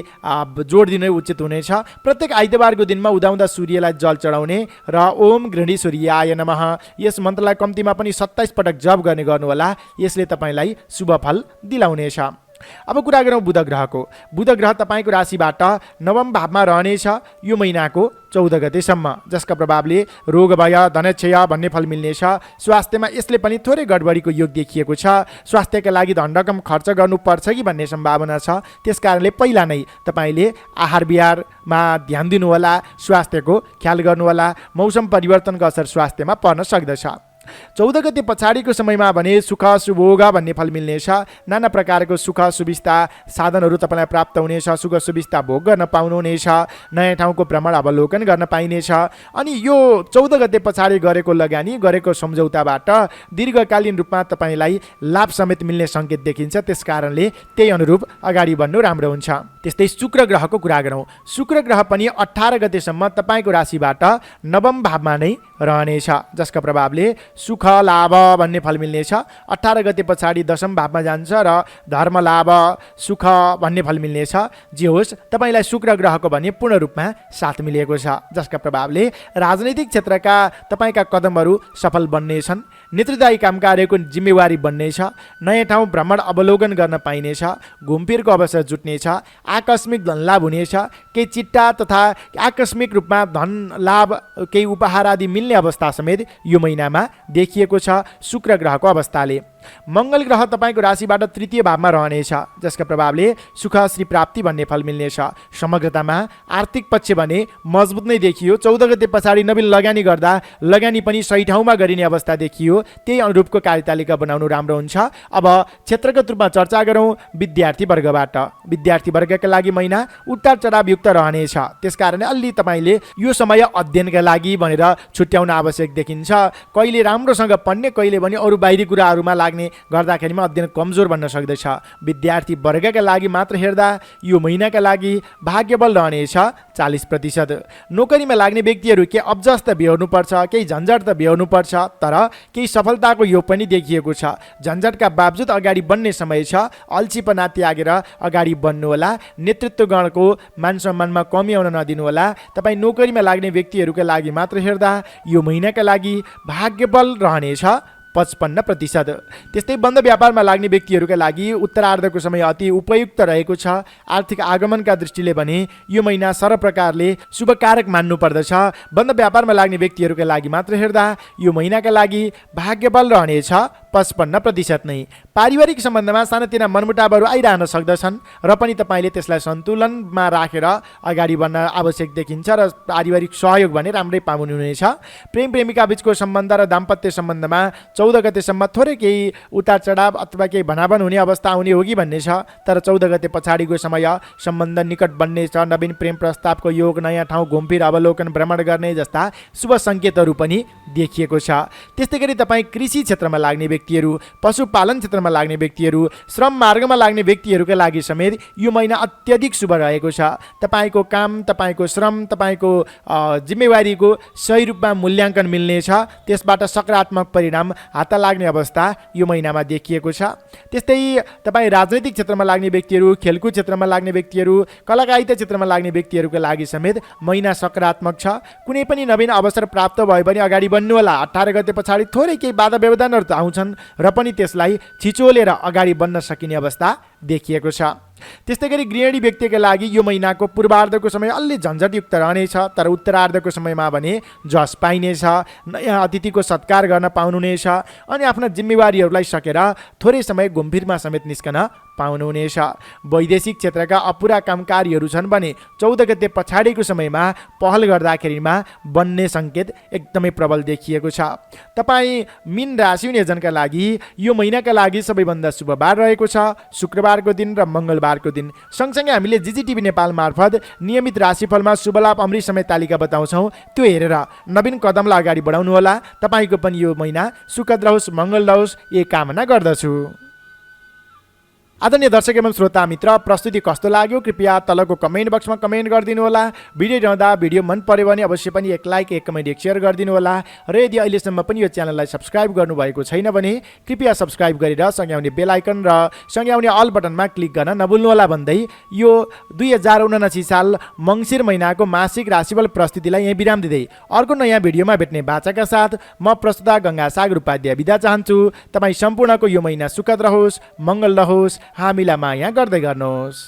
जोड दिनु उचित हुनेछ। प्रत्येक आइतबारको दिनमा उदाउँदा सूर्यलाई जल चढाउने र ओम गृहिणी सूर्याय नमः यस मन्त्रलाई कम्तीमा पनि 27 पटक जप गर्ने गर्नुहोला। यसले तपाईँलाई शुभ फल दिलाउनेछ। अब कुरा गरौँ बुध ग्रहको। बुध ग्रह तपाईँको राशिबाट नवम भावमा रहनेछ यो महिनाको 14 गतेसम्म, जसका प्रभावले रोग भय धनक्षय भन्ने फल मिल्नेछ। स्वास्थ्यमा यसले पनि थोरै गडबडीको योग देखिएको छ। स्वास्थ्यका लागि धन रकम खर्च गर्नुपर्छ कि भन्ने सम्भावना छ। त्यसकारणले पहिला नै तपाईँले आहार विहारमा ध्यान दिनुहोला, स्वास्थ्यको ख्याल गर्नुहोला। मौसम परिवर्तनको असर स्वास्थ्यमा पर्न सक्दछ। 14 गते पछाडिको समयमा भने सुख सुभोग भन्ने फल मिल्नेछ। नाना प्रकारको सुख सुविस्ता साधनहरू तपाईँलाई प्राप्त हुनेछ। सुख सुविस्ता भोग गर्न पाउनुहुनेछ। नयाँ ठाउँको भ्रमण अवलोकन गर्न पाइनेछ। अनि यो 14 गते पछाडि गरेको लगानी गरेको सम्झौताबाट दीर्घकालीन रूपमा तपाईँलाई लाभ समेत मिल्ने सङ्केत देखिन्छ। त्यस कारणले त्यही अनुरूप अगाडि बढ्नु राम्रो हुन्छ। त्यस्तै शुक्र ग्रहको कुरा गरौँ। शुक्र ग्रह पनि 18 गतेसम्म तपाईँको राशिबाट नवम भावमा नै रहनेछ, जसका प्रभावले सुख लाभ भन्ने फल मिल्नेछ। 18 गते पछाडि दशम भावमा जान्छ र धर्म लाभ सुख भन्ने फल मिल्नेछ। जे होस्, तपाईँलाई शुक्र ग्रहको भने पूर्ण रूपमा साथ मिलिएको छ, जसका प्रभावले राजनैतिक क्षेत्रका तपाईँका कदमहरू सफल बन्नेछन्। नेतृत्वदायी काम कार्यको जिम्मेवारी बन्नेछ। नयाँ ठाउँ भ्रमण अवलोकन गर्न पाइनेछ। घुमफिरको अवसर जुट्नेछ। आकस्मिक धन लाभ हुनेछ। केही चिट्टा तथा आकस्मिक रूपमा धन लाभ केही उपहार आदि मिल्ने अवस्था समेत यो महिनामा देखिएको छ शुक्र ग्रहको अवस्थाले। मङ्गल ग्रह तपाईँको राशिबाट तृतीय भावमा रहनेछ, जसका प्रभावले सुख श्री प्राप्ति भन्ने फल मिल्नेछ। समग्रतामा आर्थिक पक्ष भने मजबुत नै देखियो। 14 गते पछाडि नवीन लगानी गर्दा लगानी पनि सही ठाउँमा गरिने अवस्था देखियो। त्यही अनुरूपको कार्यतालिका बनाउनु राम्रो हुन्छ। अब क्षेत्रगत रूपमा चर्चा गरौँ विद्यार्थी वर्गबाट। विद्यार्थी वर्गका लागि महिना उतार चढावयुक्त रहनेछ। त्यसकारणले अलि तपाईँले यो समय अध्ययनका लागि भनेर छुट्याउन आवश्यक देखिन्छ। कहिले राम्रोसँग पढ्ने, कहिले भने अरू बाहिरी कुराहरूमा लाग्ने गर्दाखेरिमा अध्ययन कमजोर बन्न सक्दछ। विद्यार्थी वर्गका लागि मात्र हेर्दा यो महिनाका लागि भाग्यबल रहनेछ 40%। नोकरीमा लाग्ने व्यक्तिहरू के अब्जस त बेहोर्नुपर्छ, केही झन्झट त बेहोर्नुपर्छ, तर केही सफलताको योग पनि देखिएको छ। झन्झटका बावजुद अगाडि बढ्ने समय छ। अल्छीपना त्यागेर अगाडि बढ्नुहोला। नेतृत्वगणको मान सम्मानमा कमी आउन नदिनुहोला। तपाईँ नोकरीमा लाग्ने व्यक्तिहरूका लागि मात्र हेर्दा यो महिनाका लागि भाग्यबल रहनेछ 55%। त्यस्तै बन्द व्यापारमा लाग्ने व्यक्तिहरूका लागि उत्तरार्धको समय अति उपयुक्त रहेको छ। आर्थिक आगमनका दृष्टिले भने यो महिना सरप्रकारले शुभकारक मान्नुपर्दछ। बन्द व्यापारमा लाग्ने व्यक्तिहरूका लागि मात्र हेर्दा यो महिनाका लागि भाग्यबल रहनेछ 55% नै। पारिवारिक सम्बन्धमा सानोतिना मनमुटावहरू आइरहन सक्दछन् र पनि तपाईँले त्यसलाई सन्तुलनमा राखेर अगाडि बढ्न आवश्यक देखिन्छ र पारिवारिक सहयोग भने राम्रै पाउनुहुनेछ। प्रेम प्रेमिका बीचको सम्बन्ध र दाम्पत्य सम्बन्धमा 14 गतेसम्म थोरै केही उतार चढाव अथवा केही भनाभन हुने अवस्था आउने हो कि भन्ने छ। तर 14 गते पछाडिको समय सम्बन्ध निकट बन्नेछ। नवीन प्रेम प्रस्तावको योग, नयाँ ठाउँ घुमफिर अवलोकन भ्रमण गर्ने जस्ता शुभ सङ्केतहरू पनि देखिएको छ। त्यस्तै गरी तपाईँ कृषि क्षेत्रमा लाग्ने व्यक्तिहरू, पशुपालन क्षेत्रमा लाग्ने व्यक्तिहरू, श्रम मार्गमा लाग्ने व्यक्तिहरूका लागि समेत यो महिना अत्यधिक शुभ रहेको छ। तपाईँको काम, तपाईँको श्रम, तपाईँको जिम्मेवारीको सही रूपमा मूल्याङ्कन मिल्नेछ। त्यसबाट सकारात्मक परिणाम हात लाग्ने अवस्था यो महिनामा देखिएको छ। त्यस्तै तपाईँ राजनैतिक क्षेत्रमा लाग्ने व्यक्तिहरू, खेलकुद क्षेत्रमा लाग्ने व्यक्तिहरू, कलाकारिता क्षेत्रमा लाग्ने व्यक्तिहरूका लागि समेत महिना सकारात्मक छ। कुनै पनि नवीन अवसर प्राप्त भयो भने अगाडि बढ्नुहोला। 18 गते पछाडि थोरै केही बाधा व्यवधानहरू त आउँछन्, छन् र पनि त्यसलाई छिचोलेर अगाडि बढ्न सकिने अवस्था देखिएको छ। त्यस्तै गरी गृहिणी व्यक्तिका लागि यो महिनाको पूर्वार्धको समय अलि झन्झटयुक्त रहनेछ, तर उत्तरार्धको समयमा भने जस पाइनेछ, नयाँ अतिथिको सत्कार गर्न पाउनुहुनेछ अनि आफ्ना जिम्मेवारीहरूलाई सकेर थोरै समय घुमफिरमा समेत निस्कन पाउनुहुनेछ। वैदेशिक क्षेत्रका अपुरा कामकारीहरू छन् भने 14 गते पछाडिको समयमा पहल गर्दाखेरिमा बन्ने सङ्केत एकदमै प्रबल देखिएको छ। तपाईँ मीन राशि हुनेजनका लागि यो महिनाका लागि सबैभन्दा शुभ बार रहेको छ शुक्रबारको दिन र मङ्गलबारको दिन। सँगसँगै हामीले जिजिटिभी नेपाल मार्फत नियमित राशिफलमा शुभलाभ अमृत समय तालिका बताउँछौँ, त्यो हेरेर नवीन कदमलाई अगाडि बढाउनुहोला। तपाईँको पनि यो महिना सुखद रहोस्, मङ्गल रहोस्, यही कामना गर्दछु। आदरणीय दर्शक एवं श्रोता मित्र, प्रस्तुति कस्तो लाग्यो कृपया तलको कमेन्ट बक्समा कमेन्ट गरिदिनु होला। भिडियो हेर्दा भिडियो मन पर्यो भने अवश्य पनि एक लाइक, एक कमेन्ट, एक सेयर गरिदिनु होला। र यदि अहिलेसम्म पनि यो च्यानललाई सब्सक्राइब गर्नुभएको छैन भने कृपया सब्सक्राइब गरेर सँगै आउने बेल आइकन र सँगै आउने अल बटनमा क्लिक गर्न नभुल्नुहोला भन्दै यो 2079 साल मङ्सिर महिनाको मासिक राशिफल प्रस्तुतिलाई यहीँ विराम दिँदै अर्को नयाँ भिडियोमा भेट्ने बाचाका साथ म प्रस्तुता गङ्गा सागर उपाध्याय बिदा चाहन्छु। तपाईँ सम्पूर्णको यो महिना सुखद रहोस्, मङ्गल रहोस्, हामीलाई माया गर्दै गर्नुहोस्।